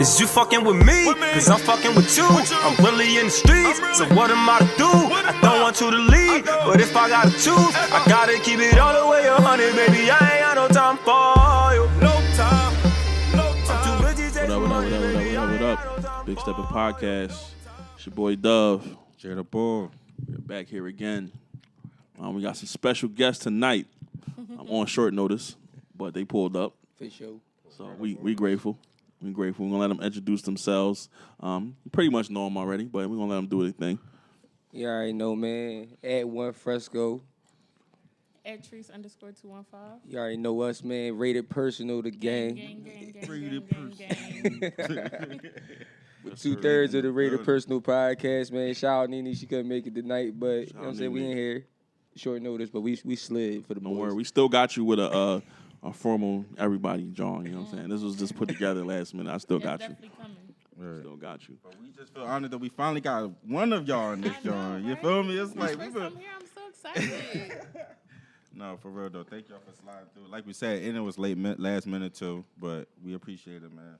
Is you fucking with me? Cause I'm fucking with you. I'm really in the streets, so what am I to do? I don't want you to leave, but if I gotta choose, I gotta keep it all the way 100, baby. I ain't got no time for you. No time, no time. What up? Big Steppas Podcast. It's your boy Dove. Jada Bull. We're back here again. We got some special guests tonight. I'm on short notice, but they pulled up. For sure. So we grateful. We're grateful. We're going to let them introduce themselves. You pretty much know them already, but we're going to let them do their thing. You already know, man. At one Fresco. At Trees_215. You already know us, man. Rated Personal, the gang. Rated With 2/3 of the Rated Personal podcast, man. Shout out Nene. She couldn't make it tonight, but you know what I'm saying? We ain't here. Short notice, but we slid for the boys. Don't worry. We still got you with a formal everybody John, you know what I'm saying? This was just put together last minute. I still got you. Coming. Still got you. But we just feel honored that we finally got one of y'all in this joint. You feel me? It's like I'm here. I'm so excited. No, for real though. Thank y'all for sliding through. Like we said, and it was last minute too, but we appreciate it, man.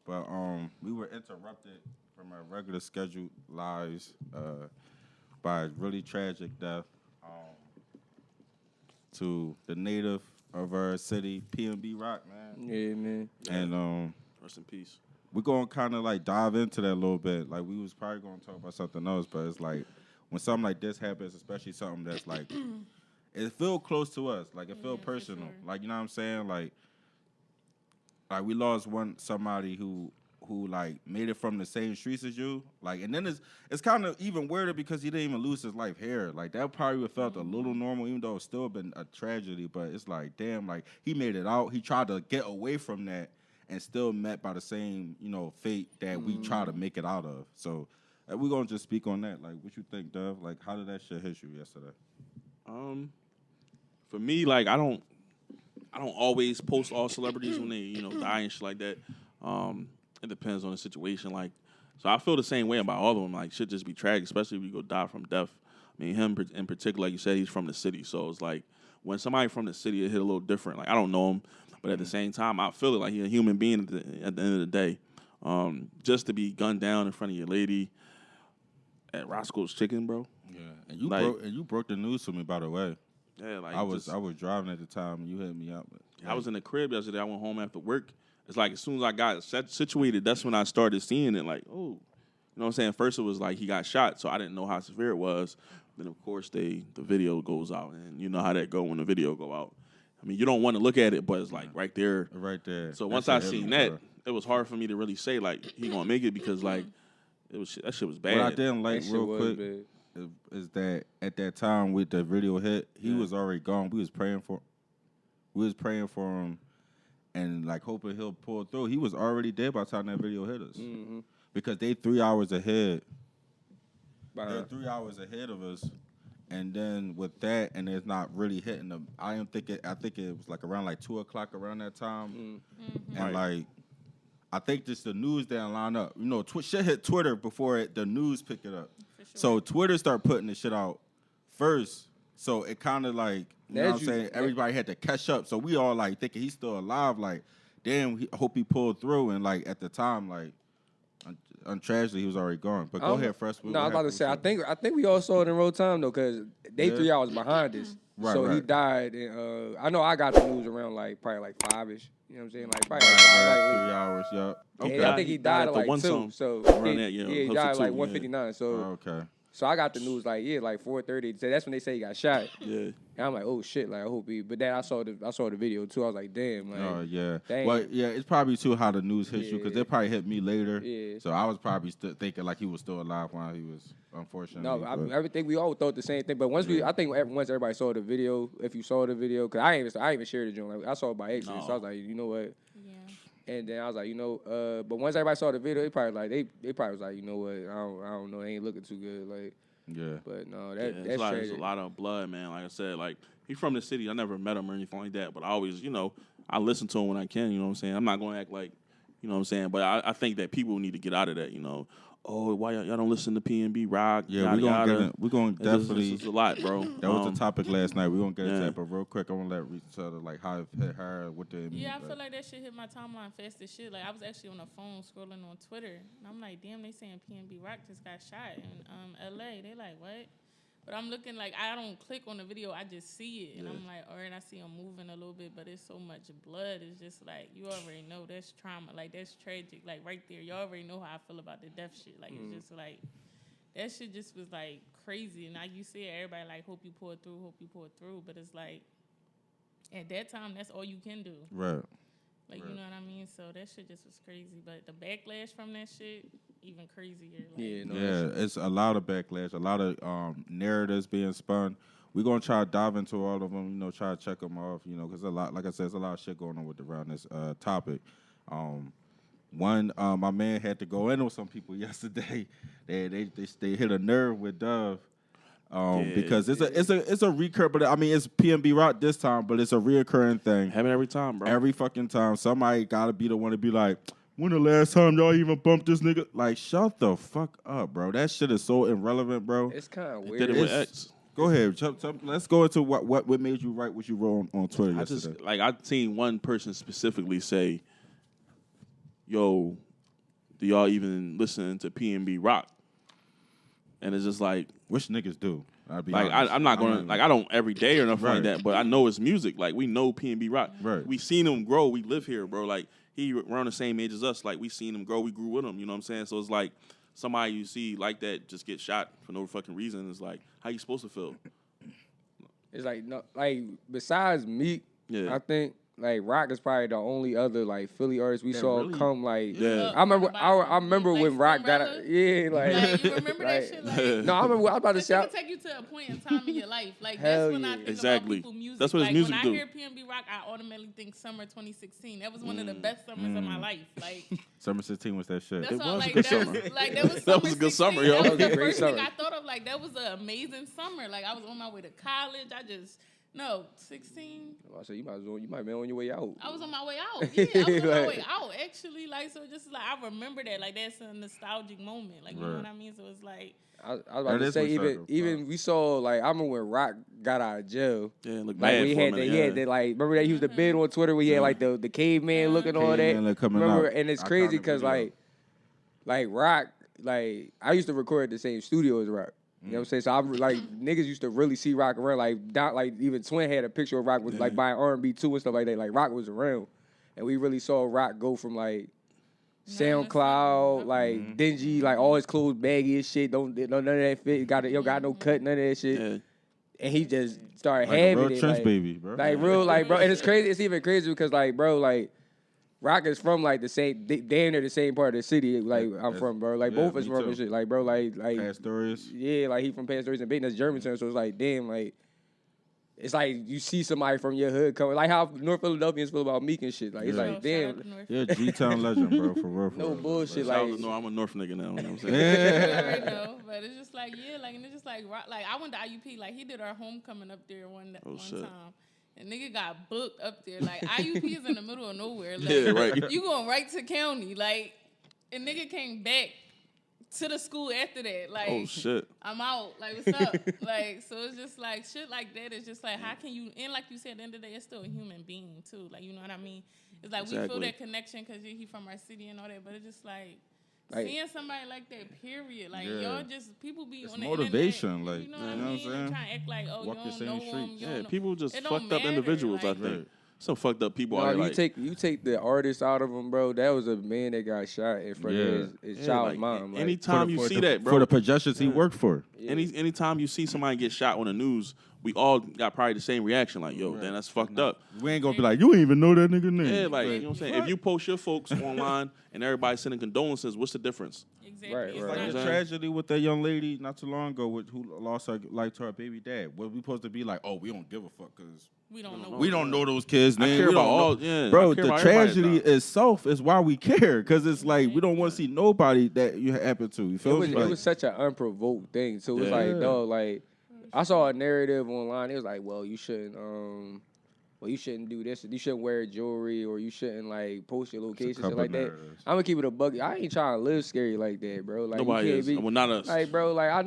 But we were interrupted from our regular scheduled lives by a really tragic death to the native of our city, P&B Rock, man. Yeah, man. And rest in peace. we're gonna kind of like dive into that a little bit. Like we was probably gonna talk about something else, but it's like when something like this happens, especially something that's like it feel close to us, like it feel personal. Sure. Like you know what I'm saying, like we lost somebody who like made it from the same streets as you, like, and then it's kind of even weirder because he didn't even lose his life here. Like that probably would have felt a little normal, even though it's still been a tragedy. But it's like, damn, like he made it out. He tried to get away from that and still met by the same, fate that we try to make it out of. So we're gonna just speak on that. Like, what you think, Dove? Like, how did that shit hit you yesterday? For me, like I don't always post all celebrities when they, die and shit like that. It depends on the situation. Like, so I feel the same way about all of them. Like, shit just be tragic, especially if you go die from death. I mean, him in particular, like you said, he's from the city. So it's like when somebody from the city, it hit a little different. Like, I don't know him, but at the same time, I feel it like he's a human being at the end of the day. Just to be gunned down in front of your lady at Roscoes Chicken, bro. Yeah, and you broke the news to me, by the way. Yeah, like I was driving at the time. You hit me up. I was in the crib yesterday. I went home after work. It's like as soon as I got situated, that's when I started seeing it. Like, oh, you know what I'm saying? First it was like he got shot, so I didn't know how severe it was. Then of course the video goes out, and you know how that go when the video go out. I mean, you don't want to look at it, but it's like right there. Right there. So once I seen that, it was hard for me to really say like he gonna make it because like that shit was bad. What I didn't like real quick bad. is that at that time with the video hit, he was already gone. We was praying for him. And like hoping he'll pull through. He was already dead by the time that video hit us, because they 3 hours ahead. They're 3 hours ahead of us, and then with that, and it's not really hitting them. I think it was like around like 2:00 around that time, and like I think just the news didn't line up. Shit hit Twitter before the news picked it up, so Twitter started putting the shit out first. So it kind of like, you know what I'm saying? Everybody had to catch up. So we all like thinking he's still alive. Like, damn, I hope he pulled through. And like at the time, like, tragedy, he was already gone. But go ahead, Fresh. No, I was about to say, I think we all saw it in real time though, because they 3 hours behind us. Right, so he died. And, I know I got the news around probably 5-ish. You know what I'm saying? Like probably right. 3 hours. Yup. Okay. I think he died at like 2. So he died at like 1:59. So okay. So I got the news like 4:30. So that's when they say he got shot. Yeah. And I'm like, oh shit, like I hope he. But then I saw the video too. I was like, damn, like. Oh yeah. Dang. Well, yeah, it's probably too how the news hit you because it probably hit me later. Yeah. So I was probably still thinking like he was still alive while he was, unfortunately. No, everything we all thought the same thing. But once once everybody saw the video, if you saw the video, because I ain't even shared the joint. Like I saw it by accident, so I was like, you know what. And then I was like, but once everybody saw the video, they probably was like, you know what, I don't know, they ain't looking too good, like. Yeah. But no, that's there's a lot of blood, man. Like I said, like he's from the city. I never met him or anything like that, but I always, I listen to him when I can. You know what I'm saying? I'm not going to act like, You know what I'm saying? But I think that people need to get out of that. You know, oh, why y'all don't listen to PNB Rock? Yeah, we're gonna definitely. It's a lot, bro. That was the topic last night. We're gonna get into that, but real quick, I want to let each other like how it hit her with the. Yeah, I feel like that shit hit my timeline fast as shit. Like I was actually on the phone scrolling on Twitter, and I'm like, damn, they saying PNB Rock just got shot in LA. They like what? But I'm looking like I don't click on the video, I just see it, and I'm like, and I see him moving a little bit, but it's so much blood. It's just like you already know that's trauma, like that's tragic, like right there. You already know how I feel about the death shit. Like it's just like that shit just was like crazy. And like you said, everybody like hope you pull through, but it's like at that time that's all you can do. Right. Like, you know what I mean? So that shit just was crazy. But the backlash from that shit, even crazier. Like, It's a lot of backlash, a lot of narratives being spun. We're going to try to dive into all of them, try to check them off, because a lot, like I said, there's a lot of shit going on around this topic. My man had to go in on some people yesterday. They hit a nerve with Dove. Because it's a recur, but I mean it's PNB Rock this time, but it's a reoccurring thing. Happen every time, bro. Every fucking time, somebody gotta be the one to be like, when the last time y'all even bumped this nigga? Like, shut the fuck up, bro. That shit is so irrelevant, bro. It's kind of They weird. did it with X. Go ahead, let's go into what made you write what you wrote on Twitter yesterday. I seen one person specifically say, "Yo, do y'all even listen to PNB Rock?" And it's just like, which niggas do? I'd be like, honest. I'm not gonna like I don't every day or nothing Right. like that, but I know it's music. Like we know PNB Rock. Right. We seen him grow. We live here, bro. Like he around the same age as us. Like we seen him grow. We grew with him. You know what I'm saying? So it's like somebody you see like that just get shot for no fucking reason. It's like how you supposed to feel? It's like no, like besides Meek, Yeah. I think like Rock is probably the only other like Philly artist we saw really- come like. Yeah. I remember Like when Rock Spring got Brothers? like you remember that shit? Like, no, I remember I was about to It shout. can take you to a point in time in your life. Like Hell that's when I yeah. think Exactly. about people's music. That's what his like, music when do. I hear PNB Rock, I automatically think summer 2016. That was one of the best summers of my life. Like Summer 16 was that shit. that's It all. was a Like good that summer. was like that was That was a good summer, 16. yo. That That was was a the great first thing summer. I thought of. Like that was an amazing summer. Like I was on my way to college. 16. So you might be on your way out. I was on my way out. Yeah, I was on my way out actually. Like so, just like I remember that. Like that's a nostalgic moment. Like you know what I mean. So it's like. I was about That to is say nostalgic, even we saw like I remember when Rock got out of jail. Yeah, look Like bad we for a had minute, he yeah. had that like remember that he was the bid on Twitter where he had like the caveman looking all that. Caveman look coming Remember out. and it's Iconic crazy because video. like Rock like I used to record at the same studio as Rock. You know what I'm saying? So I'm like niggas used to really see Rock around like even Twin had a picture of Rock with like buying R&B too and stuff like that. Like Rock was around, and we really saw Rock go from like SoundCloud, like dingy, like all his clothes baggy as shit. Don't none of that fit. Got no cut, none of that shit. Yeah. And he just started Like a having real it, trench like, baby, bro. like real, like bro. And it's crazy. It's even crazy because like bro, like Rock is from like the same, damn near the same part of the city. Like I'm from, bro. Like yeah, both of us me from too. and shit. Like bro, like Pastorius. yeah, like he from Pastorius and Baton. That's Germantown. So it's like damn, like. It's like you see somebody from your hood coming, like how North Philadelphians feel about Meek and shit. Like it's Yeah. like, damn, You're a G-Town legend, bro, for real. no bullshit. I Like, don't know. I'm a North nigga now. You know what I'm saying? You already know, but it's just like like and it's just like Rock, like I went to IUP, like he did our homecoming up there one shit. time, and nigga got booked up there. Like IUP is in the middle of nowhere. Like, Yeah, right. You going right to county, like, and nigga came back to the school after that. Like, Oh shit. I'm out. Like, what's up? Like, so it's just like shit like that. It's just like how can you? And like you said, at the end of the day, it's still a human being too. Like, you know what I mean? It's like we feel Exactly. that connection because he from our city and all that, but it's just like. Like- Seeing somebody like that, period. Like, Yeah. y'all just, people be It's on the motivation, internet, like, you know you what I know what I'm mean? saying? Trying to act like, oh, Walk you the don't same know him. streets. You Yeah, don't know. people just It don't fucked up matter, individuals. I like- think some fucked up people no, are you like. you take the artist out of him, bro. That was a man that got shot in front of his Yeah, child's like, mom. Like, anytime you see that, bro. For the projections he worked for. Anytime you see somebody get shot on the news, we all got probably the same reaction. Like, yo, then that's fucked up. We ain't gonna be like, you ain't even know that nigga name. Yeah, like, you know what I'm saying? If you post your folks online and everybody sending condolences, what's the difference? Exactly. Right, It's right. Like not- the Right. tragedy with that young lady not too long ago who lost her life to her baby dad. What we supposed to be like? Oh, we don't give a fuck because we don't know. we don't know those kids' I names. care We about don't know. all. Yeah, Bro, I care the about everybody's tragedy life. itself is why we care because it's like we don't want to see nobody that you happen to. You feel me? it was such an unprovoked thing. So it was Yeah. like, dog, like I saw a narrative online. It was like, well, you shouldn't well, you shouldn't do this, you shouldn't wear jewelry, or you shouldn't like post your location, shit like that. narratives. I'm gonna keep it a bug. I ain't trying to live scary like that, bro. Like Nobody you can't is. be, Well, not us. like, bro. Like I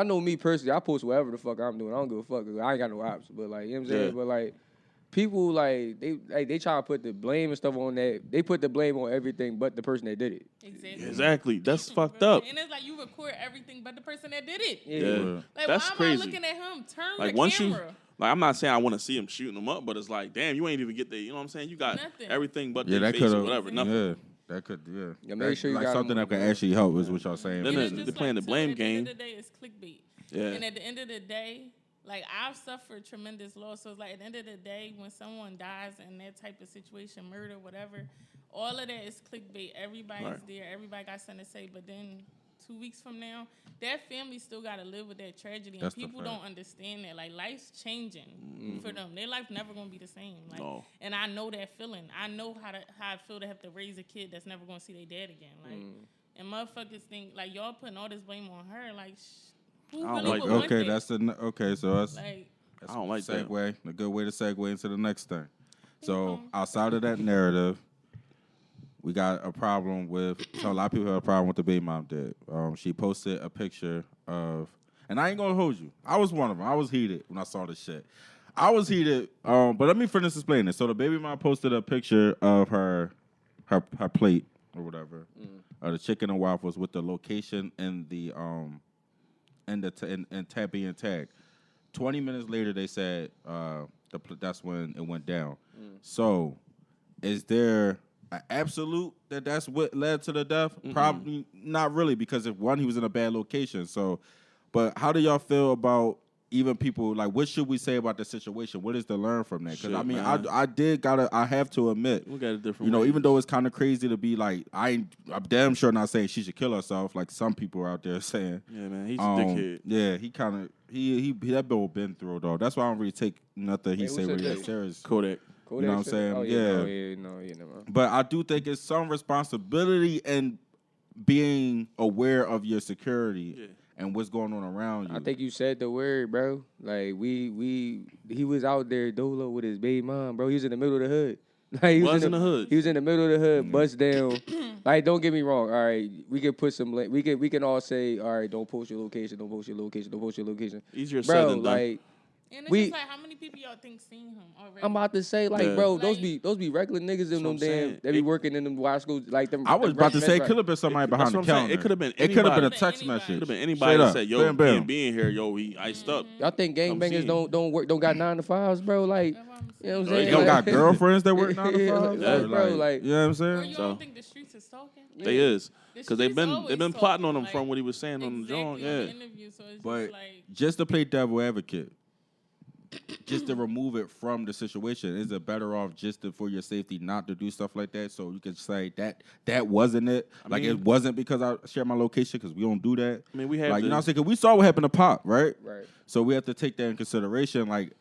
know me personally. I post whatever the fuck I'm doing. I don't give a fuck. 'Cause I ain't got no ops. But like, you know what I'm saying. Yeah. But like, people they try to put the blame and stuff on that. They put the blame on everything but the person that did it. Exactly. That's fucked up. And it's like you record everything but the person that did it. Yeah. Like, That's why am crazy. I looking at him? Turn Like the once camera. I'm not saying I want to see him shooting them up, but it's like, damn, you ain't even get there. You know what I'm saying? You got Nothing. everything but Yeah, their that face or could whatever. Nothing. Yeah, that could. Yeah, make sure you like got something them- that could actually help is what y'all saying. Then And it- it's just they're playing the too, blame at the end game. of the day, it's clickbait. Yeah. And at the end of the day, like I've suffered tremendous loss. So it's like at the end of the day, when someone dies in that type of situation, murder, whatever, all of that is clickbait. Everybody's Right. there. Everybody got something to say. But then 2 weeks from now, that family still got to live with that tragedy. That's And the people fact. don't understand that. Like life's changing for them. Their life never going to be the same. Like, No. And I know that feeling. I know how I feel to have to raise a kid that's never going to see their dad again. Like, and motherfuckers think, like, y'all putting all this blame on her. Like, who I don't really like would that. want Okay, that? that's the okay. So that's Like, I don't like that. segue. A good way to segue into the next thing. So outside of that narrative, we got a problem with. So a lot of people have a problem with the baby mom did. She posted a picture of, and I ain't gonna hold you. I was one of them. I was heated when I saw this shit. I was heated. But let me finish explaining it. So the baby mom posted a picture of her plate or whatever, the chicken and waffles with the location and the and tag being tagged. 20 minutes later, they said that's when it went down. So, is there an absolute that's what led to the death? Probably not really, because if one, he was in a bad location. So, but how do y'all feel about even people, like, what should we say about the situation? What is to learn from that? Because, I mean, I have to admit, We got a different you know, ways. even though it's kind of crazy to be like, I'm damn sure not saying she should kill herself, like some people are out there saying. Yeah, man, he's a dickhead. Yeah, he kind of, he that bill been through, though. That's why I don't really take nothing he Wait, say who really said that that? serious. Kodak. You know what I'm saying? Oh, Yeah. no, never mind. But I do think it's some responsibility in being aware of your security and what's going on around you. I think you said the word, bro. Like he was out there dolo with his baby mom, bro. He was in the middle of the hood. Like, he Was in the hood. He was in the middle of the hood, bust down. Like, don't get me wrong. All right, we can put some. We can all say, all right, don't post your location, don't post your location, don't post your location. Easier said Bro, than done. like, and it's We- just like, how many people y'all think seen him already? I'm about to say, like, Yeah. bro, Like- those be regular niggas in what them I'm damn. saying. They be It- working in them Roscoes, like them. I was them about to say, restaurants. could have been somebody That's behind the what I'm saying. counter. It could have been It could have been a anybody. text Anybody. message. Could have been anybody Straight that up. said, "Yo, Bam, bam. being here, yo, he iced up." Y'all think Come see gangbangers him. don't work, don't got 9 to 5s, bro? Like, That's what I'm you know what I'm saying. saying? You don't got Like- girlfriends that work 9 to 5? Yeah, Or bro, like- you know what I'm Or saying? you So- don't think the streets is talking? They is The because they've streets been always plotting on him talking, from like, what he was saying on the joint. Exactly, Yeah, on the interview, so it's But just like, just to play devil advocate, just to remove it from the situation, is it better off just for your safety not to do stuff like that? So you can say that wasn't it. Like, it mean- wasn't because I shared my location, because we don't do that. I mean, we have Like, to, you know what I'm saying? 'Cause we saw what happened to Pop, right? Right. So we have to take that in consideration, like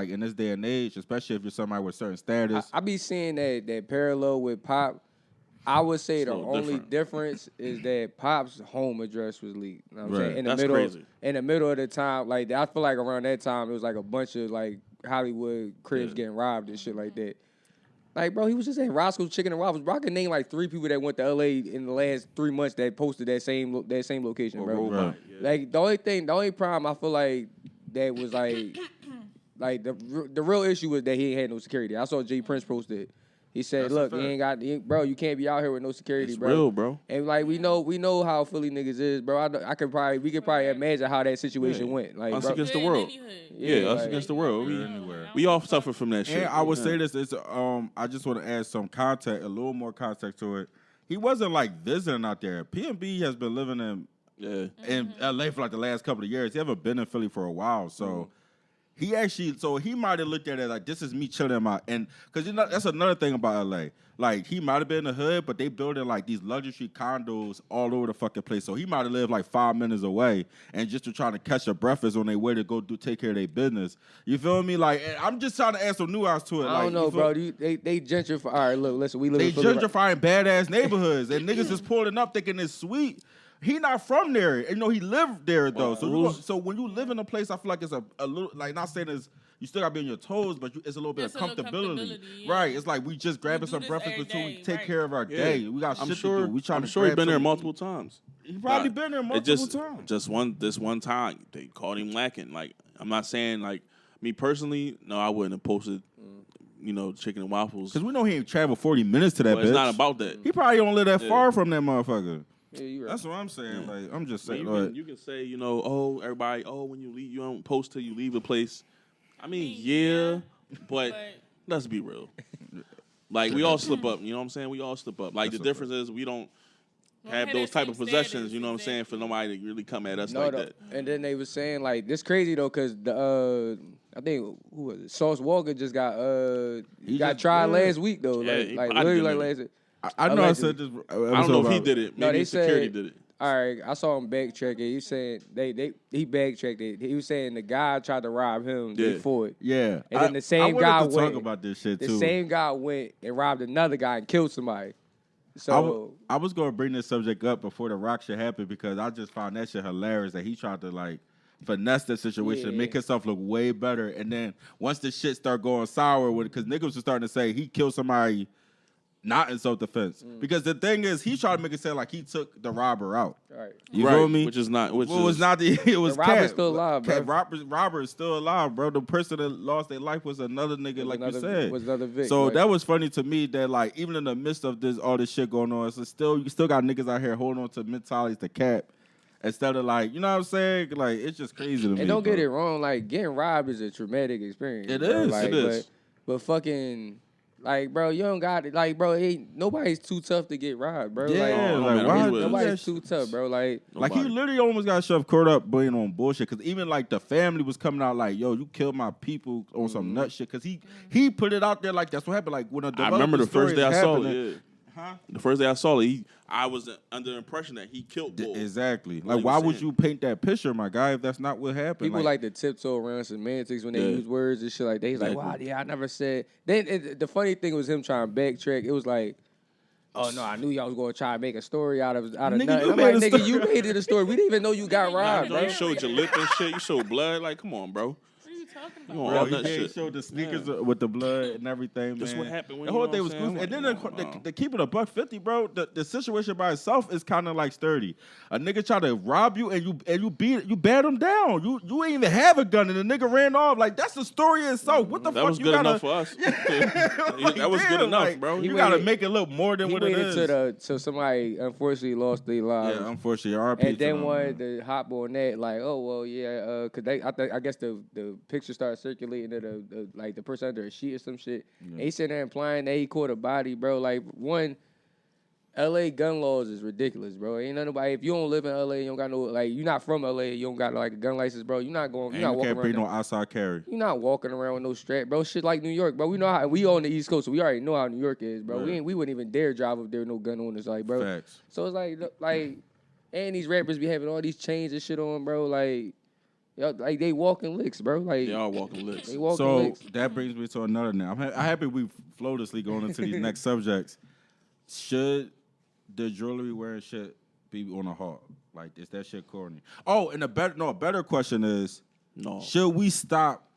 in this day and age, especially if you're somebody with certain status. I be seeing that parallel with Pop. I would say It's a the little only different. difference is that Pop's home address was leaked. You know what I'm Right. saying? That's crazy. In the middle of the time, like, I feel like around that time it was like a bunch of like Hollywood cribs getting robbed and shit like that. Like, bro, he was just at Roscoe's Chicken and Waffles. Bro, I can name like 3 people that went to LA in the last 3 months that posted that same location, bro. Right. Like, the only problem I feel like that was like the real issue was that he ain't had no security. I saw Jay Prince posted. He said, That's a "Look, fact. bro, you can't be out here with no security, It's bro." real, bro. And like we know how Philly niggas is, bro. We could probably imagine how that situation Yeah. went. Like, Us bro, against the good in world. any hood. Yeah, us like- against the world. Yeah, We, anywhere. we all suffer from that shit. And I would Yeah. say this: it's I just want to add some context, a little more context to it. He wasn't like visiting out there. PNB has been living in LA for like the last couple of years. He haven't been in Philly for a while, so he might have looked at it like, this is me chilling in my, and because that's another thing about LA. Like, he might have been in the hood, but they building like these luxury condos all over the fucking place. So he might have lived like 5 minutes away, and just to try to catch a breakfast on their way to go take care of their business. You feel me? Like, I'm just trying to add some nuance to it. I Like, don't know, you feel- bro. They gentrify. All right, look, listen, we live They in Philly. gentrifying badass neighborhoods, and niggas is pulling up thinking it's sweet. He not from there, and he lived there though. Well, So when you live in a place, I feel like it's a little, like, not saying it's you still gotta be on your toes, but it's a little bit of comfortability. Right. It's like we just grabbing some breakfast between we take care of our day. We got shit to do. We trying I'm to sure he's been there something. multiple times. He probably been there multiple times. Just this one time, they caught him lacking. Like, I'm not saying, like, me personally, no, I wouldn't have posted, chicken and waffles. Because we know he ain't traveled 40 minutes to that bitch. It's not about that. He probably don't live that far from that motherfucker. Yeah, you right. That's what I'm saying. Yeah. Like, I'm just saying. You can say, everybody, when you leave, you don't post till you leave a place. I mean, yeah, but let's be real. Like, we all slip up, you know what I'm saying? We all slip up. Like, the difference is we don't have those type of possessions, you know what I'm saying, for nobody to really come at us like that. And then they was saying, like, this crazy, though, because I think, who was it? Sauce Walker just got tried last week, though. Yeah, literally, last week. I know I said this. I don't know if he did it. Maybe security did it. All right, I saw him backtrack it. He was saying he backtracked it. He was saying the guy tried to rob him before it. Yeah, and then the same guy went. Talk about this shit too. The same guy went and robbed another guy and killed somebody. So I was gonna bring this subject up before the rock shit happened because I just found that shit hilarious that he tried to like finesse the situation, make himself look way better, and then once the shit start going sour with it, because niggas was starting to say he killed somebody. Not in self-defense. Because the thing is, he tried to make it sound like he took the robber out. Right. You feel me? Which is not. It was the robber's still alive, bro. Robber is still alive, bro. The person that lost their life was another nigga, you said. Was another Vic, so right? that was funny to me that, like, even in the midst of all this shit going on, you still got niggas out here holding on to mentalities to cap. Instead of, like, you know what I'm saying? Like, it's just crazy to me. And don't get it wrong. Like, getting robbed is a traumatic experience. It is. Like, it is. But fucking... Like, bro, you don't got it. Like, bro, nobody's too tough to get robbed, bro. Yeah, like why? Nobody's too tough, bro. Like he literally almost got shoved caught up being on bullshit. Because even, like, the family was coming out like, yo, you killed my people on some nut shit. Because he put it out there like that's what happened. Like, when I remember the first day I saw it, yeah. Huh? The first day I saw it, I was under the impression that he killed Bull. Exactly. Like, why would you paint that picture, my guy, if that's not what happened? People like to tiptoe around semantics when they use words and shit like that. He's like, wow, I never said. Then the funny thing was him trying to backtrack. It was like, oh, no, I knew y'all was going to try to make a story out of nothing. I'm like, nigga, you made it a story. We didn't even know you got robbed, bro. You showed your lip and shit. You showed blood. Like, come on, bro. Bro, he showed the sneakers with the blood and everything, man. That's what happened. The whole thing was goofy. And then the keep it $150, bro. The situation by itself is kind of like sturdy. A nigga tried to rob you and you bat him down. You ain't even have a gun and the nigga ran off. Like, that's the story itself. What the fuck? That was good enough for us. That was good enough, bro. You gotta make it look more than what it is. Till somebody unfortunately lost their lives. Yeah, unfortunately, RP. And then wanted to hop on that, like, oh well, yeah, cause I guess the picture started circulating to the person under a sheet or some shit. Yeah. And he sitting there implying that he caught a body, bro. Like, one, LA gun laws is ridiculous, bro. Ain't nobody, if you don't live in LA, you don't got no, like, you're not from LA, you don't got like a gun license, bro. You're not walking can't bring around. No outside carry. You're not walking around with no strap, bro. Shit like New York, bro. We know how we on the East Coast, so we already know how New York is, bro. Right. We wouldn't even dare drive up there with no gun on us, like, bro. Facts. So it's like, and these rappers be having all these chains and shit on, bro. Like they walking licks, bro. Like they are walking licks. They walking licks. That brings me to another now. I'm happy we flawlessly going into these next subjects. Should the jewelry wearing shit be on a halt? Like, is that shit corny? Oh, and a better question is, should we stop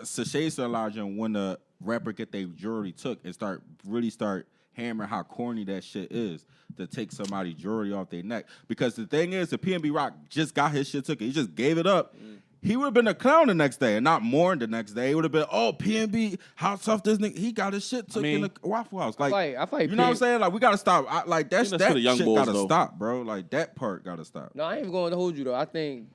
sachet salaging when the rapper get their jewelry took and start hammering how corny that shit is to take somebody's jewelry off their neck? Because the thing is, if PNB Rock just got his shit took, he just gave it up. He would have been a clown the next day and not mourned the next day. It would have been, oh, PNB, how tough this nigga, he got his shit took in the Waffle House. Like, I fight you know what I'm saying? Like, we got to stop. That shit got to stop, bro. Like, that part got to stop. No, I ain't even going to hold you, though. I think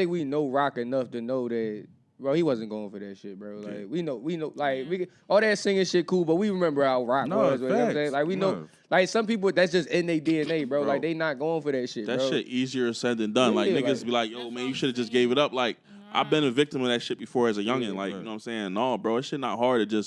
we know Rock enough to know that, bro, he wasn't going for that shit, bro. Like, we know, like, all that singing shit cool, but we remember how Rock was. You know what I'm saying? Like, we know, like, some people, that's just in their DNA, bro. Like, they not going for that shit, that bro. That shit easier said than done. Like, niggas be like, yo, man, you should have just gave it up. Like, I've been a victim of that shit before as a youngin'. Like, you know what I'm saying? No, bro, it's shit not hard to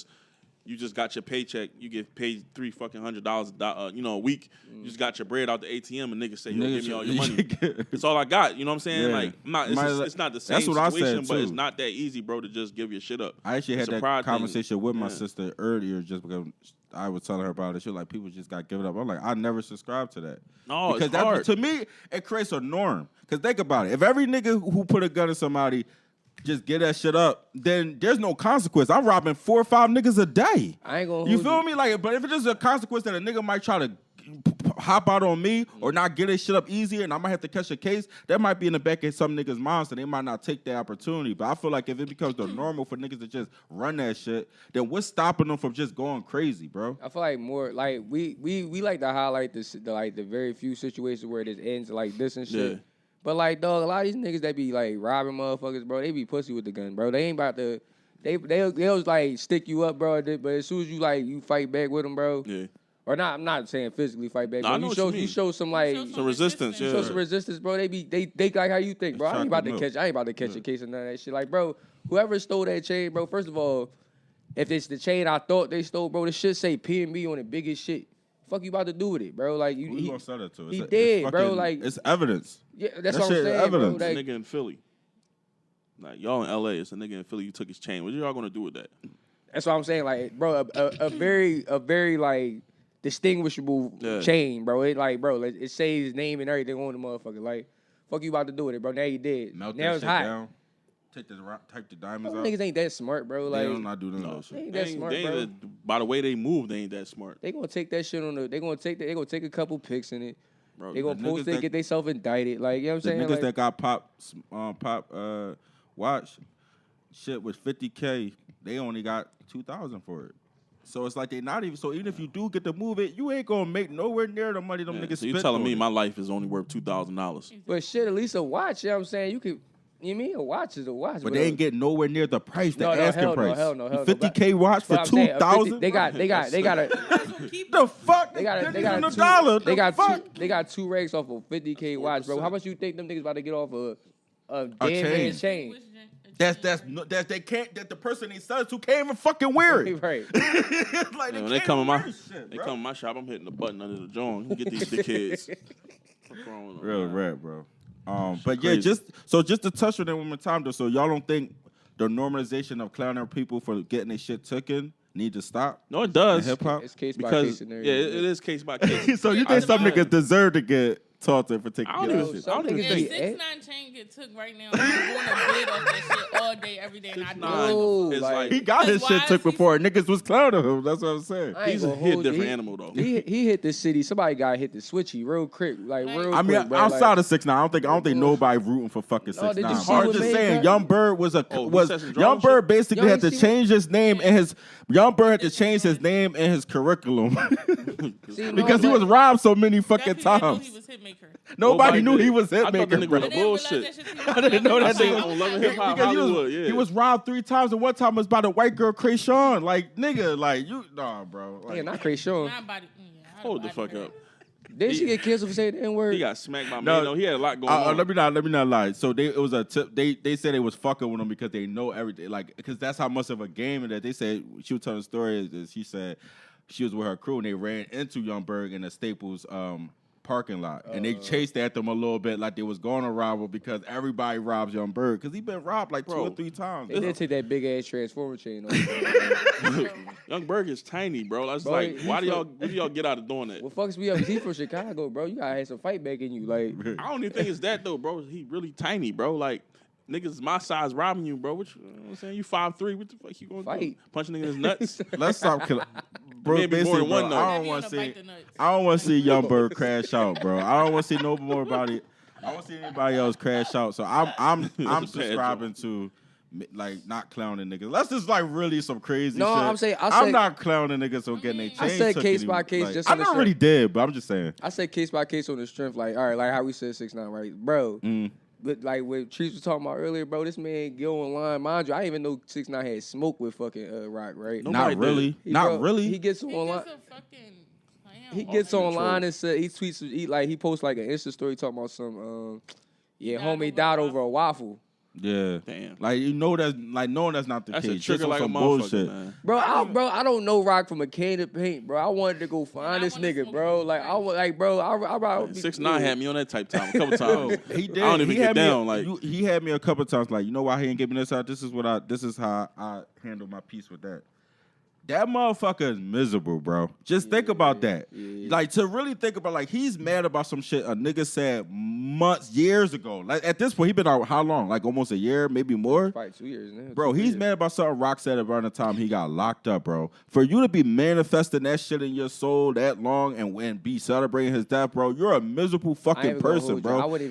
you just got your paycheck. You get paid $300 a week. You just got your bread out the ATM, and niggas say, yo, give me all your money. It's all I got. You know what I'm saying? Yeah. Like, it's not the same situation, but it's not that easy, bro, to just give your shit up. I actually had that conversation with my sister earlier just because I was telling her about it. She was like, people just got to give it up. I'm like, I never subscribed to that. No, because it's hard. To me, it creates a norm. Because think about it. If every nigga who put a gun in somebody just get that shit up, then there's no consequence. I'm robbing 4 or 5 niggas a day. I ain't gonna. You feel me? Like, but if it's just a consequence that a nigga might try to hop out on me or not get his shit up easier, and I might have to catch a case, that might be in the back of some niggas' minds, so they might not take that opportunity. But I feel like if it becomes the normal for niggas to just run that shit, then what's stopping them from just going crazy, bro? I feel like more like we like to highlight this, the very few situations where it ends like this and shit. Yeah. But like, dog, a lot of these niggas that be like robbing motherfuckers, bro, they be pussy with the gun, bro. They ain't about to. They'll like stick you up, bro. But as soon as you fight back with them, bro. Yeah. Or not, I'm not saying physically fight back. Nah, But you show some like some resistance. Yeah. show some resistance, bro. They like how you think, bro. I ain't about to catch a case of none of that shit. Like, bro, whoever stole that chain, bro. First of all, if it's the chain I thought they stole, bro, this shit say P&B on the biggest shit. Fuck you about to do with it, bro? Like Who you gonna sell it to? He dead, bro. Like it's evidence. Yeah, that's That what I'm shit saying, evidence. bro. Like, Nigga in Philly. Like y'all in LA, it's a nigga in Philly. You took his chain. What y'all gonna do with that? that's what I'm saying. Like, bro, a very like distinguishable chain, bro. It like, bro, it says his name and everything on the motherfucker. Like, fuck you about to do with it, bro? Now you did. Melt now that it's shit hot. down. Type the diamonds out. Niggas ain't that smart, bro. Like, They don't not do none of that they shit. ain't that smart, bro. By the way they move, they ain't that smart. They gonna take that shit on the. They gonna take a couple pics in it. Bro, They gonna the post niggas it, that- get themselves indicted. Like, you know what I'm The saying? niggas Like, that got pop watch shit with 50K, they only got 2,000 for it. So it's like they not even. So even if you do get to move it, you ain't gonna make nowhere near the money them niggas so you spent telling on me it. my life is only worth $2,000? but shit, at least a watch. You know what I'm saying? You could. You mean a watch is a watch, But they ain't getting nowhere near the price, the No, asking hell no, price. hell no, hell no. 50K watch for But I'm saying a 2,000. They got a. The fuck? They got $1. They got 2 racks off a 50K watch, bro. How much you think them niggas about to get off a dead man's chain? That's they can't. That the person they sell it to can't even fucking wear it. Right. Like When they they come in my wear shit, they bro. come in my shop, I'm hitting the button under the joint. Get these dickheads. What's wrong with them, Real man? rap, bro. But crazy. yeah, just to touch on that one more time though. So y'all don't think the normalization of clowning people for getting their shit taken need to stop? No, it does. Hip hop. It's case by Because case scenario. yeah, it is case by case. So you think some niggas deserve to get taunted for taking I don't care even- of shit? I don't even If think- 6ix9ine chain get took right now, I'm going to bid off that shit all day, every day, and I 6ix9ine do. is like- like He got his Why shit is took he- before. Niggas was clowning him. That's what I'm saying. I ain't he's a gonna hold you. different animal though. He hit the city. Somebody got hit the switchy real quick, like real I mean, quick, bro. outside like, of 6ix9ine, I don't think nobody rooting for fucking No, did you 6ix9ine. see I'm what just made saying, that? Young Bird was he said some drone Young Bird shit? basically Yo, had you to see change his name and his Young Bird had to change his name and his curriculum see, no, because he but- was robbed so many fucking Definitely didn't know times. he was Hitmaker. Nobody knew did. he was I thought the Hitmaker, nigga bro. was I didn't realize bullshit. that shit till I didn't know that I seen nigga- him on Love and Hip Hop Because he Hollywood. was, Yeah, he was robbed 3 times, and one time was by the white girl Krayshawn. Like, nigga, like, you, nah, bro. Like, Yeah, not Crazy Sean. My body. Hold the fuck up. Didn't she get canceled for saying the N-word? He got smacked by No. man. No, he had a lot going on. let me not lie. So it was a tip. They said they was fucking with him because they know everything. Like, because that's how much of a game that they said. She was telling the story is she said she was with her crew and they ran into Youngberg in the Staples parking lot and they chased at them a little bit like they was going to rob him because everybody robs Youngberg because he been robbed like 2 or 3 times. They did take that big ass transformer chain off. Young Berg is tiny, bro. I was Bro, like, he why do y'all get out of doing that? What fucks me up is he from Chicago, bro. You gotta have some fight back in you, like. I don't even think it's that though, bro. He really tiny, bro. Like niggas my size robbing you, bro. What you know what I'm saying? You 5'3", what the fuck you gonna do? Fight. Punch a nigga in his nuts? Let's stop killing. Bro, Maybe more basically, than one, bro, though. I don't Maybe want on to the see. bite the nuts. I don't want to see Youngberg crash out, bro. I don't want to see no more about it. I don't want to see anybody else crash out. So I'm a bad subscribing to like not clowning niggas. Let's just like really some crazy No, shit. I'm saying- I I'm say- not clowning niggas for getting their chains I said took case any- by case, like, just I on the never strength. really did, but I'm just saying. I said case by case on the strength, like, all right, like how we said 6ix9ine, right, bro. But like what Trees was talking about earlier, bro, this man go online. Mind you, I didn't even know 6ix9ine had smoke with fucking Rock, right? Nobody Not really. He, Not bro, really. He gets He online. just a fucking clown. He gets control. online and said he tweets. He posts like an Insta story talking about some. Yeah, Died homie over died a over a waffle. Yeah. Damn. Like you know that's like knowing that's not the That's case. a trigger Just on like a some motherfucker, bullshit. man. Bro, I don't know Rock from a can of paint, bro. I wanted to go find I this wanna nigga, smoke bro. him. Like I was like, bro, I 6ix9ine had me on that type time a couple Bro, times. he did. I don't even he get had me, down. Like he had me a couple times. Like, you know why he ain't give me this out? This is how I handle my piece with that. That motherfucker is miserable, bro. Just think about that. Yeah. Like, to really think about, like, he's mad about some shit a nigga said years ago. Like, at this point, he been out how long? Like, almost a year, maybe more? Probably 2 years now. Bro, he's mad about something Rock said around the time he got locked up, bro. For you to be manifesting that shit in your soul that long and be celebrating his death, bro, you're a miserable fucking person, bro. I wouldn't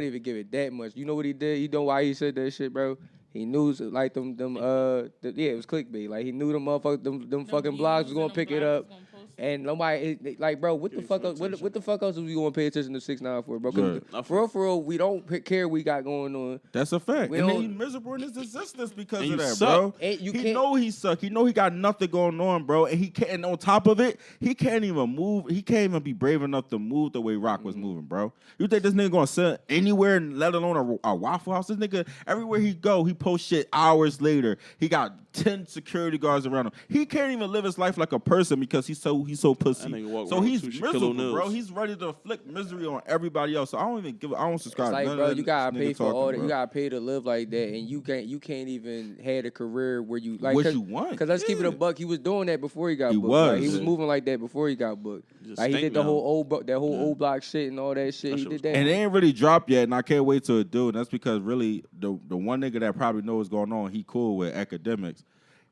even give it that much. You know what he did? You know why he said that shit, bro? He knew like it was clickbait. Like he knew them motherfuckers, them fucking blogs was gonna pick it up. And nobody, like, bro, what the fuck else? What the fuck else are we gonna pay attention to 6ix9ine for, bro? Right. For real, we don't care what we got going on. That's a fact. We And then don't- he's miserable in his existence because And of you that, suck. bro. And you He can't- know he suck. He know he got nothing going on, bro. And he can't. And on top of it, he can't even move. He can't even be brave enough to move the way Rock was moving, bro. You think this nigga gonna sit anywhere, let alone a Waffle House? This nigga, everywhere he go, he post shit hours later. He got 10 security guards around him. He can't even live his life like a person because he's so pussy. That nigga walk So around he's with 2 kilo miserable, nails. bro. He's ready to inflict misery on everybody else. So I don't subscribe. It's like, none bro, of you that gotta nigga pay for talking, all that. bro. You gotta pay to live like that, and you can't even have a career where you like What you want. Because let's keep it a Yeah. buck. He was doing that before he got He booked. was. Like, he was Yeah. moving like that before he got booked. Just Like he stink did the now. whole old block shit and all that shit. That He shit did was that. And it ain't really dropped yet, and I can't wait till it do. And that's because really the one nigga that probably knows what's going on, he cool with academics.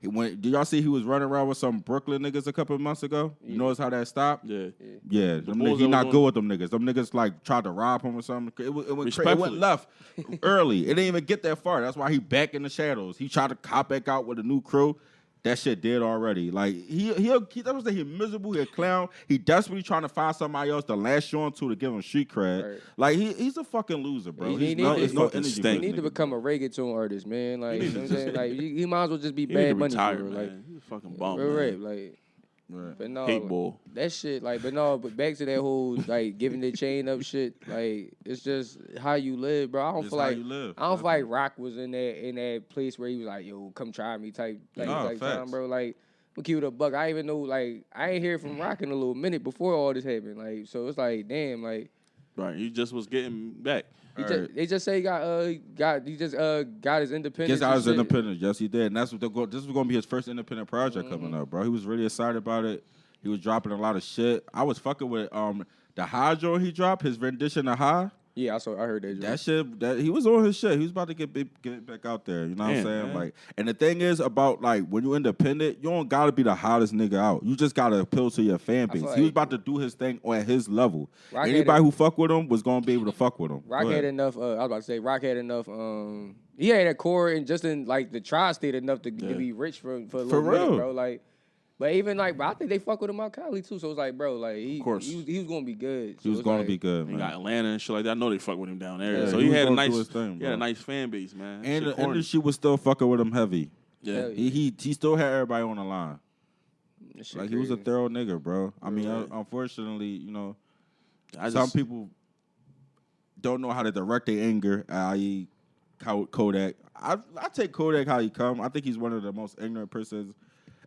Did y'all see he was running around with some Brooklyn niggas a couple of months ago? You notice how that stopped? Yeah. Yeah, bulls he that not was good on- with them niggas. Them niggas like tried to rob him or something. It went crazy. It Respectfully. went left early. It didn't even get that far. That's why he back in the shadows. He tried to cop back out with a new crew. That shit did already. Like that was he miserable. He a clown. He desperately trying to find somebody else to lash on to give him street cred. Right. Like he's a fucking loser, bro. He He's need no, to- it's no fucking energy. stink. for He this need to nigga, become bro. a reggaeton artist, man. Like, He you know what I'm saying? Like, he might as well just be He need bad to money retire, for real. man. Like, He's a fucking bum, real man. rap, like. Right. But no, Hate bull. that shit, like, but back to that whole like giving the chain up shit. Like, it's just how you live, bro. I don't It's feel how like you live. I don't feel like Rock was in that place where he was like, "Yo, come try me," type Nah, time, facts. bro. Like, we'll keep it a buck. I even know, like, I ain't hear from Rock in a little minute before all this happened. Like, so it's like, damn, like. Right. He just was getting back. They just say he got his independence. Gets out and his shit. independence. Yes, he did. And that's what this was going to be his first independent project coming up, bro. He was really excited about it. He was dropping a lot of shit. I was fucking with the High joint he dropped, his rendition of High. Yeah, I heard that. That shit, he was on his shit. He was about to get back out there. You know what I'm Damn, saying? man. Like, and the thing is about like when you're independent, you don't gotta be the hottest nigga out. You just gotta appeal to your fan base. feel He was like- about to do his thing at his level. Rock had Anybody it- who fuck with him was gonna be able to fuck with him. Rock Go had ahead. enough. I was about to say Rock had enough. He had a core and just in like the tri-state enough to be rich for a little real. minute, bro. Like, but even like, but I think they fuck with him out Cali too. So it's like, bro, like he course. he was gonna be good. He was it's gonna like, be good, He man. got Atlanta and shit like that. I know they fuck with him down there. Yeah, So he he was had a gonna nice do his thing, he had a bro. nice fan base, man. And Shit the corny. industry was still fucking with him heavy. Yeah. Hell yeah. He still had everybody on the line. That shit Like he was a crazy. thorough nigga, bro. I mean, Right. unfortunately, you know, I some just, people don't know how to direct their anger, i.e. Kodak. I take Kodak how he come. I think he's one of the most ignorant persons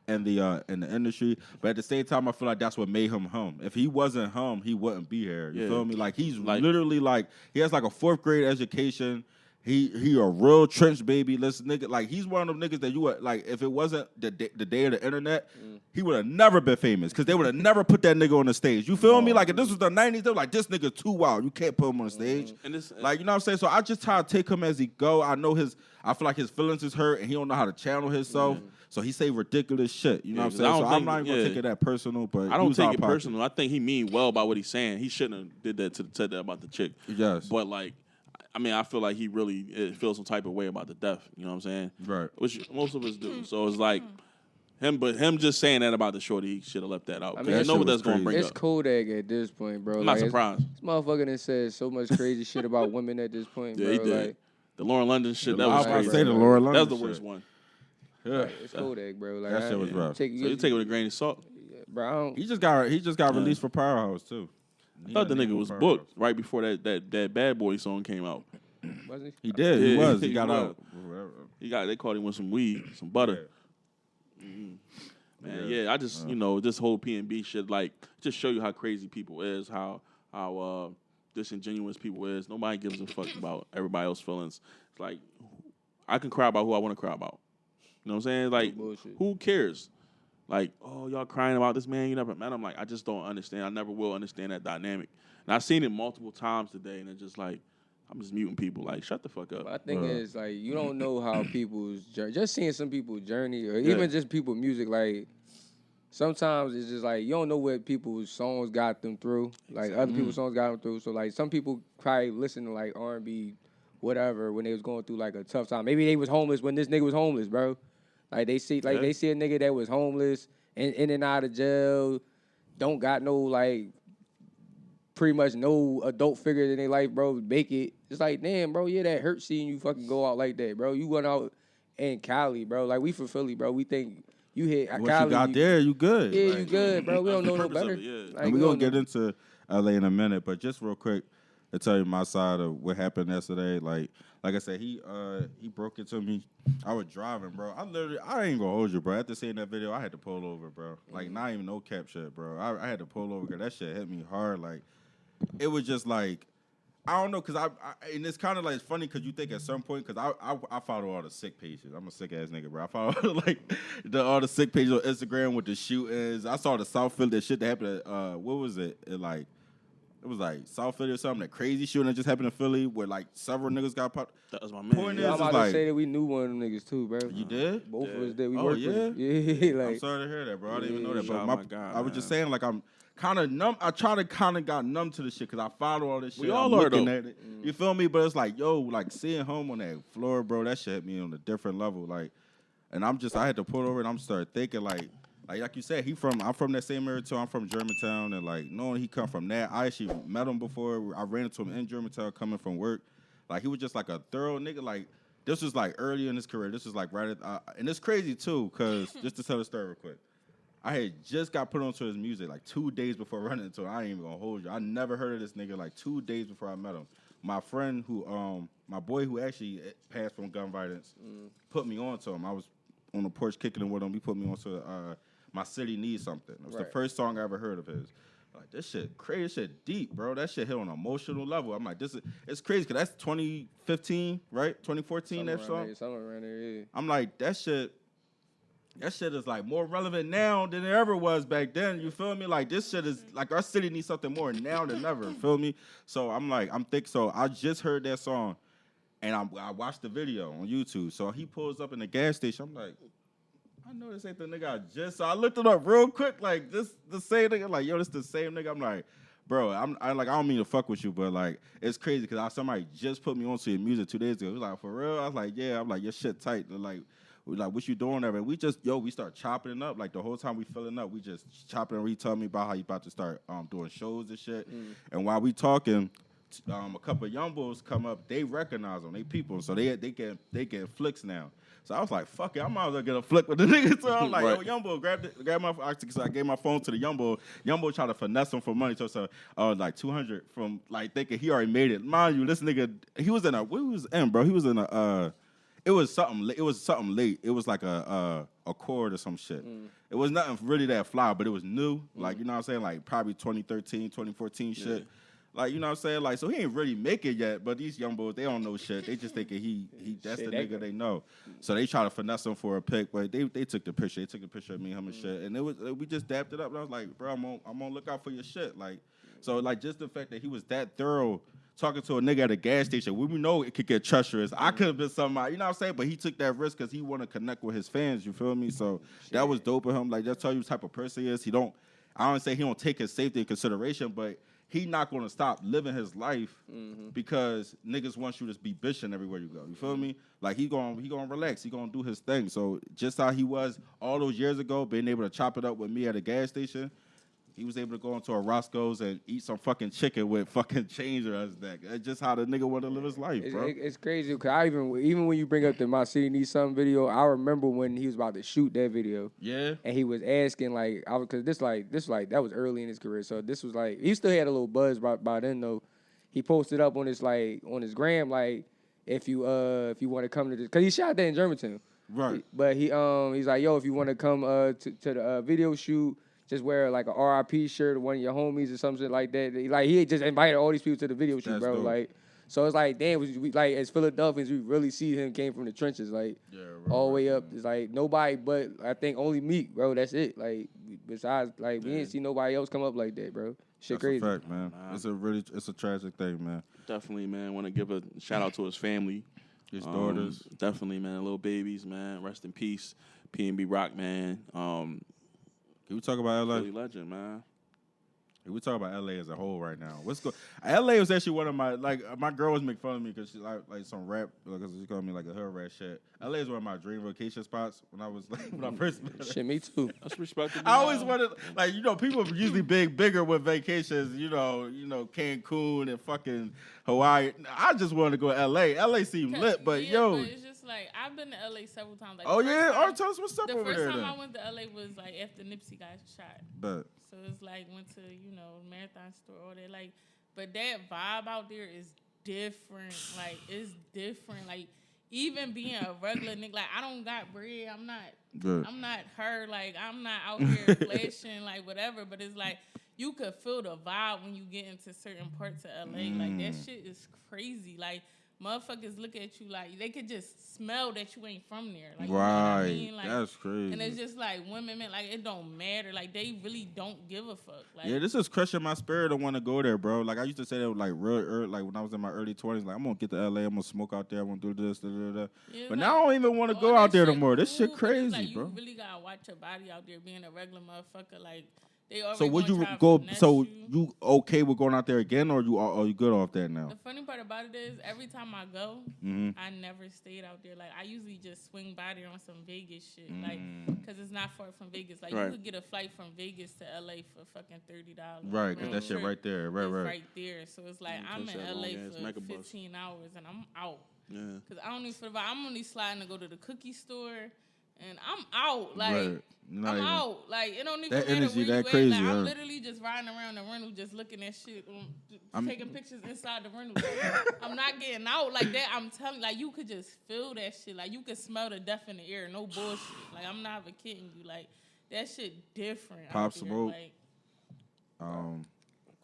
in the industry. But at the same time, I feel like that's what made him hum. If he wasn't hum, he wouldn't be here. You Yeah. feel me? Like he's Like- literally like he has like a 4th grade education. He a real trench baby. Listen, nigga, like he's one of them niggas that you would like. If it wasn't the day of the internet, he would have never been famous because they would have never put that nigga on the stage. You feel me? Like if this was the '90s, they were like, this nigga too wild. You can't put him on the stage. and this, Like, you know what I'm saying? So I just try to take him as he go. I feel like his feelings is hurt and he don't know how to channel himself. So he say ridiculous shit. You know Yeah, what I'm 'cause I saying? don't So I'm think- not even gonna yeah. take it that personal, but I he don't was take out it pocket. personal. I think he mean well about what he's saying. He shouldn't have did that said that about the chick. Yes. But like, I mean, I feel like he really feels some type of way about the death. You know what I'm saying? Right. Which most of us do. So it's like him just saying that about the shorty, he should have left that out. I 'Cause mean, you that know shit what was that's going to crazy. bring It's up. Kodak at this point, bro. I'm not Like, surprised. This motherfucker done said so much crazy shit about women at this point, Yeah, bro. he did. Like, The Lauren London shit, that I was was about to crazy. say the Laura That was London the worst shit. one. Yeah. it's Kodak, bro. Like, That shit was rough. So you take it with a grain of salt. Bro, I don't. He just got released for Powerhouse too. I thought the nigga was booked right before that Bad Boy song came out. Wasn't He did. He Yeah, was. He he got was. out. They caught him with some weed, some butter. Man, yeah, I just this whole P&B shit, like, just show you how crazy people is, how disingenuous people is. Nobody gives a fuck about everybody else's feelings. It's like, I can cry about who I want to cry about. You know what I'm saying? Like, bullshit. who cares? like, oh, y'all crying about this man you never met. I'm like, I just don't understand. I never will understand that dynamic. And I've seen it multiple times today, and it's just like, I'm just muting people. Like, shut the fuck up. My thing is, like, you don't know how people's journey, just seeing some people's journey, or even just people's music, like, sometimes it's just like, you don't know what people's songs got them through. Like, other people's songs got them through. So, like, some people probably listen to, like, R&B, whatever, when they was going through, like, a tough time. Maybe they was homeless when this nigga was homeless, bro. Like, they see a nigga that was homeless, in and out of jail, don't got no, like, pretty much no adult figure in their life, bro, make it. It's like, damn, bro, yeah, that hurt seeing you fucking go out like that, bro. You went out in Cali, bro. Like, we from Philly, bro. We think you hit What Cali. you got there, you good. Yeah, like, you good, bro. We don't know no better. Like, and we're going to get into LA in a minute, but just real quick, to tell you my side of what happened yesterday. Like I said, he broke into me. I was driving, bro. I ain't gonna hold you, bro. After seeing that video, I had to pull over, bro. Like, not even no cap shit, bro. I had to pull over because that shit hit me hard. Like, it was just like, I don't know, because and it's kind of like, it's funny because you think at some point, because I follow all the sick pages. I'm a sick ass nigga, bro. I follow like all the sick pages on Instagram with the shootings. I saw the South Philly, that shit that happened at, what was it? It was like South Philly or something, that crazy shooting that just happened in Philly where like several niggas got popped. That was my man. Point I'm is, about to like, say that we knew one of them niggas too, bro. You did? Both of us did. We Oh, worked yeah? with Yeah, like, I'm sorry to hear that, bro. I didn't even know that. Shout But out my God, I was just man. saying, like, I'm kind of numb. I try to kind of got numb to the shit because I follow all this shit. We all I'm are, looking though. at it. You feel me? But it's like, yo, like, seeing home on that floor, bro, that shit hit me on a different level. Like, and I had to pull over and I'm started thinking, like you said, I'm from that same area too. I'm from Germantown, and like knowing he come from that, I actually met him before. I ran into him in Germantown coming from work. Like, he was just like a thorough nigga. Like, this was like early in his career. This was like right at, and it's crazy too, cause just to tell the story real quick, I had just got put onto his music like 2 days before running into him. I ain't even gonna hold you. I never heard of this nigga like 2 days before I met him. My friend my boy who actually passed from gun violence, put me onto him. I was on the porch kicking it with him. He put me onto My City Needs Something. It was the first song I ever heard of his. Like, this shit crazy, this shit deep, bro. That shit hit on an emotional level. I'm like, it's crazy, because that's 2015, right? 2014, that song? Somewhere around there, yeah. I'm like, that shit is like more relevant now than it ever was back then. You feel me? Like, this shit is like, our city needs something more now than ever. Feel me? So I'm like, so I just heard that song and I watched the video on YouTube. So he pulls up in the gas station. I'm like, I know this ain't the nigga I just saw. I looked it up real quick, like, this the same nigga. Like, yo, this the same nigga. I'm like, bro, I don't mean to fuck with you, but like, it's crazy because somebody just put me onto your music 2 days ago. He was like, for real? I was like, yeah. I'm like, your shit tight. Like, what you doing there? And we start chopping it up. Like, the whole time we filling up, we just chopping and telling me about how you about to start doing shows and shit. And while we talking, a couple of young bulls come up. They recognize them. They people. So they get flicks now. So I was like, fuck it, I might as well get a flick with the nigga. So I'm like, yo, young boy, grab my phone. So I gave my phone to the young boy. Young boy tried to finesse him for money. So like 200 from, like, thinking he already made it. Mind you, this nigga, he was in what was in, bro? He was in it was something late. It was like a Accord or some shit. It was nothing really that fly, but it was new. Like, you know what I'm saying? Like, probably 2013, 2014 shit. Yeah. Like, you know what I'm saying? Like, so he ain't really make it yet, but these young boys, they don't know shit. They just thinking that's the nigga they know. So they try to finesse him for a pic, but they took the picture. They took the picture of me, him and shit. And we just dapped it up. And I was like, bro, I'm gonna look out for your shit. Like, so like, just the fact that he was that thorough talking to a nigga at a gas station, we know it could get treacherous. I could have been somebody, you know what I'm saying? But he took that risk because he want to connect with his fans, you feel me? So that was dope of him. Like, that's tell you the type of person he is. I don't say he don't take his safety in consideration, but he not going to stop living his life because niggas want you to be bitching everywhere you go. You feel me? Like, he going to relax. He going to do his thing. So just how he was all those years ago, being able to chop it up with me at a gas station, he was able to go into a Roscoes and eat some fucking chicken with fucking change or his neck. That's just how the nigga want to live his life, bro. It's crazy because even when you bring up the My City Needs Something video, I remember when he was about to shoot that video. Yeah. And he was asking, like, because this that was early in his career, so this was like, he still had a little buzz by then though. He posted up on his on his gram, like, if you want to come to this, because he shot that in Germantown. Right. But he's like, yo, if you want to come to the video shoot, just wear like a RIP shirt or one of your homies or something like that. Like, he just invited all these people to the video shoot, That's bro. dope. Like, So it's like, damn, like as Philadelphians, we really see him came from the trenches, like all the way up. It's like nobody but I think only Meek, bro. That's it. Like besides, like we didn't see nobody else come up like that, bro. Shit, That's crazy. a fact, man. It's a tragic thing, man. Definitely, man. Want to give a shout out to his family, his daughters. Definitely, man. Little babies, man. Rest in peace, PNB Rock, man. Can we talk about LA? Philly legend, man. We talk about LA as a whole right now. LA was actually one of my girl was making fun of me because she like some rap because she called me like a hood rat shit. LA is one of my dream vacation spots when I first met her. Shit, me too. That's respectable. I always wanted people usually bigger with vacations, Cancun and fucking Hawaii. I just wanted to go to LA. LA seemed lit, but but it's just like I've been to LA several times. Like, tell us what's up over there. The first time then. I went to LA was like after Nipsey got shot. But So it's like went to Marathon store all that but that vibe out there is different. Like it's different. Like even being a regular nigga, like I don't got bread. I'm not her. Like I'm not out here flashing like whatever. But it's like you could feel the vibe when you get into certain parts of LA. Like that shit is crazy. Like motherfuckers look at you like they could just smell that you ain't from there. Like, right, you know what I mean? Like, that's crazy. And it's just like women, man, like it don't matter. Like they really don't give a fuck. Like, yeah, this is crushing my spirit to want to go there, bro. Like I used to say that like real early, like when I was in my early 20s, like I'm gonna get to LA, I'm gonna smoke out there, I'm gonna do this, da, da, da. Yeah, but like, now I don't even want to all go that out there no shit more. This cool, shit but it's crazy, like, bro. You really gotta watch your body out there being a regular motherfucker. Like they already So would you gonna try to go? finesse So you. you okay with going out there again, or are you good off that now? The funny part about it is every time I go, I never stayed out there. Like I usually just swing by there on some Vegas shit, like because it's not far from Vegas. Like Right. you could get a flight from Vegas to LA for fucking $30. Right, cause that shit right there, right. there. So it's like I'm catch in that LA long-ass for megabus. 15 hours and I'm out. Yeah. Cause I don't even feel the vibe. I'm only sliding to go to the cookie store, and I'm out. Like Right. Not I'm even- out. Like it don't even That matter energy, where that you at. crazy, Like, huh? I'm literally just riding around the rental, just looking at shit, taking pictures inside the rental. I'm not getting out like that. I'm telling you, like you could just feel that shit. Like you could smell the death in the air. No bullshit. Like I'm not even kidding you. Like that shit different. Pop out there. Smoke. Like,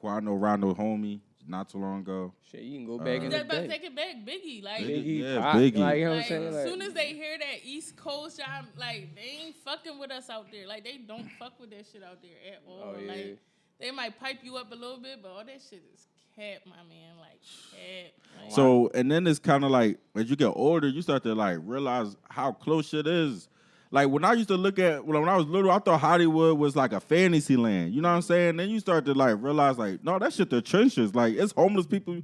Quano Rondo homie not too long ago. Shit, you can go back in the but day. take it back, Biggie. Like. Biggie. Yeah, Pop, Biggie. Like, you know what I'm Like, saying? as Like, soon as they hear that East Coast, y'all, like they ain't fucking with us out there. Like they don't fuck with that shit out there at all. Oh, yeah. Like they might pipe you up a little bit, but all that shit is cap, my man. Like cap. Like, So and then it's kind of like as you get older, you start to like realize how close shit is. Like when I used to look at when I was little, I thought Hollywood was like a fantasy land. You know what I'm saying? Then you start to like realize like, no, that shit the trenches. Like it's homeless people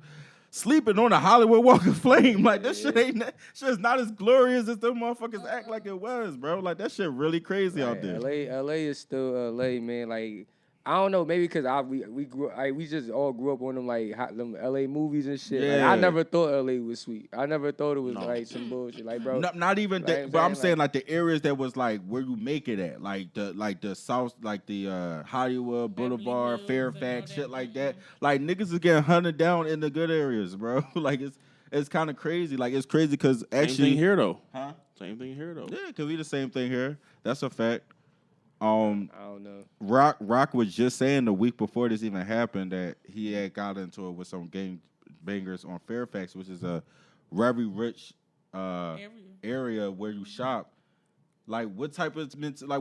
sleeping on the Hollywood Walk of Flame. Like that shit shit's not as glorious as them motherfuckers act like it was, bro. Like that shit really crazy out there. LA is still LA, man. Like I don't know, maybe because we grew, we just all grew up on them like them LA movies and shit. Like, Yeah. I never thought LA was sweet. I never thought it was No. like some bullshit. Like bro, Not even Like, that, I'm but I'm saying, saying like the areas that was like where you make it at, like the South, like the Hollywood Boulevard, Hills Fairfax, and shit all like that. that. Like niggas is getting hunted down in the good areas, bro. Like it's kind of crazy. Like it's crazy because Same actually thing here though. Huh? Same thing here though. Yeah, cause we the same thing here. That's a fact. I don't know. Rock was just saying the week before this even happened that he had got into it with some gang bangers on Fairfax, which is a very rich area where you shop. Like, what type of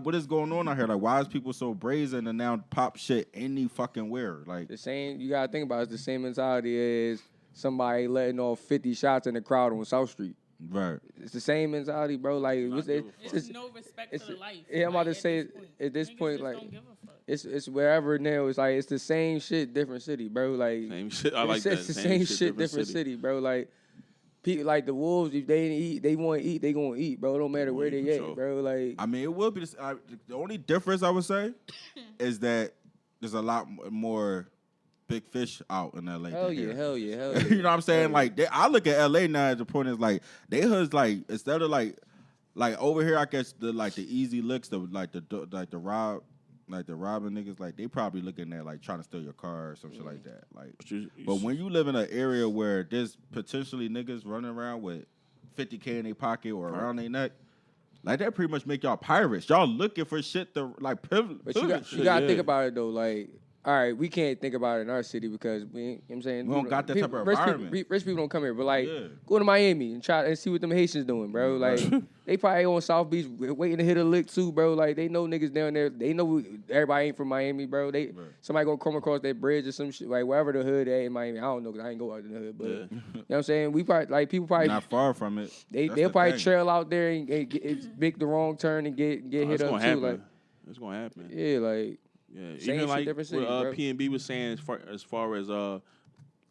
what is going on out here? Like, why is people so brazen and now pop shit any fucking where? Like, The same you gotta think about it, it's the same mentality as somebody letting off 50 shots in the crowd on South Street. right? It's the same mentality, bro. Like it's no respect for the life. Yeah, I'm about to Like, say at this Niggas point, just like don't give a fuck. it's wherever now. It's like it's the same shit, different city, bro. Like Same shit. I like that. It's the same shit, different city, bro. Like people, like the Wolves, if they eat, they want to eat, they gonna eat, bro. It don't matter where they for at, sure. bro. Like I mean, it will be the only difference I would say is that there's a lot more big fish out in LA. hell than yeah, here. hell yeah, hell yeah. You know what I'm saying? Like, I look at LA now as the point is like they hoods like instead of like over here, I guess the easy licks, the robbing niggas, like they probably looking at like trying to steal your car or some shit like that. Like, but when you live in an area where there's potentially niggas running around with $50K in their pocket or around their neck. Like that pretty much make y'all pirates. Y'all looking for shit to like pivot. But you got to think about it though. Like all right, we can't think about it in our city because we, you know what I'm saying? We don't got that type of rich environment. Rich people don't come here, but like, go to Miami and try and see what them Haitians doing, bro. Like, they probably on South Beach waiting to hit a lick too, bro. Like, they know niggas down there. They know everybody ain't from Miami, bro. Somebody gonna come across that bridge or some shit, like wherever the hood at in Miami. I don't know because I ain't go out in the hood, but you know what I'm saying? We probably like people probably not far from it. They'll probably trail out there and make the wrong turn and get hit up too. Like, it's gonna happen. Yeah, like. Yeah, Same even like city, what P&B was saying as far as the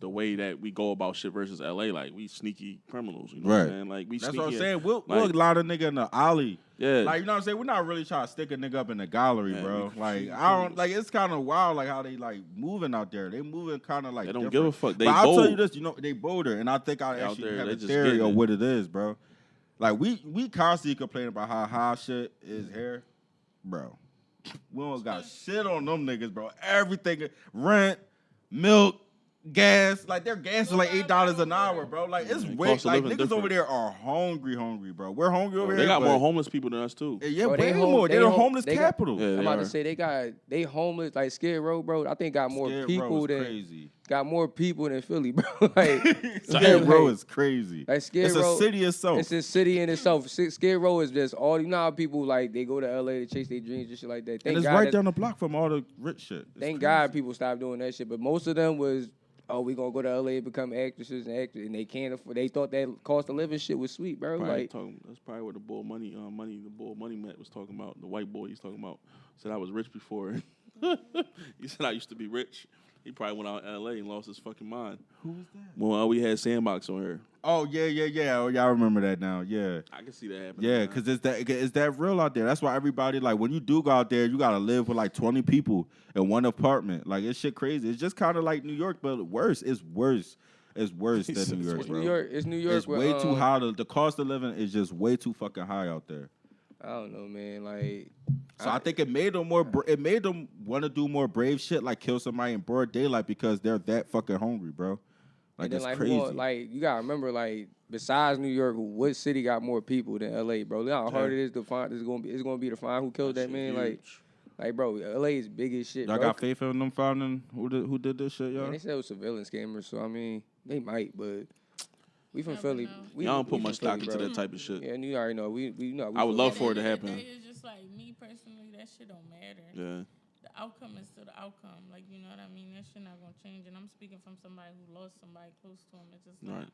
way that we go about shit versus LA, like we sneaky criminals, you know what I'm saying? Like we That's sneaky. what I'm saying. We'll line a nigga in the alley. Yeah. Like, you know what I'm saying? We're not really trying to stick a nigga up in the gallery, bro. Like, I don't, like, it's kind of wild, like, how they, like, moving out there. They moving kind of, like, they don't different. give a fuck. They but bold. I'll tell you this, you know, they bolder, and I think I actually have a theory of what it is, bro. Like, we constantly complain about how high shit is here, bro. We don't got shit on them niggas, bro. Everything, rent, milk, gas. Like, their gas is like $8 an hour, bro. Like, it's way, like, niggas over there are hungry, bro. We're hungry over here. They got more homeless people than us, too. Yeah, bro, way more. They're the homeless capital. I'm about to say they homeless, like Skid Row, bro. I think got more people than Philly, bro. Like Skid Row is crazy. Like Skid it's Row, a city itself. It's a city in itself. Skid Row is just all you know how people like they go to LA to chase their dreams and shit like that. And it's right down the block from all the rich shit. Thank God people stopped doing that shit. But most of them was, we gonna go to LA and become actresses and actors, and they can't afford. They thought that cost of living shit was sweet, bro. Like that's probably what the Bull Money Matt was talking about. The white boy he's talking about said I was rich before. He said I used to be rich. He probably went out in L.A. and lost his fucking mind. Who was that? Well, we had Sandbox on here. Oh, yeah. Oh, y'all remember that now. Yeah. I can see that happening. Yeah, because it's that real out there. That's why everybody, like, when you do go out there, you got to live with, like, 20 people in one apartment. Like, it's shit crazy. It's just kind of like New York, but worse. It's worse. It's worse than New York, bro. It's New York. It's way too high. The cost of living is just way too fucking high out there. I don't know, man. Like, so I think it made them want to do more brave shit, like kill somebody in broad daylight because they're that fucking hungry, bro. Like, it's crazy. You gotta remember, like, besides New York, what city got more people than LA, bro? You know how hard it is to find. It's gonna be to find who killed that man. Huge. Like, bro, LA is big as shit. Y'all bro. got faith in them finding who did this shit, y'all? Man, they said it was surveillance cameras, so I mean, they might, but. We from Philly. Y'all don't put much stock into that type of shit. Yeah, and you already know. We know. I would love for it to happen. It's just like me personally, that shit don't matter. Yeah. The outcome is still the outcome. Like, you know what I mean? That shit not gonna change. And I'm speaking from somebody who lost somebody close to him. It's just not.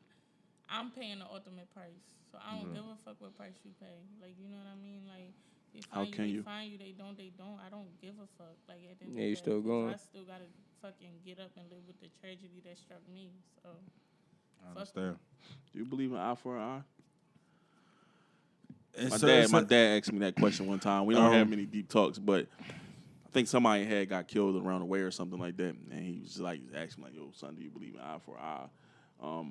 I'm paying the ultimate price, so I don't give a fuck what price you pay. Like, you know what I mean? Like, they find you, they don't. I don't give a fuck. Like, at the end of the day, you still going? I still gotta fucking get up and live with the tragedy that struck me. So. I understand. Do you believe in eye for an eye? My dad asked me that question one time. We don't have many deep talks, but I think somebody had got killed around the way or something like that, and he was like asking like, "Yo, son, do you believe in eye for an eye?"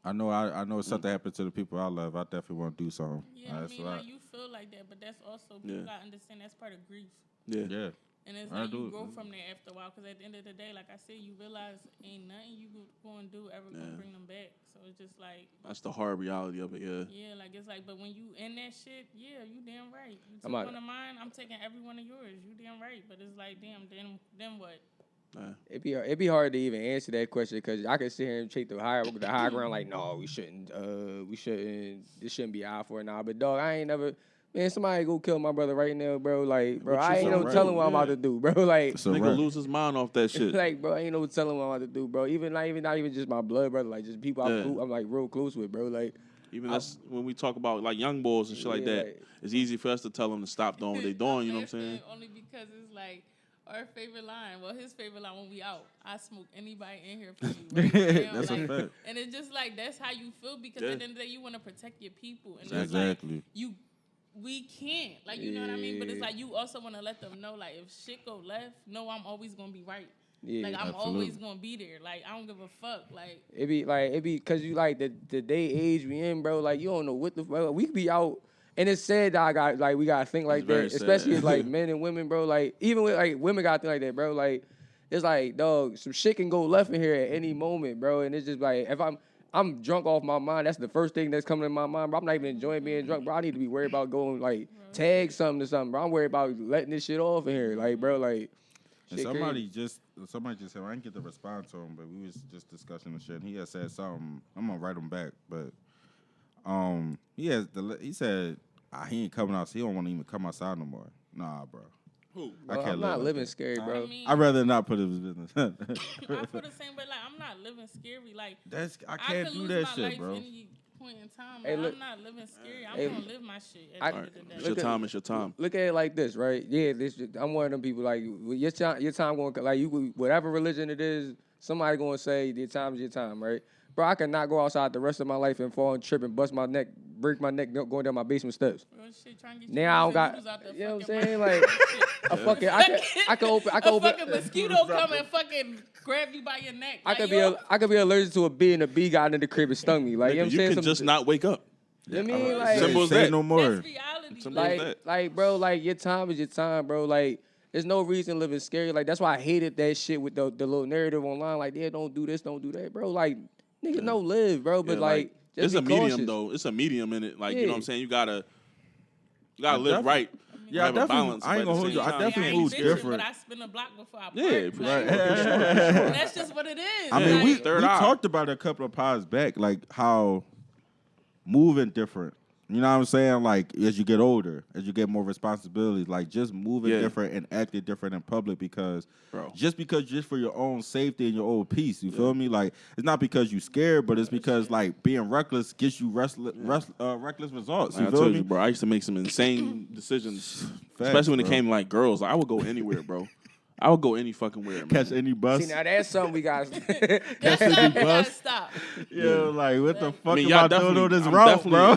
I know something happened to the people I love. I definitely want to do something. Yeah, I mean, like, you feel like that, but that's also people gotta understand that's part of grief. Yeah. And it's like you grow from there after a while, because at the end of the day, like I said, you realize ain't nothing you going to do ever going to bring them back. So it's just like... That's the hard reality of it, yeah. Yeah, like it's like, but when you in that shit, yeah, you damn right. You took one of mine, I'm taking every one of yours. You damn right. But it's like, damn, then what? It'd be hard to even answer that question because I could sit here and take the high ground like, no, we shouldn't, this shouldn't be eye for an eye. But dog, I ain't never... Man, somebody go kill my brother right now, bro. Like, bro, I ain't no telling what I'm about to do, bro. Like, nigga lose his mind off that shit. Like, bro, I ain't no telling what I'm about to do, bro. Not even just my blood brother, like just people I'm like real close with, bro. Like, even that's when we talk about like young boys and shit like that. Like, it's easy for us to tell them to stop doing what they doing. You know what I'm saying? Only because it's like our favorite line. Well, his favorite line when we out. I smoke anybody in here for you. Right? That's like, a fact. And it's just like that's how you feel because at the end of the day you want to protect your people. And exactly. It's like we can't. Like, you know what I mean? But it's like you also want to let them know, like, if shit go left, no, I'm always going to be right. Yeah, like, I'm always going to be there. Like, I don't give a fuck. Like, it be because you, like, the day age we in, bro, like, you don't know what the fuck. We could be out, and it's sad that we got to think like that, especially as, like, men and women, bro. Like, even with, like, women got to think like that, bro. Like, it's like, dog, some shit can go left in here at any moment, bro. And it's just like, if I'm drunk off my mind. That's the first thing that's coming in my mind, bro. I'm not even enjoying being drunk, bro. I need to be worried about going, like, tag something to something, bro. I'm worried about letting this shit off in here. Like, bro, like... And somebody just, somebody just said I didn't get to respond to him, but we was just discussing the shit. And he had said something. I'm gonna write him back, but he said he ain't coming out. So he don't want to even come outside no more. Nah, bro. Who? I'm not living scary, bro. I mean, I'd rather not put his business. I feel the same, but like I'm not living scary. Like I can't could do lose that my shit, life bro. Any point in time. Hey, Like, look. I'm not living scary. I'm Hey, gonna live my shit at I- the end of the It's day. your time. It's your time. Look at it like this, right? Yeah, I'm one of them people. Like your time going like you, whatever religion it is. Somebody gonna say your time is your time, right? Bro, I cannot go outside the rest of my life and fall and trip and bust my neck, break my neck going down my basement steps. Real shit, trying to get Now I don't got, noodles out the you know what I'm fucking saying? mouth. Like a fucking, I can open, A fucking mosquito come and fucking grab you by your neck. I could Like, I could be allergic to a bee and a bee got in the crib and stung me. Like you know what I'm You saying? can just not wake up. You know what I mean? Like, Simple as Say that. no more. That's reality. Simple as Like, that. like, bro, like your time is your time, bro. Like, there's no reason living scary. Like, that's why I hated that shit with the little narrative online. Like, yeah, don't do this, don't do that, bro. Like, nigga, no live, bro. But Yeah, like, it's just a be medium cautious. though. It's a medium in it. Like you know Yeah. what I'm saying. You gotta live right. Yeah, I have a definitely. balance, I ain't but at gonna the hold you. same I time, definitely I move ain't bitching, different. But I spin a block before I Yeah, park. for Like, sure. that's just what it is. I mean, Like, we Third eye. talked about it a couple of pods back, like how moving different. You know what I'm saying? Like as you get older, as you get more responsibilities, like just moving Yeah. different and acting different in public because Bro. just for your own safety and your own peace. You feel me? Like it's not because you scared, but it's because like being reckless gets you reckless results. Like You I feel told me? you, bro. I used to make some insane decisions, Facts, especially when it bro. came to like girls. Like, I would go anywhere, bro. I would go any fucking where, man. Catch any bus. See, now that's something we got. that's something we gotta stop. Yo, like what the fuck I mean, am y'all I doing on definitely- this I'm route, definitely- bro?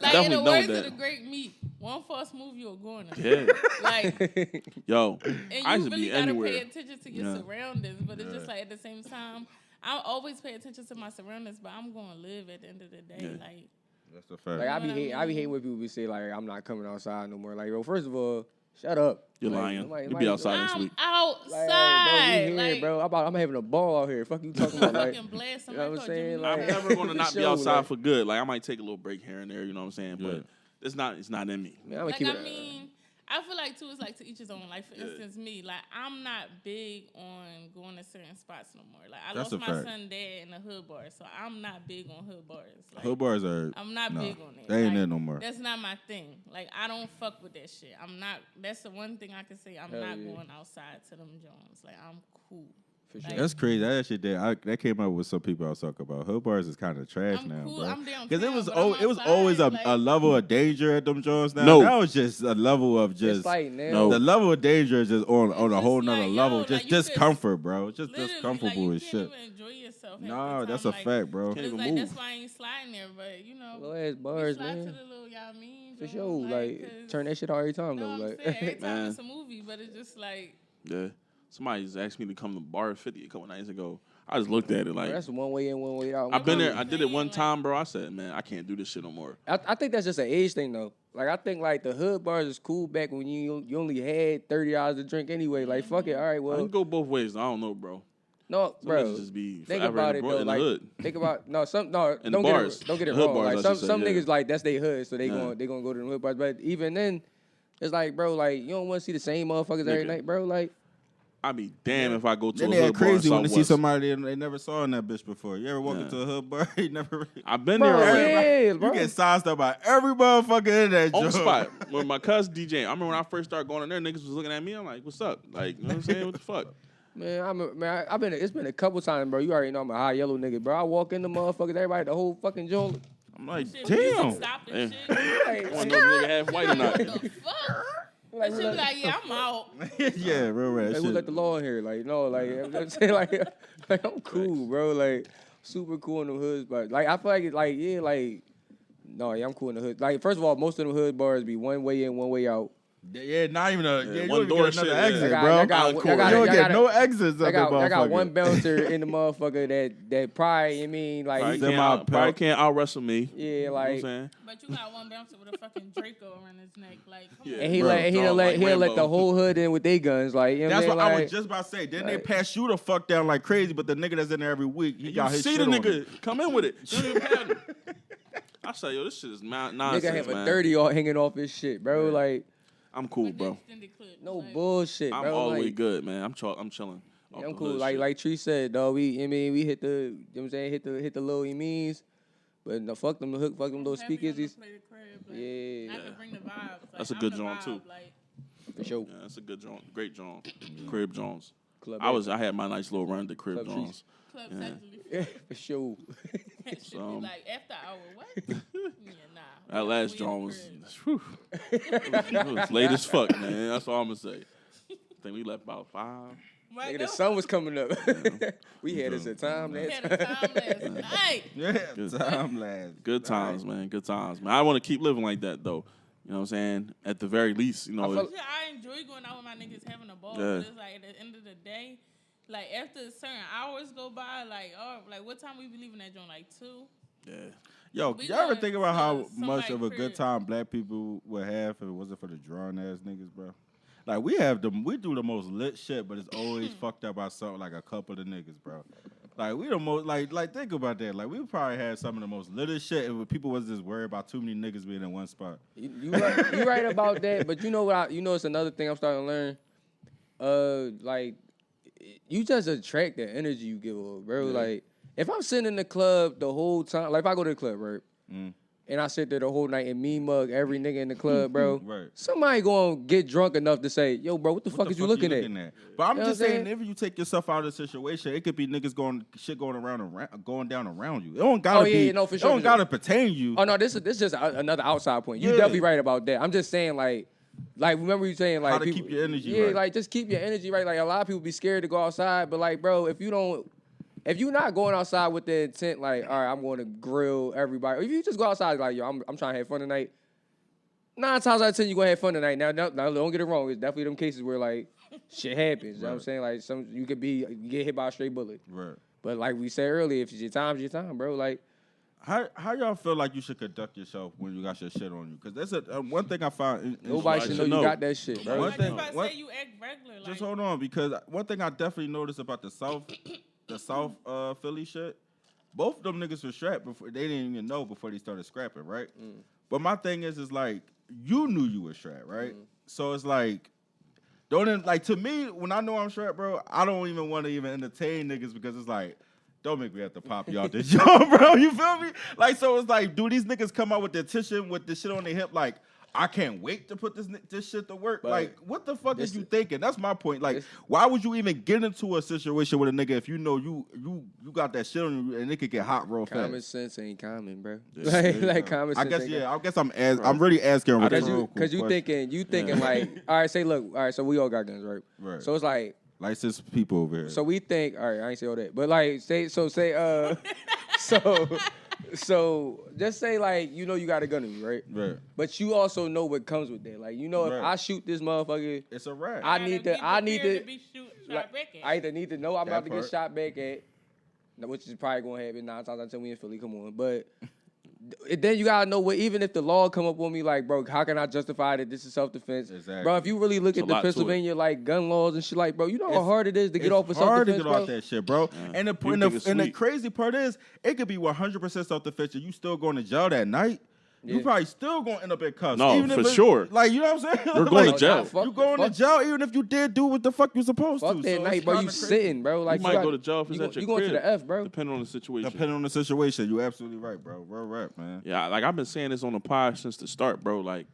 Like in Definitely the know words that. of the great meat, one false move you're going to. Yeah, Like, yo, and I you used to really be gotta anywhere. pay attention to your Yeah. surroundings, but it's just like at the same time, I always pay attention to my surroundings, but I'm gonna live at the end of the day. Yeah. Like, That's a fact. Like I You know be what I mean? hating when people be say like I'm not coming outside no more. Like, bro, first of all, shut up. You're Like, lying. nobody- You'll be nobody- outside next I'm week. outside. Like, bro, we here, Like, bro. I'm having a ball out here. Fuck you talking about? Like, fucking blast you know somebody what I'm called saying? Jimmy Like- I'm never gonna not be Show, outside like- for good. Like I might take a little break here and there. You know what I'm saying? Yeah. But it's not in me. man, I'm gonna Like, keep I it. mean, I feel like, too, it's like to each his own. Like, for instance, me, like, I'm not big on going to certain spots no more. Like, I That's lost a my fact. son dad in a hood bar, so I'm not big on hood bars. Like, Hood bars are. I'm not nah, big on it. They ain't Like, there no more. That's not my thing. Like, I don't fuck with that shit. I'm not, that's the one thing I can say. I'm Hell not yeah. going outside to them Jones. Like, I'm cool. For sure. Like, That's crazy. That shit that came up with some people I was talking about. Hood bars is kind of trash I'm now, cool. bro. I'm downtown, Because it was but I'm always outside, a like- level of danger at them joints. Now No. that was just a level of just It's like now. No. the level of danger is just on a just whole nother like, yo, level. like, Just you could- discomfort, bro. Just literally, discomfortable like, as you shit. can't even enjoy yourself. half Nah, the that's time. a Like, fact, bro. Can't It's even like, move. that's why I ain't sliding there, but, you know. Little ass we bars, slide man. to the little, y'all mean? For Jones, sure. Like, 'cause- turn that shit on every time No, though. I'm Like, saying, every time Man. it's a movie, but it's just like, Yeah. Somebody just asked me to come to Bar 50 a couple nights ago. I just looked at it like that's one way in, one way out. I've been there. I'm I did it one saying, like- time, bro. I said, man, I can't do this shit no more. I think that's just an age thing though. Like I think like the hood bars is cool back when you only had $30 to drink anyway. Like fuck it, all right, I well, can go both ways. I don't know, bro. no, Some bro. niggas just be Think forever about in it the, though. in Like the hood. think about don't In get the bars. it don't get it The hood wrong. bars, Like I should say, some yeah. niggas like that's their hood, so they Yeah. gonna go to the hood bars. But even then, it's like bro, like you don't want to see the same motherfuckers every Nigga. night, bro. Like I'd be damn if I go to Then a they hood act bar in crazy when they see Southwest. somebody they never saw in that bitch before. You ever walk Yeah. into a hood bar? You never. I've been bro, there already. yeah, You bro. get sized up by every motherfucker in that On joint. spot. When my cousin DJ, I remember when I first started going in there, niggas was looking at me. I'm like, what's up? Like, you know what I'm saying? What the fuck? Man, I've been. It's been a couple times, bro. You already know I'm a high yellow nigga, bro. I walk in the motherfuckers, everybody, the whole fucking joint. I'm like, shit, music damn. stopped Yeah. and shit. Like, I don't know if nigga half white or not. What the fuck? like, That shit be like, yeah, I'm out. Yeah, real rap Like, who shit. let the law in here? Like, no, like, you know what I'm saying, like I'm cool, bro. Like, super cool in the hoods, but like, I feel like, like, yeah, like, no, yeah, I'm cool in the hood. Like, first of all, most of them hood bars be one way in, one way out. Yeah, not even a. Yeah, you one don't even door get another shit, yeah. exit, Y'all bro. got- Encore. You don't y'all get got- no exits I up got, that I got motherfucker. one bouncer in the motherfucker that probably, I mean, like, Probably Them can't, out, probably pal. can't out wrestle me. yeah, You know what I'm like, saying? But you got one bouncer with a fucking Draco around his neck. Like, come Yeah. on. and he Bro, let, dog, like he'll let Rambo. the whole hood in with their guns, like, you know That's what what I'm I saying? was just about to say. Then they like- pass you the fuck down like crazy, but the nigga that's in there every week, he got You his see shit the on him. nigga come in with it. You don't even have him. I say, yo, this shit is nonsense, Nigga have man. a 30 all hanging off his shit, bro. Yeah. Like, I'm cool, With the bro. extended clip, no like, bullshit, I'm bro. always Like, good, man. I'm chilling. off I'm the cool. hood Like shit. like Tree said, dog. We hit the, you know what I'm saying, hit the little means, but no, fuck them fuck them little speakers. Yeah. I can bring the vibes. Like, That's a I'm good the joint, vibe, too. Like, For sure. Yeah, that's a good joint. Great joint. Crib Jones. Club I had my nice little run to Crib Club Jones. club Yeah. sexually. For sure. It should So, be like after hour. What? Yeah, nah. That last We in joint the was, crib. whew, it was late as fuck, man. That's all I'm gonna say. I think we left about 5. Right, Nigga, no, the sun was coming up. We had us a time we that had a time last night. Yeah, Good. time lapse. Good times, man. Good times, man. I want to keep living like that, though. You know what I'm saying? At the very least, you know. I feel- Yeah, I enjoy going out with my niggas having a ball, Yeah. but it's like at the end of the day, like after certain hours go by, like what time we be leaving that joint? Like 2? Yeah. Yo, We y'all ever going think about how to much of a somebody good crib. time black people would have if it wasn't for the drawn ass niggas, bro? Like we do the most lit shit, but it's always fucked up by something like a couple of niggas, bro. Like we the most like think about that. Like we probably had some of the most littest shit if people was just worried about too many niggas being in one spot. You right about that, but you know what? You know it's another thing I'm starting to learn. Like you just attract the energy you give off, bro. Yeah. Like if I'm sitting in the club the whole time, like if I go to the club, right, Mm. and I sit there the whole night and me mug every nigga in the club, bro. Right. Somebody gonna get drunk enough to say, "Yo, bro, what the fuck is you looking at?" But I'm You know just what I'm saying, saying? if you take yourself out of the situation, it could be niggas going down around you. It don't gotta Oh, yeah, be. no, for It sure, don't for sure. gotta pertain to you. Oh no, this is just another outside point. You Yeah. definitely right about that. I'm just saying like remember you saying like How to people, keep your energy yeah, right. like just keep your energy right. Like a lot of people be scared to go outside, but like bro, if you're not going outside with the intent like all right, I'm going to grill everybody. Or if you just go outside like yo, I'm trying to have fun tonight. 9 times out of 10 you gonna have fun tonight. Now don't get it wrong. It's definitely them cases where like shit happens. You know what I'm Right. saying? Like you get hit by a straight bullet. Right. But like we said earlier, if it's your time, bro. Like How y'all feel like you should conduct yourself when you got your shit on you? Because that's one thing I found. nobody should know you know. got that shit, bro. One Like, thing- if I what- say you act regular, like Just hold on, because one thing I definitely noticed about the South Philly shit, both of them niggas were strapped before they didn't even know before they started scrapping, right? But my thing is like you knew you were strapped, right? So it's like to me when I know I'm strapped, bro, I don't even want to even entertain niggas because it's like. Don't make me have to pop you out this joint, bro. You feel me? Like, so it's like, do these niggas come out with the tissue with the shit on their hip? Like, I can't wait to put this shit to work. But like, what the fuck is this- you thinking? That's my point. Like, this- why would you even get into a situation with a nigga if you know you got that shit on you and it could get hot real fast? Common sense ain't common, bro. Yeah. like common I sense. guess ain't yeah. I guess I'm really asking a Because rhetorical you question. thinking like, all right, say look, all right, so we all got guns, right? Right. So it's like, licensed people over here. so we think, all right, I ain't say all that, but like, so just say like, you know, you got a gun on you, right? right. But you also know what comes with that. Like, you know, if Right. I shoot this motherfucker, It's a rap. I gotta need be to, prepared be shot like, back at. I either need to know I'm That about to get part. shot back at, which is probably gonna happen 9 times out of 10 we in Philly. Come on, but then you gotta know what. Even if the law come up on me, like, bro, how can I justify that this is self defense? Exactly. Bro, if you really look It's at a the lot to it. Pennsylvania like gun laws and shit, like, bro, you know how It's- hard it is to get off of self hard to defense, get bro. off that shit, bro. And You think it's the sweet. crazy part is, it could be 100% self-defense. And you still going to jail that night. You Yeah. probably still gonna end up in cuffs. No, even if for it's- sure. Like, you know what I'm saying? You're going to Like, jail. fuck- You going fuck- to jail even if you did do what the fuck you supposed Fuck to. that So night, it's bro. You kinda crazy. sitting, bro. Like You might go to jail if it's at your you going to crib. the F, bro. Depending on the situation. Depending on the situation, you absolutely right, bro. Real rap, man. Yeah, like I've been saying this on the pod since the start, bro. Like,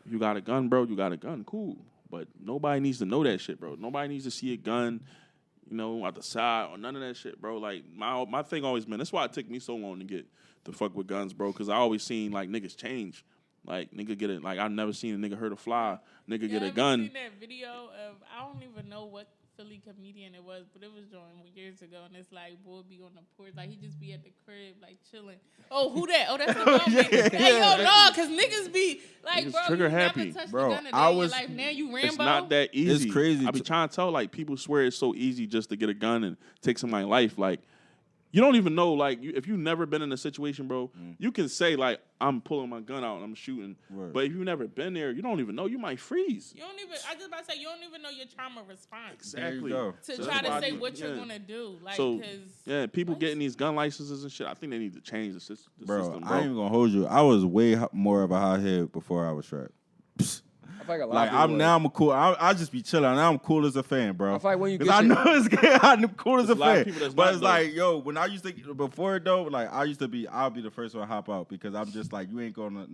you got a gun, bro. You got a gun, cool. But nobody needs to know that shit, bro. Nobody needs to see a gun, you know, out the side or none of that shit, bro. Like my thing always been. That's why it took me so long to get the fuck with guns, bro. Because I always seen like niggas change. Like nigga get it. Like I never seen a nigga hurt a fly. Nigga get a gun. Seen that video of I don't even know what Philly comedian it was, but it was joined years ago, and it's like boy be on the porch, like he just be at the crib, like chilling. Oh, who that? Oh, that's the bum. Hey, yo, no, cause niggas be like, Niggas bro, trigger you happy. never touched Bro, the gun a day I in your was- life. Now you Rambo. It's not that easy. It's crazy I be to- trying to tell like people swear it's so easy just to get a gun and take somebody's life. Like you don't even know. Like if you've never been in a situation, bro, you can say like I'm pulling my gun out and I'm shooting. Right. But if you've never been there, you don't even know. You might freeze. You don't even. I just about to say you don't even know your trauma response There you Exactly. go. to So try that's to why say I- what you're yeah. gonna do. Like, So cause yeah, people what? getting these gun licenses and shit. I think they need to change the system, Bro, bro. I ain't even gonna hold you. I was way more of a hothead before I was strapped. like a lot Like of people I'm cool. I just be chilling. Now I'm cool as a fan, bro. I feel like when you Because I know it's good. I'm cool as a There's a lot of fan. people that's But not, it's though. like, yo, when I used to before though, like I'll be the first one to hop out because I'm just like, you ain't gonna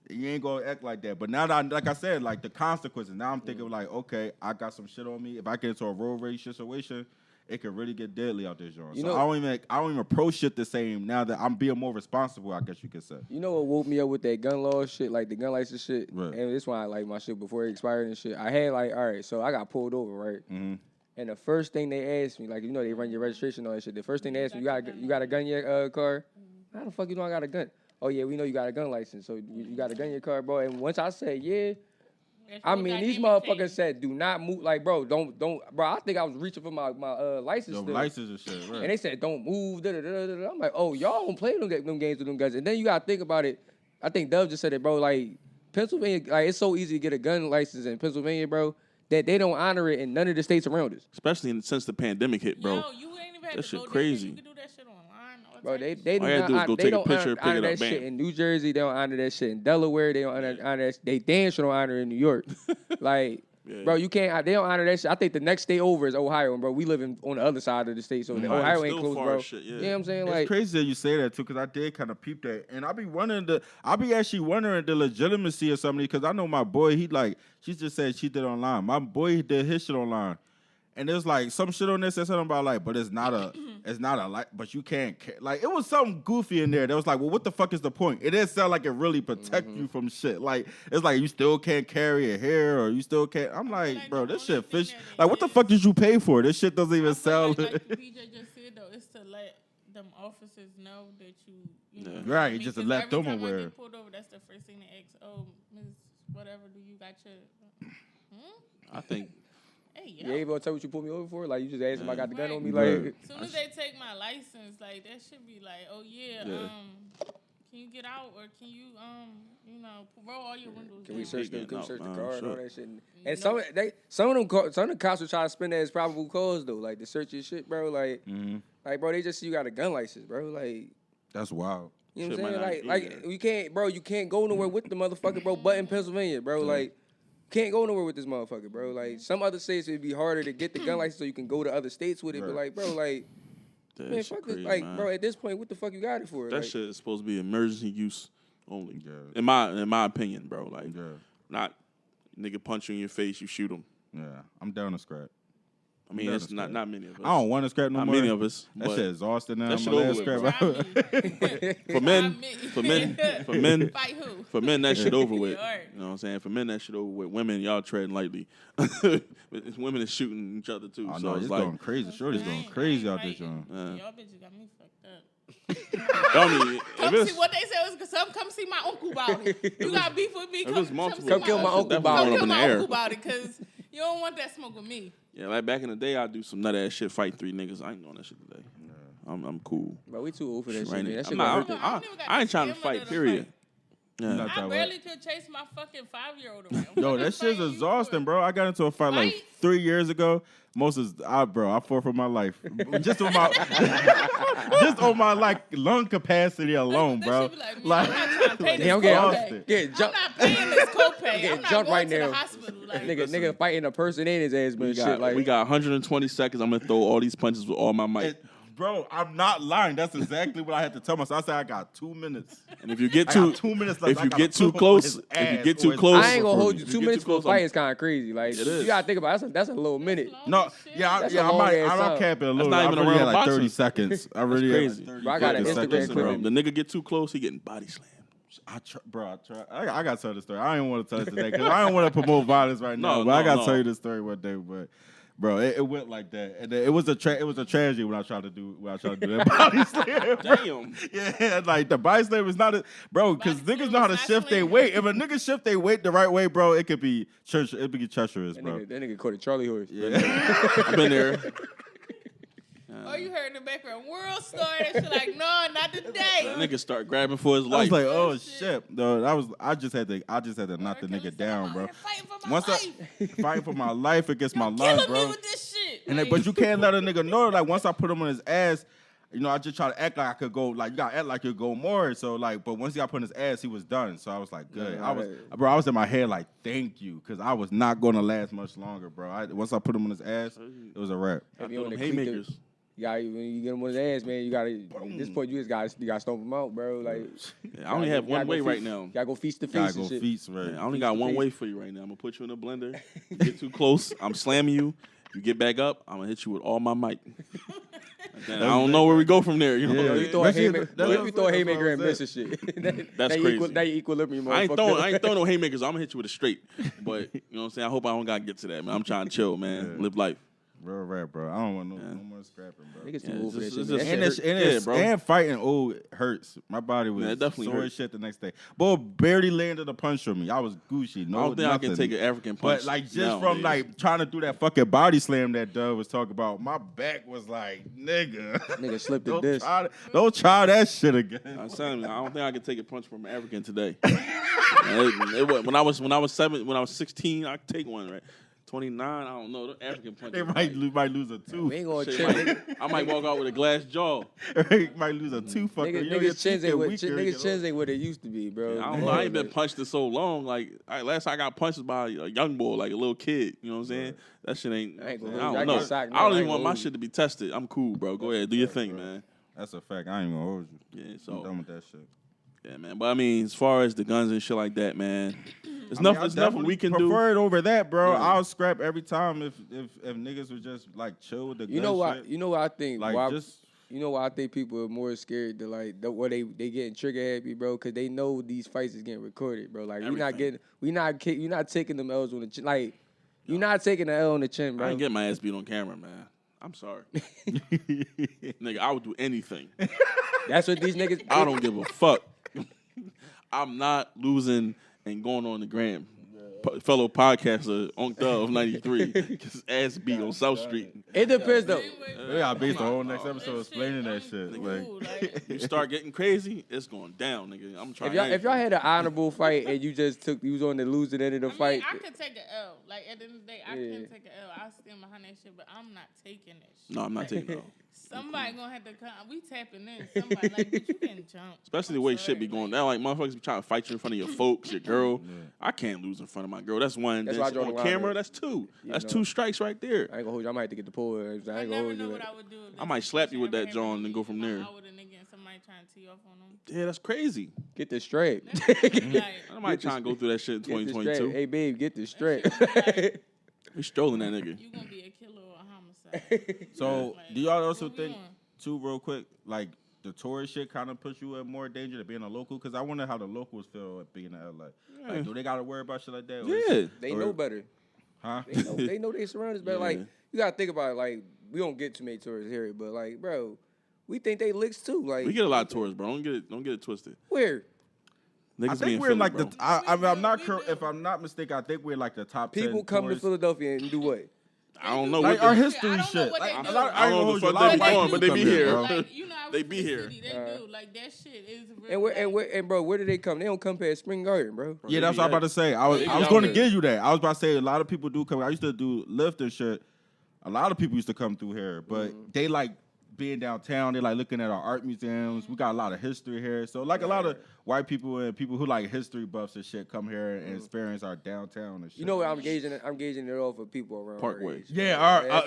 you ain't gonna act like that. But now that like I said, like the consequences. Now I'm thinking like, okay, I got some shit on me. If I get into a road rage situation, it could really get deadly out there, John. So I don't even approach shit the same now that I'm being more responsible, I guess you could say. You know what woke me up with that gun law shit, like the gun license shit? Right. And this one I like my shit before it expired and shit. I had like, all right, so I got pulled over, right? Mm-hmm. And the first thing they asked me, like, you know, they run your registration and all that shit. The first thing they asked me, you got a gun in your car? How the fuck you know I got a gun? Oh, yeah, we know you got a gun license, so you got a gun in your car, bro. And once I said, yeah, I mean, these motherfuckers said, do not move. Like, bro, don't, bro, I think I was reaching for my license Your still. license and shit, right. And they said, don't move. I'm like, oh, y'all don't play them games with them guys. And then you got to think about it. I think Dove just said it, bro. Like, Pennsylvania, like, it's so easy to get a gun license in Pennsylvania, bro, that they don't honor it in none of the states around us. Especially since the pandemic hit, bro. Yo, you ain't even had That to shit go there. crazy. You can do that shit online. Bro, they All you gotta do is go take a picture, pick honor it that up, bam. shit in New Jersey. They don't honor that shit in Delaware. They don't honor that. They damn sure don't honor it in New York. Like, Yeah. bro, you can't. They don't honor that shit. I think the next state over is Ohio, and bro, we live on the other side of the state, so Ohio's Ohio ain't still close, far bro. as shit, yeah. You know what I'm saying? It's Like, crazy that you say that too, because I did kind of peep that, and I be actually wondering the legitimacy of somebody, because I know my boy, she just said she did online. My boy he did his shit online, and there's like some shit on there said something about like, but it's not a like, but you can't like, it was something goofy in there. That was like, well, what the fuck is the point? It didn't sound like it really protect you from shit. Like, it's like you still can't carry a hair, or you still can't. I'm like, bro, this shit fish. Like, what the fuck did you pay for? This shit doesn't even sound. Like PJ just said though, it's to let them officers know that you know. Right, I mean, just to 'cause let every them time I aware. get pulled over, that's the first thing they ask. Oh, Miss, whatever, do you got your? I think Hey, you ain't gonna tell what you pulled me over for? Like, you just asked if I got the gun Right. on me? Right. Like, As soon as they take my license, like that should be like, oh yeah, Yeah. can you get out or can you roll all your windows can we down? search the No, car and all sure. that shit? And some of the cops will try to spin that as probable cause though, like to search your shit, bro. Like, like, bro, they just see you got a gun license, bro. Like, That's wild. you know Shit what I'm might saying? not Like, you can't, bro. You can't go nowhere with the motherfucker, bro. But in Pennsylvania, bro, like, can't go nowhere with this motherfucker, bro. Like, some other states it'd be harder to get the gun license so you can go to other states with it. But Right. like, bro, like, that man, shit fuck crazy, this. Like, man. bro, at this point, what the fuck you got it for? That Like, shit is supposed to be emergency use only. Yeah. In my opinion, bro. Like, Yeah. not nigga punch you in your face, you shoot him. Yeah, I'm down to scrap. I mean, That's it's not scary. many of us. I don't want to scrap no Not more. many of us. That but shit exhausted now. that I'm shit my over last with, scrap. for men, for men, Fight who? for men, that shit over with. Yeah, all right. You know what I'm saying? For men, that shit over with. Women, y'all treading lightly. Women is shooting each other too. Oh, so no, it's it's like, going crazy. Shorty's going crazy out there, John. Y'all bitches got me fucked up. I mean, Come if see what they said was come see my uncle about it. You got beef with me? If it's multiple, Come kill my uncle about Come it. kill my air. uncle about it, cause you don't want that smoke with me. Yeah, like back in the day, I'd do some nut ass shit, fight 3 niggas. I ain't doing that shit today. I'm cool. bro, we too old for that shit, Right man. now. That shit I'm gonna not- hurt. I ain't trying to fight, period. Yeah. Not I that barely way. could chase my fucking 5-year-old around. Yo, What that the shit's fuck you exhausting, doing? bro. I got into a fight like Fight? 3 years ago. I fought for my life. just on my like lung capacity alone, That bro. shit be like, man, Like, I'm not trying to pay this Yeah, I'm copay. getting I'm jumped. not paying this copay. Getting I'm not jumped going right to now. the hospital. Like, Nigga fighting a person in his ass, man. We Shit, got, like, we got 120 seconds. I'm gonna throw all these punches with all my might. bro, I'm not lying. That's exactly what I had to tell myself. I said I got 2 minutes. And if you get I too, got 2 minutes left. if I you gotta get too put him on close, his if you ass get or too his close, I ain't gonna hold you. If you 2 get minutes too for a close, fight I'm- is kind of crazy. Like, It you is. gotta think about it. That's a little minute. No, yeah, That's a I long might. ass I don't time. cap it a That's little. not I even a really round had of like 30 boxing. seconds. I really had crazy. like 30 Bro, I got an fucking Instagram seconds, clip. bro. The nigga get too close, he getting body slammed. I got to tell the story. I didn't want to tell it today because I don't want to promote violence right now. No, but I got to no. tell you the story one day. But bro, it went like that, and it was a tragedy when I tried to do that body slam. Damn. Yeah, like the body slam is not bro, because Body niggas slam know how to is not shift their slamming. weight. If a nigga shift their weight the right way, bro, it could be treacherous, That bro. nigga caught a Charlie horse. Yeah. I've been there. Oh, you heard in the background, world star. That shit like, no, not That today. nigga start grabbing for his I life. was like, oh Shit. shit, no, I just had to knock the nigga down, bro. Fighting for my Once life. fighting for my life against my Killing life, me bro. with this shit. And Like, but you can't let a nigga know. Like once I put him on his ass, You know, I just try to act like I could go, like, you gotta act like you go more. So, like, but once he got put in his ass, he was done. So I was like, good. I was in my head like, thank you, because I was not going to last much longer, bro. Once I put him in his ass, it was a wrap. I throw them haymakers. When you get him on his ass, man, you gotta. At this point, you gotta stomp him out, bro. Like, I only have one way right now. Gotta go feast the feast. Gotta go feast, right? I only got one way for you right now. I'm gonna put you in a blender. You get too close, I'm slamming you. You get back up, I'm gonna hit you with all my might. I don't know where we go from there. You know, you throw a haymaker and miss a shit. That's crazy. That equilibrium. I ain't throwing no haymakers. I'm gonna hit you with a straight. But you know what I'm saying. I hope I don't gotta get to that, man. I'm trying to chill, man. Live life. Real rap, bro. I don't want no more scrapping, bro. Niggas too old for that shit. And fighting old hurts. My body was sore as shit the next day. Boy, barely landed a punch on me. I was Gucci. No, I don't think nothing. I can take an African punch. But like just from like trying to do that fucking body slam that Dub was talking about, my back was like, nigga slipped the disc. Don't try that shit again. I'm telling you, I don't think I can take a punch from an African today. When I was 16, I could take one, right? 29, I don't know. The African punch. They might lose a tooth. We ain't gonna I might walk out with a glass jaw. They might lose a tooth. Niggas' chins ain't what it used to be, bro. I don't know. I ain't been punched in so long. Like last time I got punched by a young boy, like a little kid. You know what I'm saying? That shit ain't. I don't know. I don't even want my shit to be tested. I'm cool, bro. Go ahead, do your thing, man. That's a fact. I ain't gonna hold you. Yeah, so I'm done with that shit. Yeah, man. But I mean, as far as the guns and shit like that, man, there's nothing we can do. Prefer it over that, bro. Yeah. I'll scrap every time if niggas would just like chill with the gun shit. You know what I think? Like you know why I think people are more scared to like where they getting trigger happy, bro? Because they know these fights is getting recorded, bro. Like you're not taking them L's on the chin. Like you're not taking the L on the chin, bro. I ain't get my ass beat on camera, man. I'm sorry. Nigga, I would do anything. That's what these niggas. I don't give a fuck. I'm not losing and going on the gram. Fellow podcaster on Dove 93 gets ass beat on South Street. It depends though. We gotta base the whole next episode explaining that shit. Like, you start getting crazy, it's going down, nigga. I'm trying. If y'all had an honorable fight and you was on the losing end of the fight, I could take an L. Like at the end of the day, I can take an L. I stand behind that shit, but I'm not taking that shit. No, I'm not taking it. Somebody gonna have to come. We tapping in. Somebody like, but you can jump. Especially the way shit be going down. Like motherfuckers be trying to fight you in front of your folks, your girl. Yeah. I can't lose in front of my girl. That's one. That's why I draw on camera. That's two. That's two strikes right there. I ain't gonna hold you. I might have to get the pull. I ain't gonna hold you. What I would do. I might slap you with that jaw and then go from there. I would a nigga and somebody trying to tee off on them. Yeah, that's crazy. Get this straight. I might try and go through that shit in 2022. Hey, babe, get this straight. We strolling that nigga. You gonna be a killer or a homicide. So, do y'all also think, too, real quick, like the tourist shit kind of puts you in more danger than being a local? Because I wonder how the locals feel being in LA. Yeah. Like, do they got to worry about shit like that? Yeah. They know better. Huh? They know they surroundings better. Yeah. Like, you got to think about it. Like, we don't get too many tourists here, but, like, bro, we think they licks, too. Like, we get a lot of tourists, bro. Don't get it twisted. Where? Niggas I think we're like the. I'm not. If I'm not mistaken, I think we're like the top 10 people come tourists. to Philadelphia and do what? I don't know. Like our history shit. I don't know what the fuck they be doing, but they be here. Like, you know, they be here. They do. Like, that shit is real. And bro, where do they come? They don't come past Spring Garden, bro. Yeah, that's what I'm about to say. I was going to give you that. I was about to say a lot of people do come. I used to do Lyft and shit. A lot of people used to come through here, but they like being downtown. They like looking at our art museums. We got a lot of history here. So like a lot of white people and people who like history buffs and shit come here and experience our downtown and shit. You know what I'm gauging it? I'm gauging it off of people around Parkway. Yeah,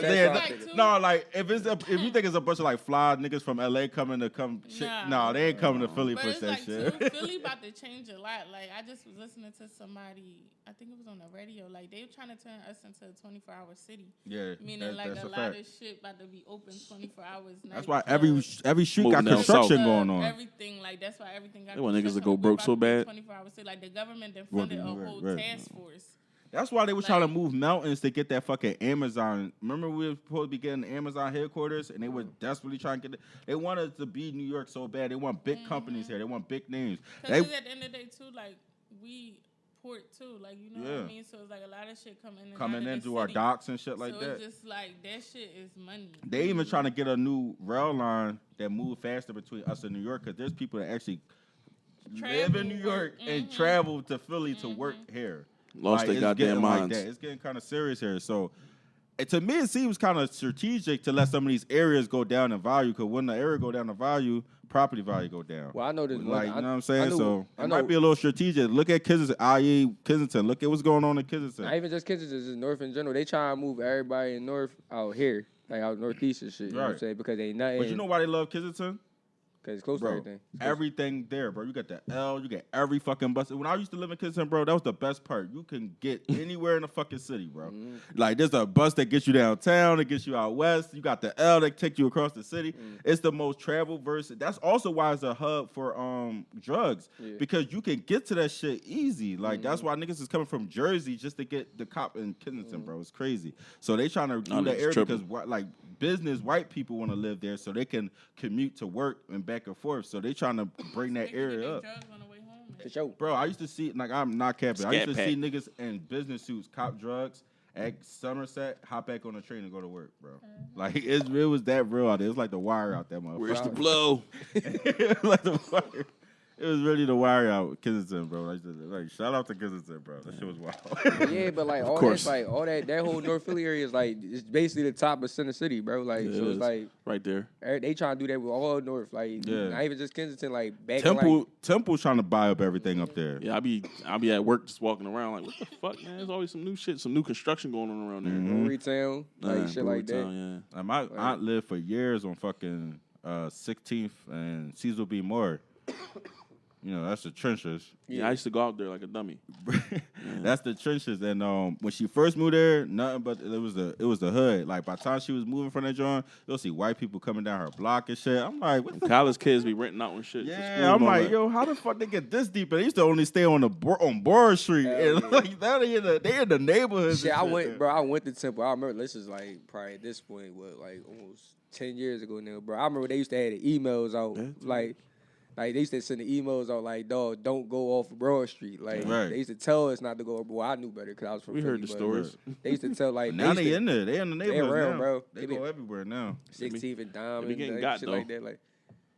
no, like if you think it's a bunch of like fly niggas from LA coming to come shit, no, they ain't coming to Philly for that shit. Too, Philly about to change a lot. Like I just was listening to somebody, I think it was on the radio, like they were trying to turn us into a 24-hour city. Yeah. Meaning like a lot of shit about to be open 24 hours. That's why every street got construction going on. Everything, like that's why everything got. They want niggas to go broke so bad. 24 hours. Like the government then funded a whole task force. That's why they were trying to move mountains to get that fucking Amazon. Remember we were supposed to be getting the Amazon headquarters, and they were desperately trying to get it. They wanted to be New York so bad. They want big companies here. They want big names. Because at the end of the day, too, like we port too, like you know what I mean. So it's like a lot of shit coming in through our docks and shit like that. So it's just like that shit is money. They even trying to get a new rail line that move faster between us and New York, because there's people that actually live in New York and travel to Philly to work here. Lost their goddamn minds. Like it's getting kind of serious here. So to me, it seems kind of strategic to let some of these areas go down in value. Because when the area go down in value, property value go down. Well, I know this. Like, you know what I'm saying? I It might be a little strategic. Look at Kensington. Look at what's going on in Kensington. Not even just Kensington, just North in general. They try to move everybody in North out here, like out northeast and shit. You know what I'm saying? Because ain't nothing. But you know why they love Kensington? Because it's close to everything. Everything there, bro. You got the L, you got every fucking bus. When I used to live in Kensington, bro, that was the best part. You can get anywhere in the fucking city, bro. Like, there's a bus that gets you downtown, that gets you out west. You got the L that takes you across the city. It's the most traveled versus. That's also why it's a hub for drugs. Because you can get to that shit easy. Like, that's why niggas is coming from Jersey just to get the cop in Kensington, bro. It's crazy. So they trying to do that area because, like, business white people want to live there so they can commute to work and back and forth. So they trying to bring that area up. For sure. Bro, I used to see, like, I'm not capping. I used to see niggas in business suits cop drugs at Somerset, hop back on the train and go to work, bro. Like, it was that real out there. It was like the wire out there, motherfucker. Where's the blow? Like the wire. It was really the wire out with Kensington, bro. Like, shout out to Kensington, bro. That shit was wild. Yeah, but like all that's like all that whole North Philly area is like it's basically the top of Center City, bro. Like so it's like right there. They trying to do that with all North, like not even just Kensington, like back Temple's trying to buy up everything up there. Yeah, I be at work just walking around like, what the fuck, man? There's always some new shit, some new construction going on around there. Brewerytown, like shit like that. Yeah. And my aunt lived for years on fucking 16th and Cecil B. Moore. You know, that's the trenches. Yeah, I used to go out there like a dummy. That's the trenches. And when she first moved there, nothing but it was the hood. Like, by the time she was moving from that joint, you'll see white people coming down her block and shit. I'm like, what the college kids be renting out and shit. Yeah, I'm like, yo, how the fuck they get this deep? And they used to only stay on Board Street. And like now they in the neighborhood. Shit, I went to Temple. I remember this is like probably at this point, like almost 10 years ago now, bro. I remember they used to have the emails out Like, they used to send the emails out like, dog, don't go off of Broad Street. Like, they used to tell us not to go. Well, I knew better because I was from Philly. We heard the stories. They used to tell, like, now they in there. They in the neighborhood around, now. bro. They go everywhere now. 16th and Diamond. They be getting got, shit like that. Like,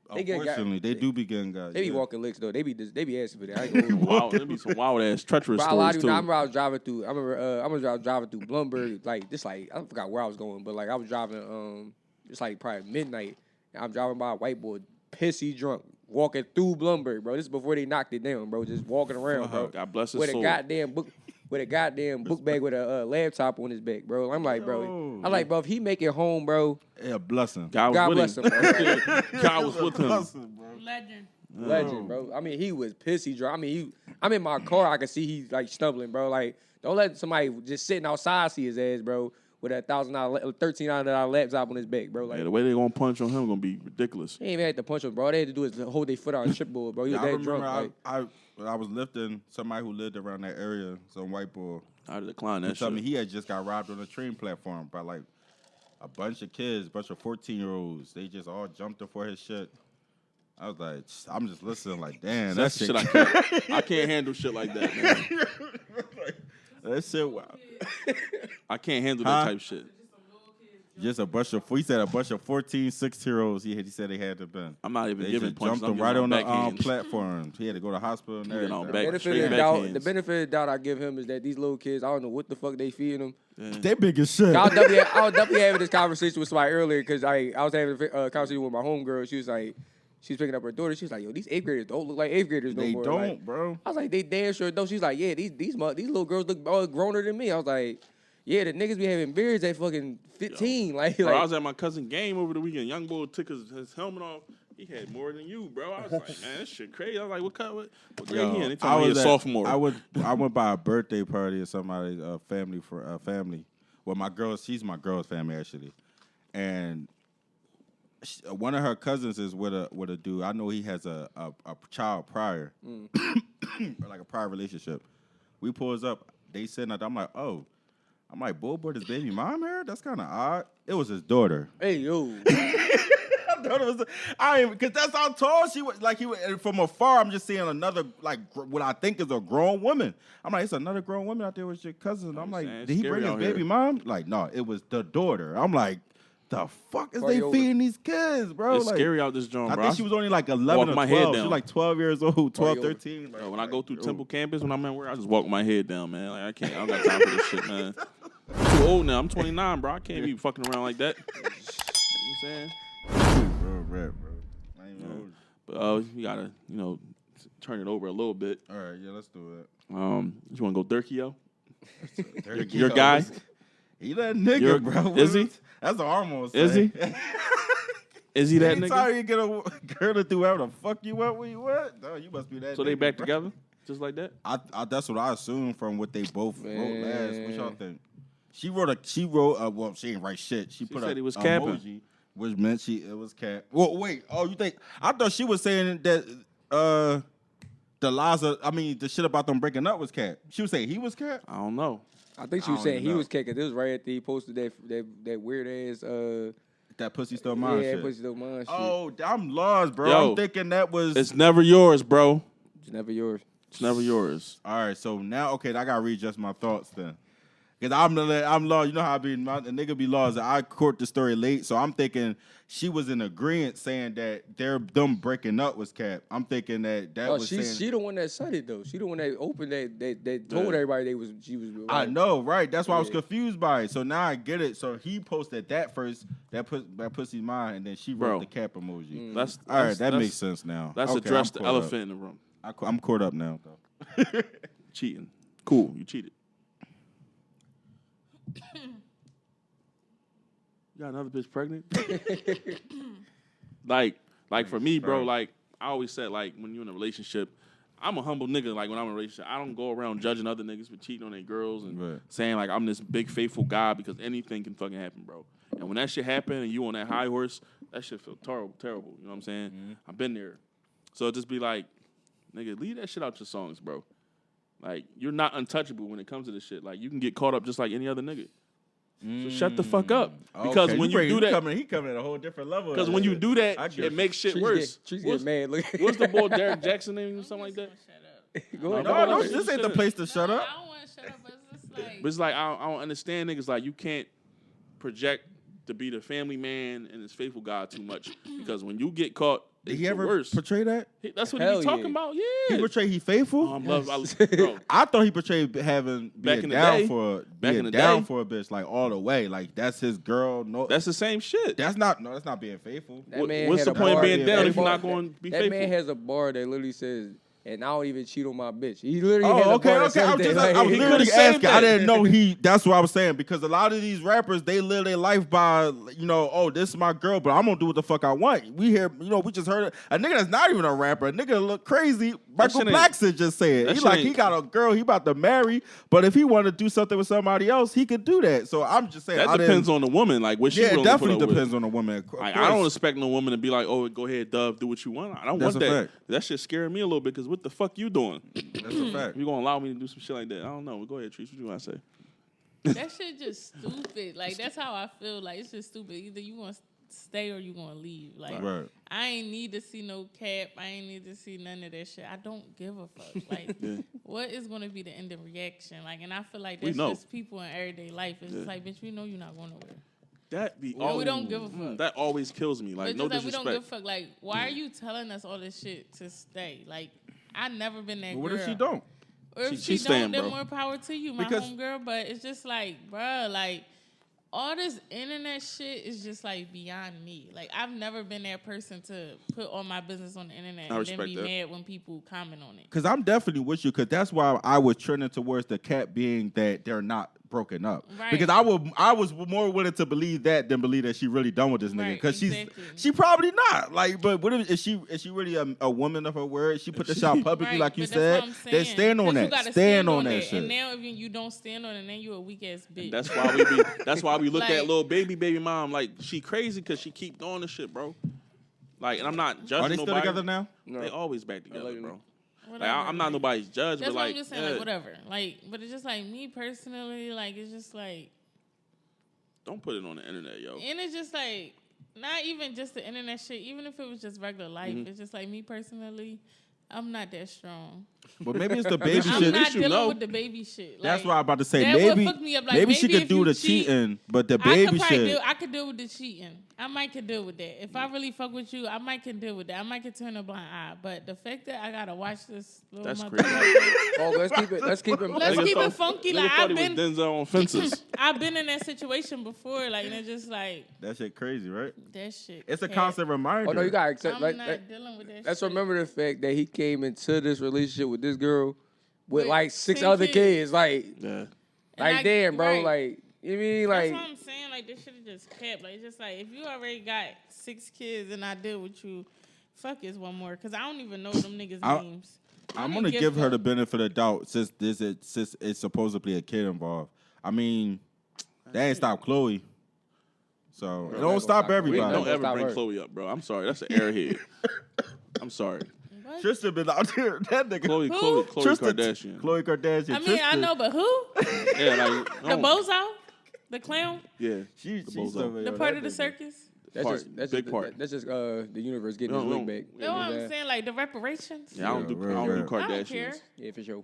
unfortunately, they do be getting got. They be walking licks, though. They be asking for that. I ain't gonna wow, there be some wild-ass treacherous but stories, too. I remember I was driving through, I was driving through Bloomberg, like, this, like, I forgot where I was going, but, like, I was driving, it's, like, probably midnight, and I'm driving by a white boy, pissy drunk, walking through Bloomberg, bro. This is before they knocked it down, bro. Just walking around, bro. God bless his with soul. With a goddamn book bag with a laptop on his back, bro. I'm like, bro. If he make it home, bro. Yeah, bless him. God bless him, bro. God was with him. Legend, bro. I mean, he was pissy drunk. I mean, I'm in my car. I can see he's like stumbling, bro. Like, don't let somebody just sitting outside see his ass, bro. With a $1,000, $1,300 laptop on his back, bro. Like, the way they gonna punch on him gonna be ridiculous. He ain't even had to punch him, bro. All they had to do is hold their foot on the chipboard, bro. He was that drunk. I was lifting somebody who lived around that area, some white boy. I declined that shit. I mean, he had just got robbed on a train platform by like a bunch of kids, a bunch of 14-year-olds. They just all jumped up for his shit. I was like, I'm just listening like, damn, that's shit. I can't handle shit like that, man. That shit, wow. I can't handle that type shit. Just a bunch of 14, 16-year-olds. He said they had to been. I'm not even giving punches. Jumped them right on the platform. He had to go to the hospital and everything. The benefit of doubt I give him is that these little kids, I don't know what the fuck they feeding them. Yeah. They big as shit. I was definitely having this conversation with somebody earlier because I was having a conversation with my homegirl. She was like, she was picking up her daughter. She was like, yo, these 8th graders don't look like 8th graders no more. They don't, like, bro. I was like, they damn sure don't. She's like, yeah, these little girls look growner than me. I was like, yeah, the niggas be having beards at fucking 15. Bro, I was at my cousin game over the weekend. Young boy took his helmet off. He had more than you, bro. I was like, man, this shit crazy. I was like, what grade he in? They told me he's a sophomore. I went by a birthday party at somebody's family. Well, my girl, she's my girl's family actually, and one of her cousins is with a dude. I know he has a child prior, like a prior relationship. We pulls up. They sitting out there. I'm like, oh. I'm like, Bull brought his baby mom here? That's kind of odd. It was his daughter. Hey, yo. I thought it was, because that's how tall she was. Like, from afar, I'm just seeing another, like, what I think is a grown woman. I'm like, it's another grown woman out there with your cousin. I'm like, did he bring his baby mom? Like, no, it was the daughter. I'm like, the fuck is they feeding these kids, bro? It's like, scary out this joint, bro. I think she was only like 11 or 12. She was like 12 years old, 12, 13. Like, when I go through Temple campus, when I'm at work, I just walk my head down, man. Like, I don't got time for this shit, man. I'm too old now. I'm 29, bro. I can't be fucking around like that. You know what I'm saying? Real rap, bro. I ain't know. But we gotta, turn it over a little bit. All right, yeah, let's do it. You wanna go Dirkio? Dirty Your guy? He that nigga, bro. Is he? That's the hormones. Is he? Is he that Anytime nigga? you get a girl to do whatever the fuck you want, where you at? No, you must be that. So they nigga, back bro. together, just like that? I that's what I assumed from what they both wrote last. What y'all Man. think? She wrote well, she ain't write shit. She put said a he was capping. emoji, which meant it was cap. Well, wait. Oh, you think? I thought she was saying that the shit about them breaking up was cap. She was saying he was cap. I don't know. I think she was I don't saying he know. was kicking. This was right after he posted that weird ass That pussy still mine. yeah, shit. pussy still mine shit. Oh, I'm lost, bro. Yo, I'm thinking that was. It's never yours, bro. It's never yours. It's never yours. All right, so now, okay, I gotta readjust my thoughts then. Because I'm lost. You know how I be, the nigga be lost. I caught the story late, so I'm thinking she was in agreement saying that them breaking up was cap. I'm thinking that Oh, was she saying. the one that said it though. She the one that opened that told everybody she was. I know, right? That's why I was Yeah. confused by it. So now I get it. So he posted that first, that pussy mine, and then she wrote Bro. the cap emoji. That's All right, that's- that that's- makes sense now. Let's Okay, address I'm the caught up. elephant in the room. I'm caught up now, though. Cheating. Cool, you cheated. You got another bitch pregnant? like for me, bro, like I always said, like when you're in a relationship, I'm a humble nigga. Like when I'm in a relationship, I don't go around judging other niggas for cheating on their girls and Right. saying like I'm this big faithful guy because anything can fucking happen, bro. And when that shit happen and you on that high horse, that shit feel terrible. You know what I'm saying? Mm-hmm. I've been there. So just be like, nigga, leave that shit out your songs, bro. Like you're not untouchable when it comes to this shit. Like you can get caught up just like any other nigga. So shut the fuck up. Because Okay, when you do that, he coming at a whole different level. because when you do I that, get it you. makes shit Trees worse. get mad. Look. What's the boy Derek Jackson name or something like that? Shut up. Go ahead. No, No, this ain't the place to shut No, up. I don't want to shut up, but it's just like. But it's like I don't understand niggas like you can't project to be the family man and his faithful God too much because when you get caught, Did it's he the ever worst. portray that? That's what Hell he be talking yeah. about. He Yeah. portrayed he faithful. Bro, I thought he portrayed having Back being in the down day. for Back being in the down day. for a bitch like all the way. Like that's his girl. No, that's the same shit. that's not being faithful. That man What's had the a point of bar- being down that if you're bar- not going to be That faithful? man has a bar that literally says, "And I don't even cheat on my bitch." He literally Oh, has a okay, bar that okay. says I'm that. just, Like, I was he literally could've said asking. I that. didn't know he. That's what I was saying because a lot of these rappers they live their life by oh this is my girl, but I'm gonna do what the fuck I want. We hear we just heard a nigga that's not even a rapper. A nigga look crazy. Michael shit ain't- Blackson just said that he shit like he ain't- got a girl he about to marry, but if he want to do something with somebody else, he could do that. So I'm just saying That depends on the woman. Like what she Yeah, it willing to put definitely up with. depends on the woman. Of Like, course. I don't expect no woman to be like, "Oh, go ahead, Dove, do what you want." I don't That's want a that. fact. That shit scaring me a little bit because what the fuck you doing? That's a fact. You gonna allow me to do some shit like that? I don't know. Go ahead, Trees. What you want to say? That shit just stupid. Like that's how I feel. Like it's just stupid. Either you gonna stay or you gonna leave. Like Right. I ain't need to see no cap. I ain't need to see none of that shit. I don't give a fuck. Like what is gonna be the end of reaction? Like and I feel like We that's know. just people in everyday life. It's just like bitch, we know you're not going nowhere. That be Yeah, we don't give a fuck. That always kills me. Like But no just like we disrespect. don't give a fuck. Like why are you telling us all this shit to stay? Like I never been that But what girl. if she don't? Or if She's she staying, don't, then bro. more power to you, my Because- homegirl. But it's just like, bruh, like all this internet shit is just like beyond me. Like I've never been that person to put all my business on the internet I and then respect be that. mad when people comment on it. Because I'm definitely with you. Because that's why I was trending towards the cap being that they're not broken up. Right. Because I was more willing to believe that than believe that she really done with this nigga. Right, Because exactly. she probably not. Like, but what if, is she really a woman of her word? She put this out publicly, Right, like you but said. that's what I'm Then saying. stand on 'Cause you that. gotta Stand on that And shit. now if you don't stand on it, then you a weak ass bitch. And that's why we look Like- at little baby mom like she crazy because she keep doing this shit, bro. Like, and I'm not judging Are they still nobody. together now? They always back together, Allegedly. bro. Like, Whatever. I'm not nobody's judge, That's but what like, I'm just saying. yeah, Like whatever. Like, but it's just like me personally. Like it's just like. don't put it on the internet, yo. And it's just like, not even just the internet shit, even if it was just regular life, it's just like me personally, I'm not that strong. But maybe it's the baby I'm I'm shit. not you dealing know. with the baby shit. That's Like, what I'm about to say. that would Maybe fuck me up. Like, maybe she maybe could if do you the cheat, cheating, but the I could baby probably shit. I could deal with the cheating. I might could deal with that. If I really fuck with you, I might can deal with that. I might could turn a blind eye. But the fact that I gotta watch this little That's motherfucker- crazy. Oh, let's keep it. Let's Nigga keep thought- it funky. nigga Like thought I've he was been. Denzel on Fences. I've been in that situation before, like, and it's just like That shit crazy, right? that shit. It's a cap. constant reminder. Oh no, you gotta accept. I'm Like, not dealing with that. let's shit. remember the fact that he came into this relationship with this girl with With like 6 10 other kids. kids. Like, Yeah. And damn, bro. right. Like, you mean like? That's what I'm saying. Like, this shit is just kept. Like, it's just like, if you already got 6 kids and I deal with you, fuck is one more. Because I don't even know them niggas' names. I'm gonna give her the benefit of the doubt since it's supposedly a kid involved. I mean, that ain't stop Chloe. So it don't stop everybody. Don't ever Stop bring her. Chloe up, bro. I'm sorry. That's an airhead. I'm sorry. What? Tristan been out there. That nigga. Chloe Tristan, Kardashian. Khloe Kardashian. I mean, Tristan, I know, but who? Yeah, like The bozo? The clown? Yeah. She's bozo. over The there, part that of the nigga. circus? That's Big part. That's just the universe getting No, his no. wig back. You know what I'm saying? Like, the reparations? Yeah, I don't do real, I don't real. do Kardashians. I don't care. Yeah, for sure.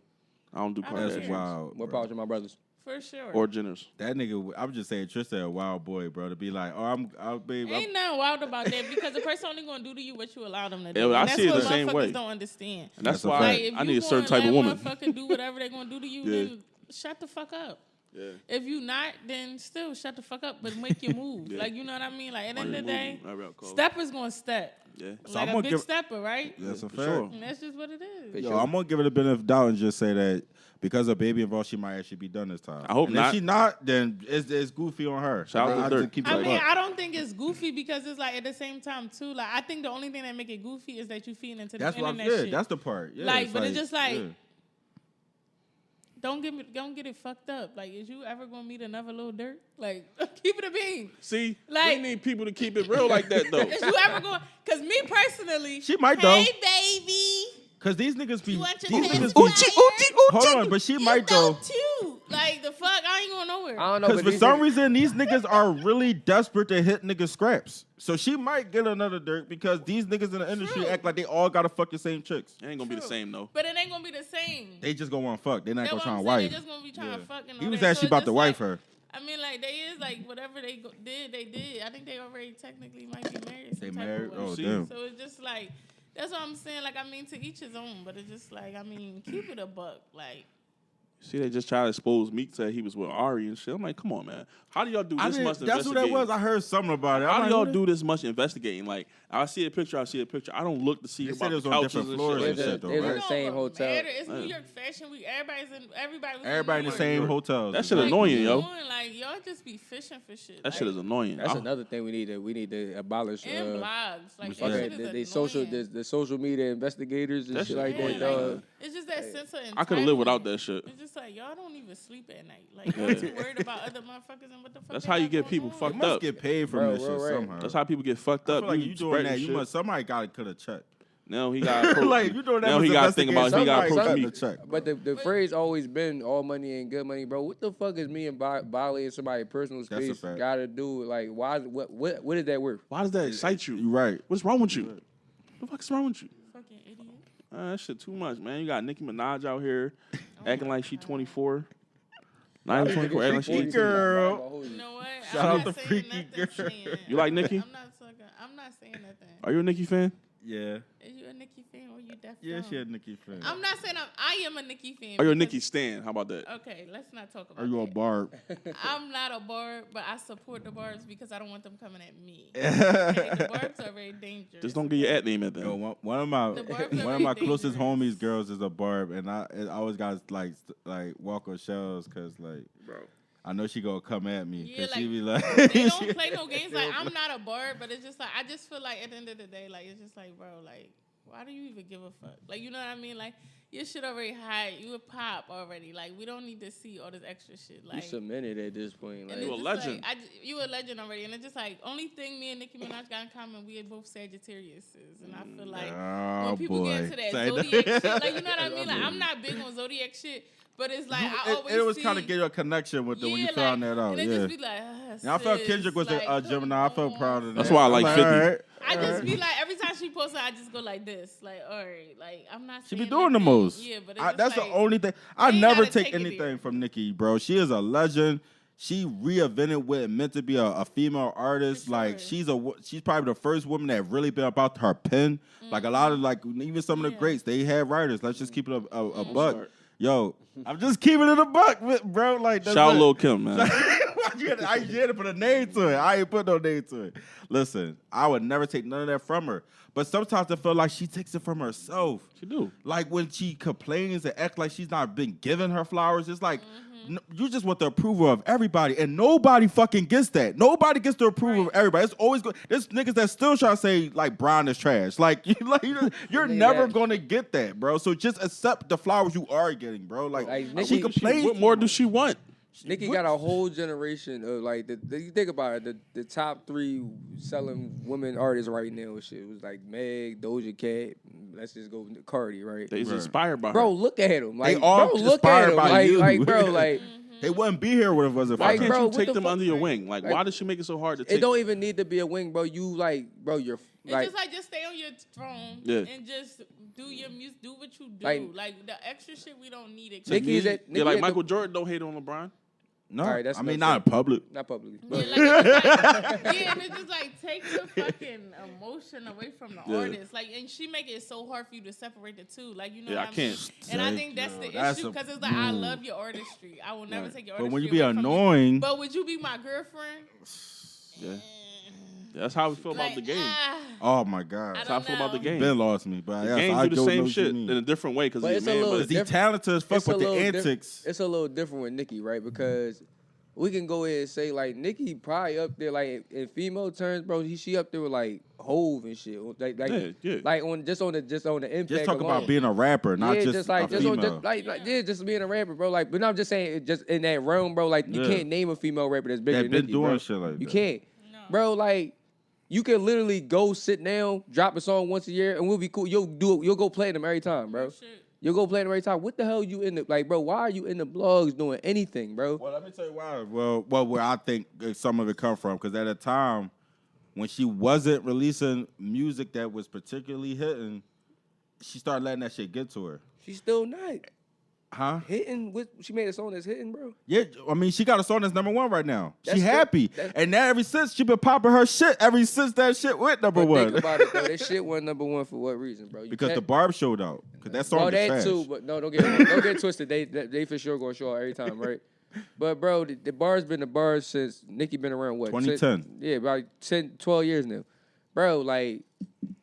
I don't do I don't That's Kardashians. care. wild. More bro. power to my brothers. For sure. Or Jenners. That nigga, I'm just saying, Tristan a wild boy, bro. To be like, oh, babe, Ain't nothing wild about that because the person only gonna do to you what you allow them to do. Yeah, well, I And see it that's the what same motherfuckers way. don't understand. And that's That's a why fact. Like, if I you need a certain gonna type of let woman. motherfucker do whatever they gonna do to you, Yeah. then shut the fuck up. Yeah. If you not, then still shut the fuck up, but make your move. Yeah. Like, you know what I mean? Like, at the end of the Mind day, your movement. All right, stepper's gonna step. Yeah. So Like I'm a gonna big give- stepper, right? That's a for fact. sure. And that's just what it is. For Yo, sure. I'm gonna give it a benefit of doubt and just say that because of baby involved, she might actually be done this time. I hope and not. If she not, then it's goofy on her. Shout out to I Dirk. just keep I it mean, up. I don't think it's goofy because it's like at the same time too. Like, I think the only thing that make it goofy is that you feeding into the That's what I'm internet saying. shit. That's the part. Yeah, Like, but it's just like- yeah. Don't get it fucked up. Like, is you ever gonna meet another Lil Dirk? Like, keep it a bean. See, Like- we need people to keep it real like that, though. Is you ever going? Because me personally, She might, hey though. baby, Cause these niggas be you want these your niggas pants be. fire? Hold on, but she You might go though. too. Like, the fuck, I ain't going nowhere. I don't know. Because but for these some niggas- reason these niggas are really desperate to hit niggas scraps. So she might get another Dirk because these niggas in the industry True. act like they all gotta fuck the same chicks. It ain't gonna be the same, though. But it ain't gonna be the same. They just gonna want to fuck. They're not That's gonna what try I'm to saying. wife. They just gonna be trying to fuck and all He was that. actually So about it's to just wife like, her. I mean, like, they is, like, whatever they did, they did. I think they already technically might be married. They some type married? of way. Oh, See? damn. So it's just like, that's what I'm saying. Like, I mean, to each his own, but it's just like, I mean, keep it a buck. Like, See, they just try to expose Meek said he was with Ari and shit. I'm like, come on, man. How do y'all do this much That's who that investigating? was. I heard something about it. How I'm do like, y'all who do this much investigating? Like, I see a picture. I don't look to see They about said it was the on couches different and floors shit and like shit, that. though, It was right? in the same hotel. Matter. It's Yeah. New York Fashion Week. Everybody was Everybody in the New same York. hotels. That shit Like, annoying, yo. doing, like, y'all just be fishing for shit. That shit is annoying. That's I- another thing we need to abolish. And blogs. Like, that Okay, shit is the social annoying. the social media investigators and That shit shit like annoying, that. man. It's just that sense of entitlement. I could have lived without that shit. It's just like, y'all don't even sleep at night. Like, y'all too worried about other motherfuckers and what the fuck. That's they how you got get going people on. fucked You must up. get paid from Bro, this shit right. somehow. That's how people get fucked I up. feel like you doing spreading that. You shit. must. Somebody got to cut a check. Now he got Like you doing that. Now was he got to think about if he got investigate approach somebody, me. cut a check. But the phrase always been all money ain't good money, bro. What the fuck is me and violating somebody's personal That's a space fact. got to do? Like, why? What is that worth? Why does that excite you? You right. What's wrong with you? What the fuck is wrong with you? Fucking idiot. That shit too much, man. You got Nicki Minaj out here acting like she 24. Not even 24, acting like she 18. Girl. You know what? Shout I'm out not to saying Freaky nothing, Girl. saying- You like Nicki? I'm not saying nothing. Are you a Nicki fan? Yeah. Is you a Nicki fan or you deaf? Yeah, dumb? she a Nicki fan. I'm not saying I am a Nicki fan. Are you a because- Nicki stan? How about that? Okay, let's not talk about Are you a that. barb? I'm not a barb, but I support the barbs because I don't want them coming at me. Okay, the barbs are very dangerous. Just don't get your at name at Yo, them. one of my The barbs are one of my very closest dangerous. homies girls is a barb, and I always got like walk on shells because like Bro. I know she gonna come at me Yeah, because she be like, like they don't play no games. Like, I'm not a barb, but it's just like, I just feel like at the end of the day, like, it's just like, bro, like, why do you even give a fuck? Like, you know what I mean? Like, your shit already high. You a pop already. Like, we don't need to see all this extra shit. You Like, cemented at this point. and Like, it's You a just legend. Like, you a legend already. And it's just like, only thing me and Nicki Minaj got in common, we are both Sagittariuses. And I feel like oh when people boy. get into that Say zodiac shit, like, you know what I mean? Like, I'm not big on zodiac shit, but it's like, I always it was see, kind of get you a connection with it when you like, found that out. and it Yeah. just be like, And I felt sis, Kendrick was like, a Gemini. I felt proud of that. That's why I I'm like 50. all right, I all just right. be like, every time she posts it, I just go like this. Like, all right, like, I'm not She saying be doing the nothing. most. Yeah, but it's just that's like, the only thing. I ain't never gotta take take it anything there. from Nicki, bro. She is a legend. She reinvented what it meant to be a female artist. For Like sure. she's probably the first woman that really been about her pen. Like a lot of like even some of the Yeah. greats, they had writers. Let's just keep it a buck. Smart. Yo, I'm just keeping it a buck, bro. Like that's Shout out it. Lil Kim, man. You had to put a name to it. I ain't put no name to it. Listen, I would never take none of that from her. But sometimes I feel like she takes it from herself. She do. Like when she complains and acts like she's not been given her flowers, it's like you just want the approval of everybody, and nobody fucking gets that. Nobody gets the approval of everybody. It's always good. There's niggas that still try to say like Brown is trash. Like you're never gonna get that, bro. So just accept the flowers you are getting, bro. Like she complains. What more does she want? Nicki got a whole generation of like you think about it, the top 3 selling women artists right now and shit. It was like Meg, Doja Cat. Let's just go Cardi, right? They's inspired by her. Bro, look at them. Like, they all bro, look at inspired them. by you. Like, bro, like they wouldn't be here if it wasn't for Why her. can't bro, you what take the them fuck? under your wing? Like, why does she make it so hard to take? It don't even need to be a wing, bro. You like, bro, you're It's like, just like just stay on your throne and just do your music, do what you do. Like the extra shit we don't need it. Nicki's at Yeah, like Michael Jordan don't hate on LeBron. No, right, that's I mean no not in public. Not publicly. Yeah, like, and it's just like take the fucking emotion away from the artist. Like, and she make it so hard for you to separate the two. Like, you know, what I mean? can't. And I think that's the issue because it's like I love your artistry. I will never take your artistry. But when you be away from annoying, but would you be my girlfriend? Yeah. That's how we feel about the game. oh my god, That's how I feel about the game. Ben lost me, but The I game do the don't know same what shit you mean. in a different way because But he's it's a a man. little But He's talented as fuck It's a with the little antics. It's a little different with Nicki, right? Because we can go ahead and say like Nicki probably up there, like in female terms, bro. She up there with like Hove and shit, like like on the impact. Just talk alone. about being a rapper, not yeah, just like a female. just being a rapper, bro. Like, but I'm just saying, just in that realm, bro. Like, you can't name a female rapper that's bigger than been Nicki, doing bro. shit like you that. can't, bro. Like, you can literally go sit down, drop a song once a year, and we'll be cool. You'll go play them every time, bro. You'll go play them every time. What the hell you in the like, bro? Why are you in the blogs doing anything, bro? Well, let me tell you why. Well, where I think some of it come from, because at a time when she wasn't releasing music that was particularly hitting, she started letting that shit get to her. She's still not hitting. She made a song that's hitting, bro. Yeah, I mean, she got a song that's #1 right now. That's she happy, and now ever since she been popping her shit. Ever since that shit went #1. Think about it, though. That shit went #1 for what reason, bro? Because the Barb showed out. Because that song is that trash. too, but no, don't get twisted. They for sure gonna show out every time, right? But bro, the bar's been the bar since Nicki been around what? 2010. Yeah, about 10, 12 years now. Bro, like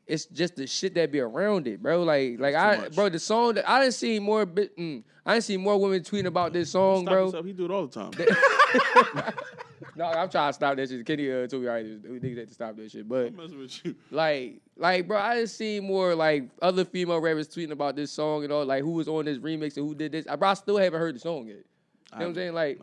it's just the shit that be around it, bro. The song that I didn't see more I didn't see more women tweeting about this song, Stop bro. yourself. He do it all the time. No, I'm trying to stop that shit. Kenny told me niggas had to stop that shit. But I'm messing with you. like, bro, I didn't see more like other female rappers tweeting about this song and all, like who was on this remix and who did this. Bro, I still haven't heard the song yet. You know what I'm saying? Like,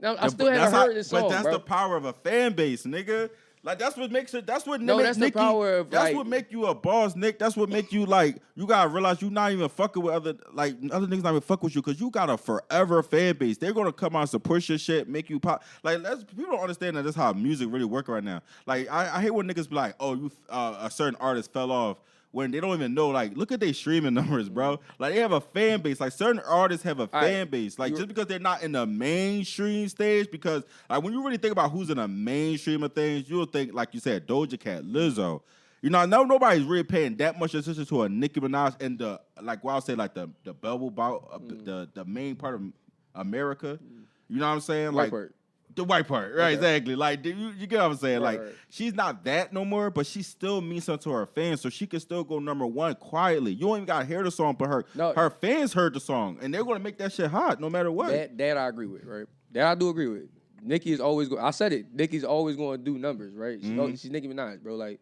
I still haven't heard this song, But that's bro. the power of a fan base, nigga. Like that's what makes it. That's what No, makes that's Nicki, the power of That's like, what make you a boss, Nick. That's what make you like. You gotta realize you not even fucking with other niggas not even fuck with you because you got a forever fan base. They're gonna come out and support your shit, make you pop. Like people don't understand that that's how music really work right now. Like I hate when niggas be like, oh, you a certain artist fell off. When they don't even know, like, look at their streaming numbers, bro. Like, they have a fan base. Like, certain artists have a fan base. Like, just because they're not in the mainstream stage, because, like, when you really think about who's in the mainstream of things, you'll think, like you said, Doja Cat, Lizzo. You know, nobody's really paying that much attention to a Nicki Minaj and the, like, what I'll say, like, the bubble bout, the main part of America. You know what I'm saying? White like, part. The white part, right? Okay. Exactly. Like you get what I'm saying. Right, like she's not that no more, but she still means something to her fans, so she can still go #1 quietly. You don't even gotta hear the song, but her fans heard the song, and they're gonna make that shit hot no matter what. That I agree with, right? That I do agree with. Nicki is always I said it. Nicki's always going to do numbers, right? She's Nicki Minaj, bro. Like,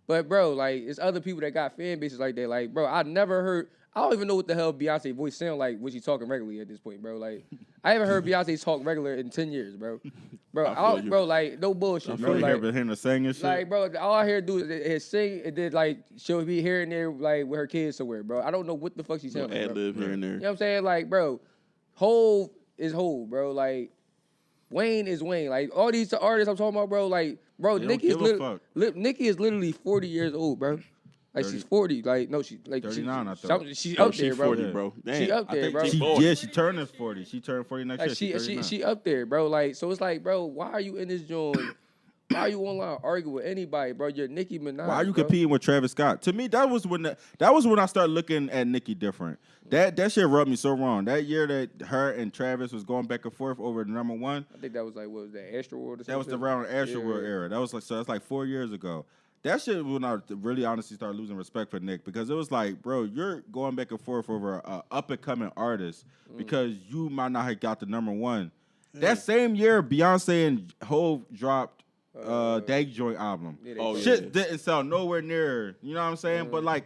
but bro, like it's other people that got fan bases like that. Like, bro, I never heard. I don't even know what the hell Beyonce voice sound like when she's talking regularly at this point, bro. Like, I haven't heard Beyonce talk regular in 10 years, bro. Bro, like, no bullshit, bro. You Like, ever hear her singing shit? like, bro, all I hear do is sing, and then, like, she'll be here and there, like, with her kids somewhere, bro. I don't know what the fuck she sound like, bro. Ad-lib here and there. You know what I'm saying? Like, bro, Hove is Hove, bro. Like, Wayne is Wayne. Like, all these artists I'm talking about, bro, like, bro, Nicki is literally 40 years old, bro. Like 30. She's 40. Like no, she's like 39. I thought she's up there, bro. 40, bro. Damn. She up there, bro. She turning 40. She turned 40 next year. She up there, bro. Like so, it's like, bro, why are you in this joint Why you online argue with anybody, bro? You're Nicki Minaj. Why are you bro. competing with Travis Scott? To me, that was when I started looking at Nicki different. That shit rubbed me so wrong. That year that her and Travis was going back and forth over the number one. I think that was like, what was that, Astro World or something? That was around the Astro World era. That was like, so that's like 4 years ago. That shit when I really honestly started losing respect for Nick, because it was like, bro, you're going back and forth over a up and coming artist because you might not have got the number one. That same year, Beyonce and Hov dropped Dag Joint album. Shit didn't sell nowhere near. You know what I'm saying? But like,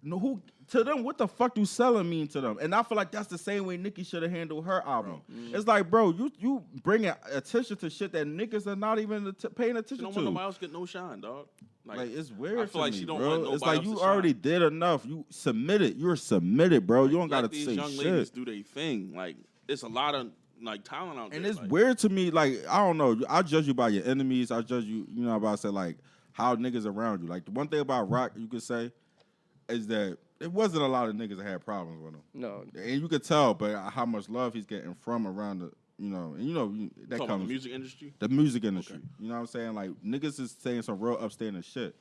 who to them? What the fuck do selling mean to them? And I feel like that's the same way Nicki should have handled her album. It's like, bro, you bringing attention to shit that niggas are not even paying attention She don't to. want nobody else get no shine, dog. Like it's weird. I feel like me, she don't bro. want nobody It's like else you to already shine. did enough. You submitted. You're submitted, bro. You don't gotta these say young shit. ladies do their thing. Like it's a lot of like talent out there. And it's like, weird to me, like, I don't know. I judge you by your enemies. I judge you, you know, about I said, like, how niggas around you. Like, the one thing about Rock, you could say, is that it wasn't a lot of niggas that had problems with him. No. And you could tell, but how much love he's getting from around the, that talking about comes. the music industry. The music industry. Okay. You know what I'm saying? Like, niggas is saying some real upstanding shit.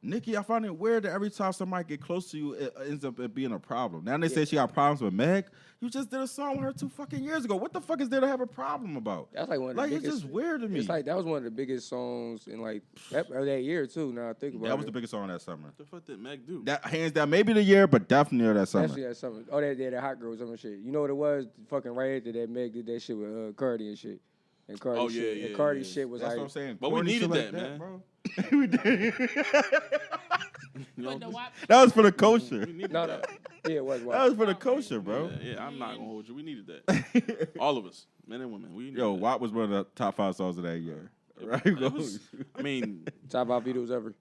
Nicki, I find it weird that every time somebody get close to you, it ends up being a problem. Now they say she got problems with Meg. You just did a song with her 2 fucking years ago. What the fuck is there to have a problem about? That's like one of the Like, biggest. it's just weird to me. It's like that was one of the biggest songs in like that year too. Now I think about it. That was the biggest song that summer. What the fuck did Meg do? That hands down, maybe the year, but definitely that summer. Actually, that summer. Oh, that Hot Girl Summer shit. You know what it was? Fucking right after that, Meg did that shit with Cardi and shit. And Cardi Oh, shit. yeah, And Cardi yeah. shit was That's like. what I'm saying. But we Corny needed shit that, like man. bro. We did. But the WAP, That was for the kosher. We needed No, that. yeah, it was. That was for the kosher, bro. Yeah, I'm not gonna hold you. We needed that. All of us, men and women. We needed Yo, that. WAP was one of the top 5 songs of that year. Right? It was, I mean, Top 5 videos ever.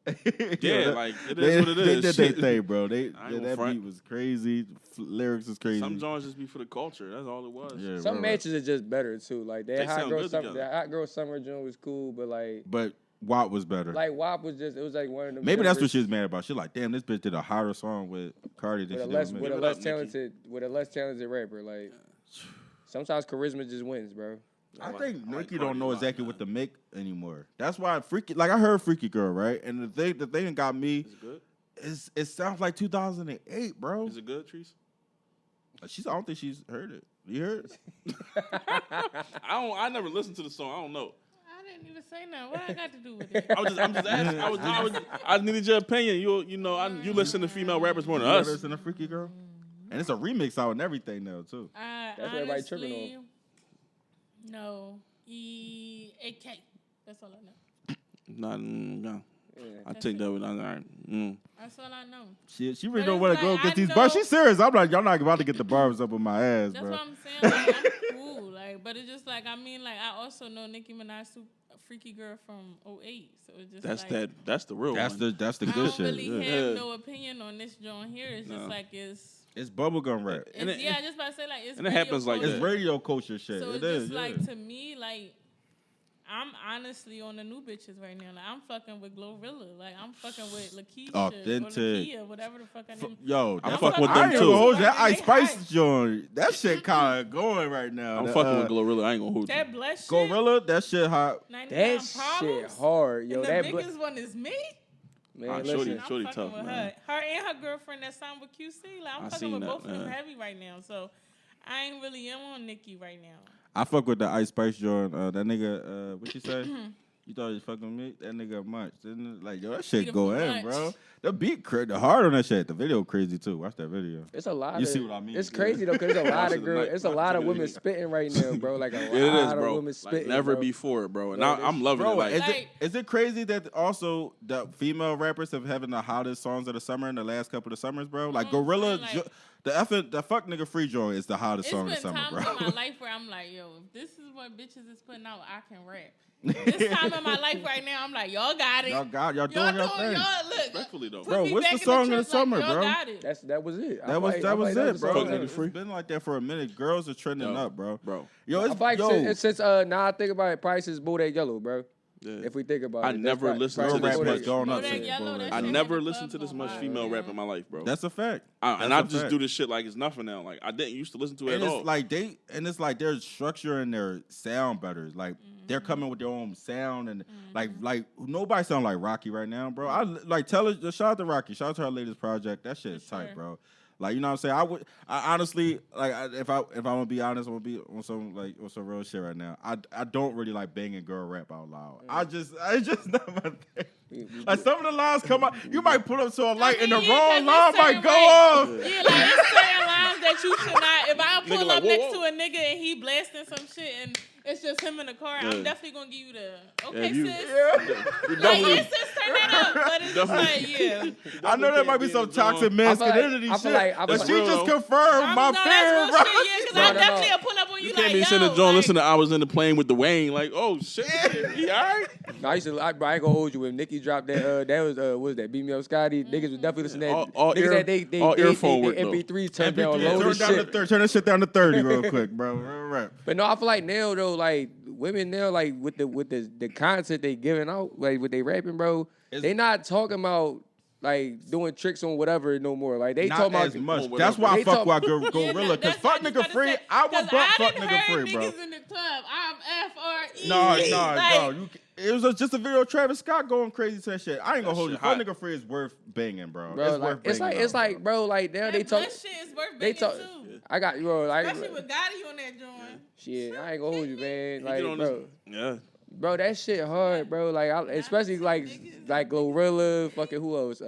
yeah, like it is what it They is. did their thing, bro. I ain't gonna That front. beat was crazy. Lyrics was crazy. Some songs just be for the culture. That's all it was. Yeah, Some right. matches are just better too. Like They that sound good together. that Hot Girl Summer joint was cool, but like WAP was better. WAP was just it was like one of them. Maybe that's what generations she was mad about. She's like, damn, this bitch did a hotter song with Cardi than with she a less did with a with less Nicki. talented rapper. Like sometimes charisma just wins, bro. I think I like Nicki Cardi don't know a lot, exactly man. what to make anymore. That's why Freaky, like I heard Freaky Girl, right? And the thing that got me Is it good? is it sounds like 2008, bro. Is it good, Trees? I don't think she's heard it. You heard it? I never listened to the song. I don't know. I didn't even say nothing. What I got to do with it? I'm just asking. I needed your opinion. You listen to female rappers more than You ever us. listen to Freaky Girl? And it's a remix out and everything now too. That's what everybody tripping on. Honestly, no. AK. That's all I know. No. Yeah. I take that with all right. That's all I know. She really But don't it's want to like, go get I these know- bars. She's serious. I'm like, y'all not about to get the barbs up on my ass, That's bro. what I'm saying. Like, I'm cool. Like, but it's just like, I mean, like, I also know Nicki Minaj, Freaky Girl from 08. So it's just That's like, that. That's the real That's one. the I good don't shit. really Yeah. have Yeah. no opinion on this joint here. It's just No. like it's It's bubblegum rap. And it- yeah, I just about to say like it's and it radio happens like culture. It's that. radio culture shit. So It it's is. just Yeah. like to me, like I'm honestly on the new bitches right now. Like I'm fucking with Glorilla. Like I'm fucking with Lakeisha Authentic. or Lakia, whatever the fuck I name. Yo, I'm that fucking with I them ain't too. gonna hold you. That They Ice Spice hype. joint, that shit kind of going right now. I'm That, fucking with Glorilla. I ain't gonna hold you. That blessed shit. Gorilla, that shit hot. 99 That shit problems. hard, yo. And the That biggest one is me. man, Ah, listen. shorty. I'm fucking tough, with man. her and her girlfriend that signed with QC. Like I'm I fucking seen with that, both of them man. heavy right now. So I ain't really on Nicki right now. I fuck with the Ice Spice joint. That nigga, what you say? You thought he was fucking with me? That nigga much. Didn't it? Like, yo, that shit Beautiful go in, much. bro. The beat, the hard on that shit. The video crazy too. Watch that video. It's a lot. You of, see what I mean? It's crazy though, cause there's a lot Watch of it girls. tonight. It's a Watch lot it of women tonight. spitting right now, bro. Like a It is, lot of bro. women Like spitting. never bro. before, bro. And Bro, I'm loving Bro, it. Like, is it crazy that also the female rappers have having the hottest songs of the summer in the last couple of summers, bro? Like know what I'm Gorilla, saying? Like- the fuck nigga Free joint is the hottest It's song of been the summer, times bro. in my life where I'm like, yo, if this is what bitches is putting out, I can rap. This time in my life right now, I'm like, y'all got it. y'all doing your thing. Y'all look. respectfully though. Put Bro, me what's back the in song of the trench like, summer, y'all bro? got it. That was it. That was it, bro. Fuck nigga It's Free. been like that for a minute. Girls are trending Yo, up, bro. Bro. Yo, I it's feel like yo. since now I think about it, Price is Bodak Yellow, bro. If we think about I it, never listened to this much. I never listened to this much female rap in my life, bro. That's a fact. I just do this shit like it's nothing now. Like I didn't used to listen to it at all. It's like they're structuring their sound better. Like they're coming with their own sound and like nobody sound like Rocky right now, bro. I like shout out to Rocky. Shout out to her latest project. That shit is tight, bro. Like, you know what I'm saying? I honestly, like, if I'm gonna be honest, I'm gonna be on some real shit right now. I don't really like banging girl rap out loud. I just not my thing. Like, some of the lines come out, you might put up to a light and the wrong line might go off. Yeah, like, it's certain lines that you should not. If I pull up next to a nigga and he blasting some shit and it's just him in the car, I'm definitely gonna give you the sis. Like, sis, turn that up. But it's just like, I know there might be some toxic masculinity shit, but she just confirmed my fear, bro. Because I definitely will pull up on you like, can't be sitting at John listening to I was in the plane with the Wayne, like, oh shit, he all right? No, I ain't gonna hold you. When Nicki dropped that, what was that? Beat Me Up Scotty. Niggas was definitely listening to that. Niggas had they MP3 turned down low as shit. Turn that shit down to 30 real quick, bro. Right. But no, I feel like now though, like women now, like with the content they giving out, like with they rapping, bro, they not talking about like doing tricks on whatever no more. Like they talking about as much. That's why I fuck with Gorilla, because fuck nigga free. I would bump fuck nigga free, bro. Niggas in the club, I'm F-R-E. No. It was just a video of Travis Scott going crazy to that shit. I ain't gonna hold you. Fuck nigga free is worth banging, bro. It's worth banging. It's like, bro, like now they talk. That shit is worth banging too. I got bro, like especially with Gotti on that joint. Shit, I ain't gonna hold you, man. Like, bro. Yeah. Bro, that shit hard, bro. Like, especially like Glorilla, fucking who else?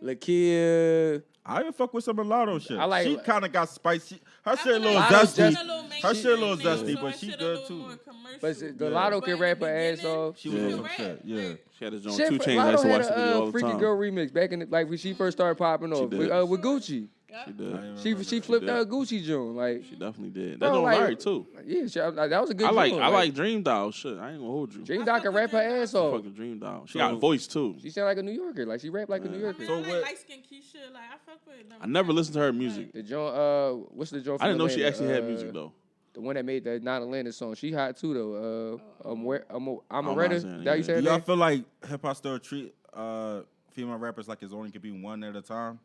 Lakia. I even fuck with some mulatto shit. She kind of got spicy. Her shit a little zesty. Her shit a little zesty, but she good too. But the Lotto can rap her ass off. She was on some shit, yeah. She had his own 2 Chainz. I used to watch the video all the Freaky time. Girl remix back in when she first started popping off with Gucci. She did. She flipped her Gucci joint. Like she definitely did. That don't married too. Yeah, that was a good. I like Dream Doll. Shit, I ain't gonna hold you. Dream Doll can rap her ass off. Fucking Dream Doll. She got a voice too. She sound like a New Yorker. Like she rap like a New Yorker. I like light skin Keisha. Like I fuck with them. I never listened to her music. The joint. What's the joint? I didn't know she actually had music though. The one that made the non-Atlanta song. She hot too though. I'm a redder. That you said? Do y'all feel like hip hop still treat female rappers like it's only could be one at a time?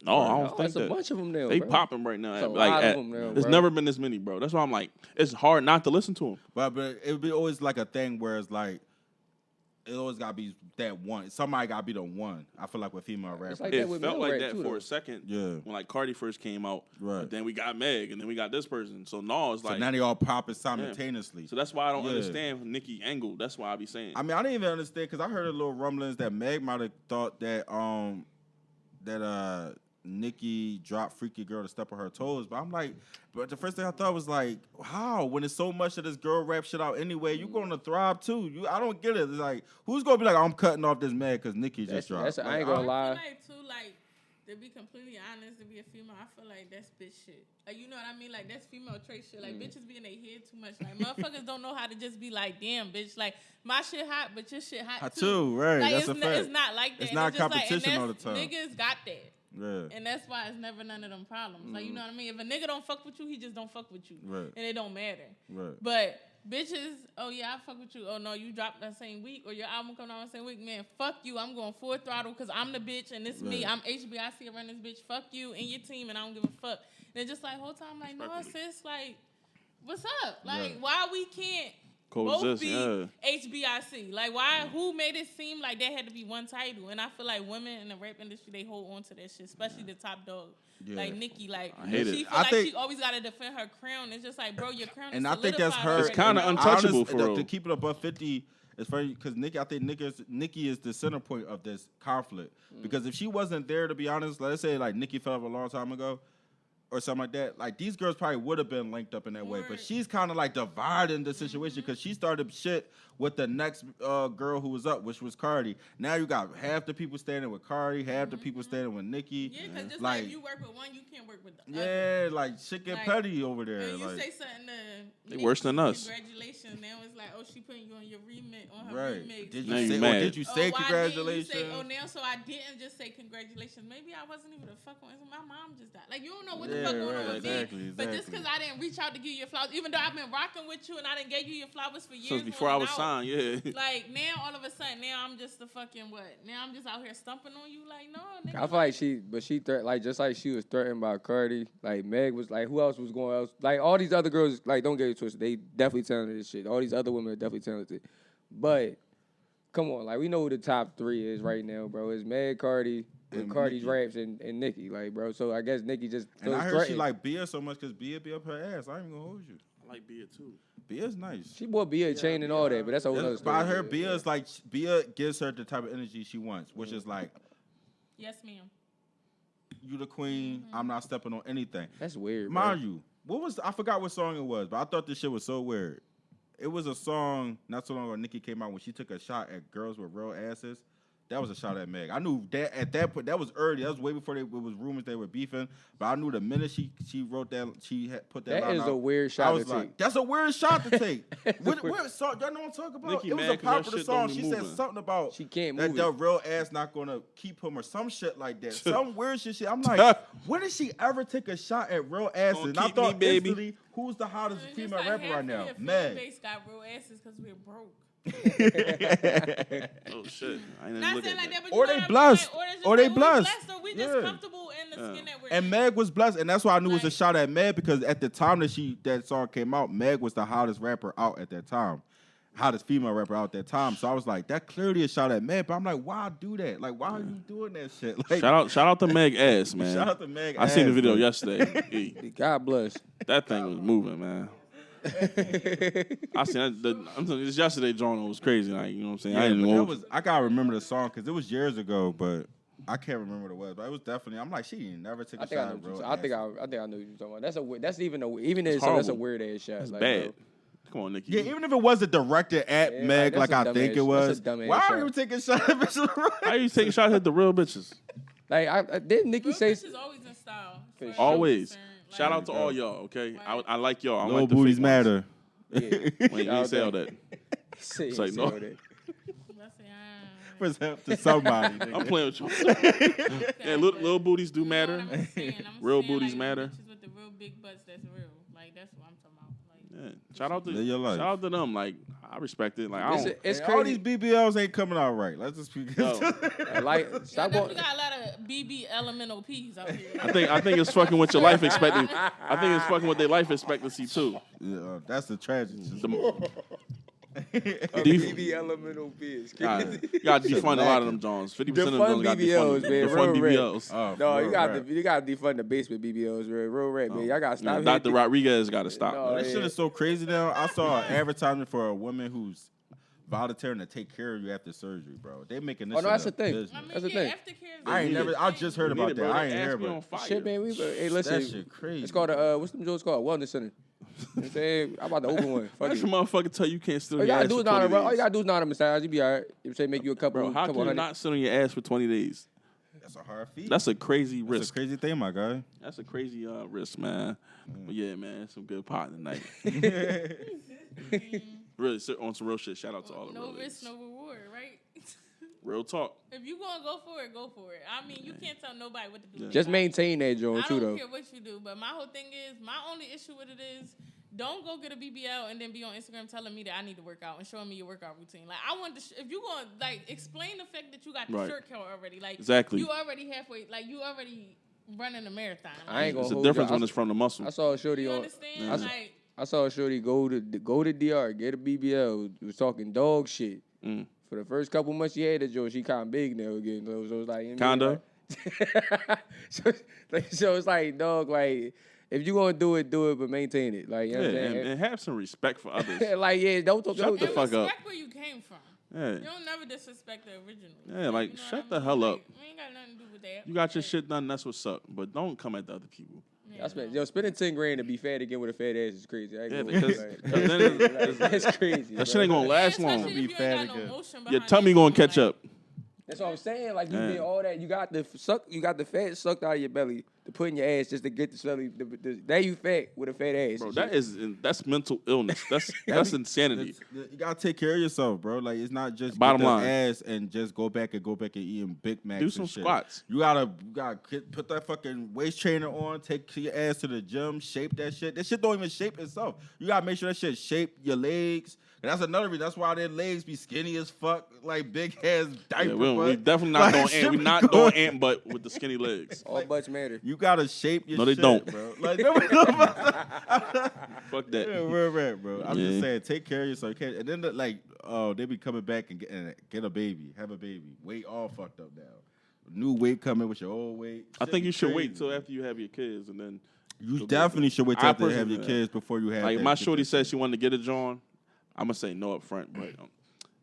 No, I don't think that. A bunch of them now. They bro. popping right now. A lot of them now, there's never been this many, bro. That's why I'm like, it's hard not to listen to them. But it would be always like a thing where it's like, it always gotta be that one. Somebody gotta be the one. I feel like with female rappers, like it felt like that for a second. Yeah, when like Cardi first came out, right? But then we got Meg, and then we got this person. So now it's like now they all popping simultaneously. So that's why I don't understand Nicki angle. That's why I be saying. I mean, I didn't even understand because I heard a little rumblings that Meg might have thought that Nicki dropped Freaky Girl to step on her toes, but I'm like, but the first thing I thought was like, how? When there's so much of this girl rap shit out anyway, you gonna thrive too. I don't get it. It's like, who's gonna be like, I'm cutting off this man because Nicki just dropped? I ain't gonna lie. I feel like too, like, to be completely honest, to be a female, I feel like that's bitch shit. Like, you know what I mean? Like, that's female trait shit. Like, bitches be in their head too much. Like, motherfuckers don't know how to just be like, damn, bitch. Like, my shit hot, but your shit hot too. Right? Like, that's a fact. It's not like that. It's not competition all the time. Niggas got that. Yeah. And that's why it's never none of them problems. Like, you know what I mean? If a nigga don't fuck with you, he just don't fuck with you. Right. And it don't matter. Right. But bitches, oh yeah, I fuck with you. Oh no, you dropped that same week or your album come out the same week. Man, fuck you. I'm going full throttle because I'm the bitch and it's me. I'm HBIC around this bitch. Fuck you and your team and I don't give a fuck. And it's just like whole time like, no, sis, like, what's up? Like, why we can't both be HBIC? Like, why? Who made it seem like there had to be one title? And I feel like women in the rap industry, they hold on to that shit, especially the top dog. Yeah. Like Nicki, like she feel like she always got to defend her crown. It's just like, bro, your crown. And is I think that's her. It's kind of untouchable for real. To keep it above 50. It's funny because I think Nicki is the center point of this conflict. Because if she wasn't there, to be honest, let's say like Nicki fell off a long time ago, or something like that, like these girls probably would have been linked up in that way. But she's kind of like dividing the situation because she started shit with the next girl who was up, which was Cardi. Now you got half the people standing with Cardi, half the people standing with Nicki. Yeah, because just like if you work with one, you can't work with the other. Yeah, like shit get petty over there. You like, say something they worse than us. Congratulations. Now it's like, like, oh, she putting you on your remix, on her Right. remix. Did Now you you say, mad. or did you say why congratulations? didn't you say, now, so I didn't just say congratulations. Maybe I wasn't even the fuck on. My mom just died. Like, you don't know what the fuck going on with me. But just because I didn't reach out to give you your flowers, even though I've been rocking with you and I didn't give you your flowers for years. Since before I was signed, yeah. Like, now, all of a sudden, now I'm just the fucking what? Now I'm just out here stumping on you? Like, no, nigga. I feel like she like just like she was threatened by Cardi. Like Meg was like, who else was going else? Like all these other girls, like don't get it twisted. They definitely talented as shit. All these other women are definitely talented. But come on, like we know who the top 3 is right now, bro. It's Meg, Cardi, and Cardi's Nicki. Mm-hmm. raps, and Nicki, like bro. So I guess Nicki just And I heard threatened. she like Bia so much because Bia be up her ass. I ain't even gonna hold you. I like Bia too. Bia's nice. She bought Bia a chain and all that, but that's a whole other story. By her, Bia's like Bia gives her the type of energy she wants, which is like, Yes, ma'am. you the queen. I'm not stepping on anything. That's weird, Mind you, I forgot what song it was, but I thought this shit was so weird. It was a song not so long ago Nicki came out when she took a shot at girls with real asses. That was a shot at Meg. I knew that at that point. That was early. That was way before it was rumors they were beefing. But I knew the minute she wrote that, she had put that. That is out, a weird shot I was to like, take. that's a weird shot to take. What song? Y'all know what I'm talking about? Nicki It was mad a 'cause her popular shit song. don't be She said moving. something about She can't that move the it. real ass not gonna keep him or some shit like that. Some weird shit. I'm like, when did she ever take a shot at real asses? Gonna And I keep thought me, baby. instantly, who's the hottest It's female just like rapper right now? Meg. Meg. Base got real asses because we're broke. Oh shit! I didn't Not look saying at like that, that. but Or you they know what I mean? blessed. Like, Or they we blessed. or we just Yeah. comfortable in the skin that we're And in. Meg was blessed, and that's why I knew it was a Like- shot at Meg because at the time that song came out, Meg was the hottest rapper out at that time, hottest female rapper out at that time. So I was like, that clearly a shot at Meg. But I'm like, why do that? Like, why are you doing that shit? Like, Shout out to Meg ass, man. Shout out to Meg. I seen the ass, video man. yesterday. Hey, God bless. that thing was moving, man. I seen that. I'm telling you, this yesterday, John was crazy. Like, you know what I'm saying? Yeah, I didn't but know. I gotta remember the song because it was years ago, but I can't remember what it was. But it was definitely. I'm like, she ain't never took a I think I shot know. at What real. you, I think asses. I think I know what you're talking about. That's even even It's in itself, that's a horrible. weird ass shot. That's like, bad. bro. Come on, Nicki. Yeah, even if it wasn't directed at Yeah, Meg like, like that's I a think it dumbass- was, that's a dumbass why shot. are you taking a shot at bitches? How you taking shots at the real bitches? Like I didn't Nicki Real say bitches always in style. For for sure. Always. concern. Like, Shout out to There you all go. y'all. Okay, Right. I like y'all. I Little like the booties fake matter. yeah. Ones. When you ain't say all that. Say, It's like, say no. all that. Let's see, Was help to somebody. I'm nigga. playing with you. Yeah, little booties do You know matter. what I'm saying? Real saying, booties like, matter. Bitches with the real big butts, that's real. Like that's what I'm talking about. Like, Yeah. Shout out to Live your life. shout out to them. Like I respect it. Like I It's, don't. it's Hey, all crazy. these BBLs ain't coming out right. Let's just be No. Like y'all stop definitely going. got a lot of BB elemental P's out here. I think it's fucking with your life expectancy. I think it's fucking with their life expectancy too. Yeah, that's the tragedy. Def- elemental bitch. you gotta defund a lot of them Johns. 50% of them Defund got BBLs, defund. man. Defund Real rap. BBLs. Oh, No, for you real, got right. you got to defund the basement BBLs, real rap, man. Y'all got to stop. Dr. hitting- Rodriguez got to stop. No, That yeah. shit is so crazy now. I saw an advertisement for a woman who's volunteering to take care of you after surgery, bro. They making this. Oh, no, shit that's a the thing. business. I mean, That's the yeah, thing. aftercare is I ain't a never. big I thing. just heard about that. I ain't hear about. Shit, man. Hey, listen. That shit crazy. It's called what's them Jones called? Wellness Center. You know what I'm saying? I'm about to open one. Fuck That's it. a motherfucker tell you can't sit All on you your gotta ass do for is not 20 all you days. gotta do is not a massage. You be all right. If say make you a couple, Bro, how couple can you hundred. not sit on your ass for 20 days? That's a hard feat. That's a crazy That's risk. a crazy thing, my guy. That's a crazy risk, man. But yeah, man, some good pot tonight. Really, on some real shit. Shout out to all the No real risk, ladies. no reward, right? Real talk. If you gonna go for it, go for it. I mean, you can't tell nobody what to do. Just maintain that joint I too, don't though. care what you do, but my whole thing is, my only issue with it is, don't go get a BBL and then be on Instagram telling me that I need to work out and showing me your workout routine. Like, I want to, if you gonna, like, explain the fact that you got the Right. shirt count already. Like, Exactly. you already halfway, like, you already running a marathon. Like, I ain't gonna It's a hold difference you. when it's from the muscle. I saw a shorty you on. understand? Yeah. Like, I saw a shorty go to DR, get a BBL. Was talking dog shit. Mm. For the first couple months she had that joint, she kind of big now again. So it was like, you know, Kinda? so it's like, dog, like, if you gonna do it, but maintain it. Like, you know Yeah, what I'm saying? and have some respect for others. Like, yeah, don't talk. Shut Don't, the and fuck up. respect where you came from. Yeah. You don't never disrespect the original. Yeah, like, you know shut what the I mean? hell up. Like, we ain't got nothing to do with that. You got your shit done, that's what's up. But don't come at the other people. Yeah, I spent, no. spending 10 grand to be fat again with a fat ass is crazy. I ain't Yeah, gonna lie. because Like, then it's- that's crazy. That shit bro. ain't gonna last Especially long. if Be you fat ain't got no again. motion Your behind tummy it, gonna like, catch up. That's what I'm saying. Like you Yeah. did all that. You got the fat sucked out of your belly to put in your ass just to get the belly. There you fat with a fat ass. Bro, that's mental illness. That's insanity. You gotta take care of yourself, bro. Like it's not just Bottom get the line. ass and just go back and eating Big Macs. Do some and shit. squats. You gotta put that fucking waist trainer on. Take your ass to the gym. Shape that shit. That shit don't even shape itself. You gotta make sure that shit shape your legs. And that's another reason. That's why their legs be skinny as fuck, like big ass diaper. Yeah, we butt. definitely not Like, doing shit ant. We be not going- doing ant butt with the skinny legs. All butts matter. You gotta shape your No, they shit, don't. bro. Like, Fuck that. yeah, right, bro. I'm Yeah. just saying, take care of yourself. And then, they be coming back and get a baby, have a baby. Weight all fucked up now. New weight coming with your old weight. I Shit think be you should wait crazy. till after you have your kids, and then You definitely should wait till I after you have your personally- kids before you have. like that my shit. shorty said she wanted to get a John. I'm gonna say no up front, but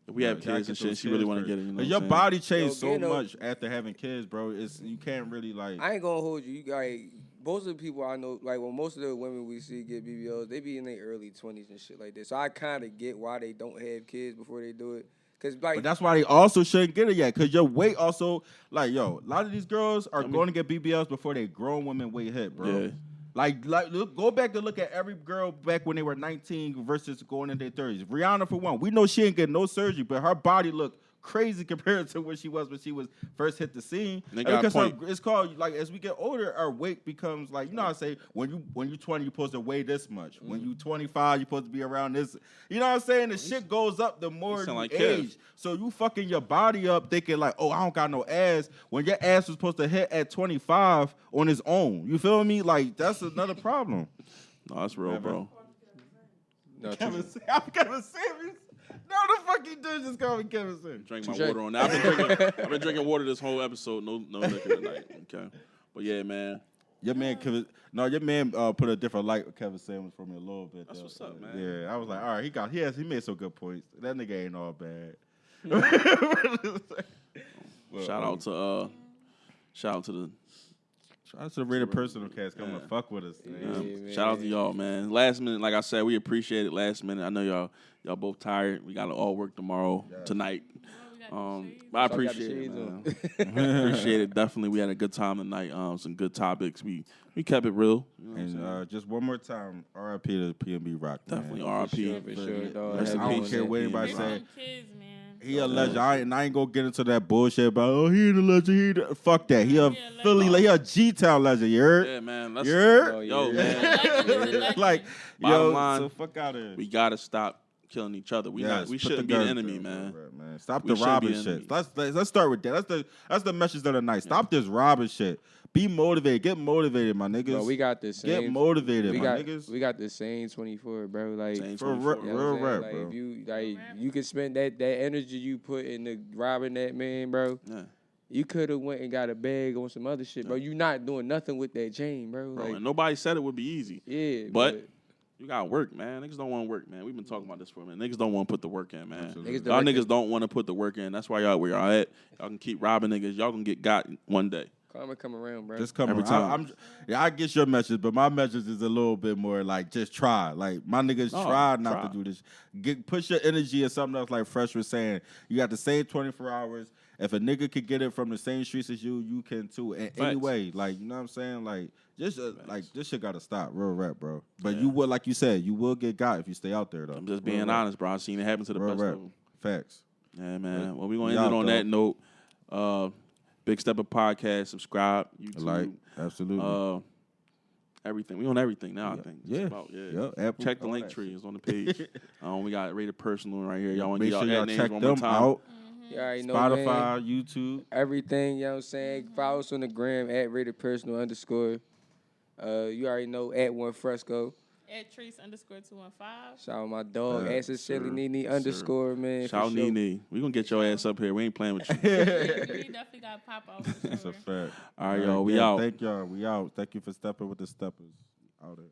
if we have You gotta kids and get shit, those she really kids want to first. get it. You know But what your I'm saying? body changed Yo, so get no- much after having kids, bro. You can't really like. I ain't gonna hold you. You like most of the people I know, like well, most of the women we see get BBLs, they be in their early 20s and shit like that. So I kind of get why they don't have kids before they do it. Cause like But that's why they also shouldn't get it yet, because your weight also, like, yo, a lot of these girls are going to get BBLs before they grown women weight hit, bro. Yeah. Like look, go back and look at every girl back when they were 19 versus going in their 30s. Rihanna, for one, we know she ain't getting no surgery, but her body looked crazy compared to where she was when she was first hit the scene. They And got a because point. it's called, like, as we get older, our weight becomes like, you know how I say, when you 20, you're supposed to weigh this much. When you 25, you're supposed to be around this. You know what I'm saying? The shit goes up the more you sound like age. Kev. So you fucking your body up thinking like, oh, I don't got no ass, when your ass was supposed to hit at 25 on its own. You feel me? Like, that's another problem. No, that's real, bro. no, Kevin Samuels. No, the fuck you did just call me Kevin Samuels. Drink my Touche. water on that. I've been drinking water this whole episode. No liquor tonight. Okay, but yeah, man. Your man put a different light with Kevin Samuels for me a little bit. That's though. what's up, man. Yeah, I was like, all right, he made some good points. That nigga ain't all bad. Shout out to the Shout out to the rated personal cast coming to fuck with us. man. shout out to y'all, man. Last minute, like I said, we appreciate it. Last minute, I know y'all both tired. We gotta all work tomorrow, tonight. Oh, we got the shades. But I So I got the appreciate it, shades man. Appreciate it. Definitely, we had a good time tonight. Some good topics. We kept it real. You know what I'm saying? And just one more time, RIP to PNB Rock. Definitely man. RIP. For sure, dog. Rest in I don't peace. care what anybody Yeah, Bring say. them kids, man. He a legend. I ain't gonna get into that bullshit about he ain't a legend. Fuck that. He a He a Philly. legend. He a G-Town legend. You heard? Yeah, man. Let's, You heard? Oh, yo, yeah. man. Legend is a legend. Like, Bottom yo, line, so fuck out of here. We gotta stop killing each other. We Yes, we put shouldn't the be an guns enemy, down, man. man. Stop We the shouldn't robbing be shit. enemies. Let's start with that. That's the message of the night. Stop this robbing shit. Be motivated. Get motivated, my niggas. Bro, we got the same. Get motivated, we my got niggas. we got the same 24, bro. Like Same For 24. real, you know what I'm saying? rap, Like, bro. if you can spend that energy you put into robbing that man, bro. Yeah. You could have went and got a bag on some other shit, bro. You not doing nothing with that chain, bro. Bro, Like, and nobody said it would be easy. yeah, But you gotta work, man. Niggas don't want to work, man. We've been talking about this for a minute. Niggas don't want to put the work in, man. Absolutely. Niggas Y'all direct niggas don't want to put the work in. That's why y'all where y'all at. Y'all can keep robbing niggas. Y'all gonna get got one day. karma come around, bro. Just come Every around. time. I get your message, but my message is a little bit more like just try. Like my niggas No, try not try. to do this. Push your energy in something else. Like Fresh was saying, you got the same 24 hours. If a nigga could get it from the same streets as you, you can too. And Facts. anyway, like you know what I'm saying, like just like this shit gotta stop. Real rap, bro. But Yeah. you will, like you said, you will get got if you stay out there though. I'm just Real being rap. honest, bro. I seen it happen to the Real best rap. of them. Facts. Yeah, man. Well, we gonna We end it out, on though. that note. Big Stepper Podcast. Subscribe. YouTube. Like absolutely. Everything. We on everything now. I Yeah. think. Yeah. Just about, yeah. Yep, Apple, Check the all link that tree. shit. It's on the page. We got rated personal right here. Y'all want to Make get sure y'all y'all ad names check one more them time. out. You already know, man. Spotify, YouTube. Everything, you know what I'm saying? Follow us on the gram at @ratedpersonal_. You already know @1Fresco. At Trace_215. Shout out my dog, Yes, Silly sir. Nene Yes, sir. _ man. Shout for sure. Nene. We gonna get your ass up here. We ain't playing with you. We definitely got pop out for That's a sure. fact. All right, y'all. We again, out. Thank y'all. We out. Thank you for stepping with the steppers. Out there.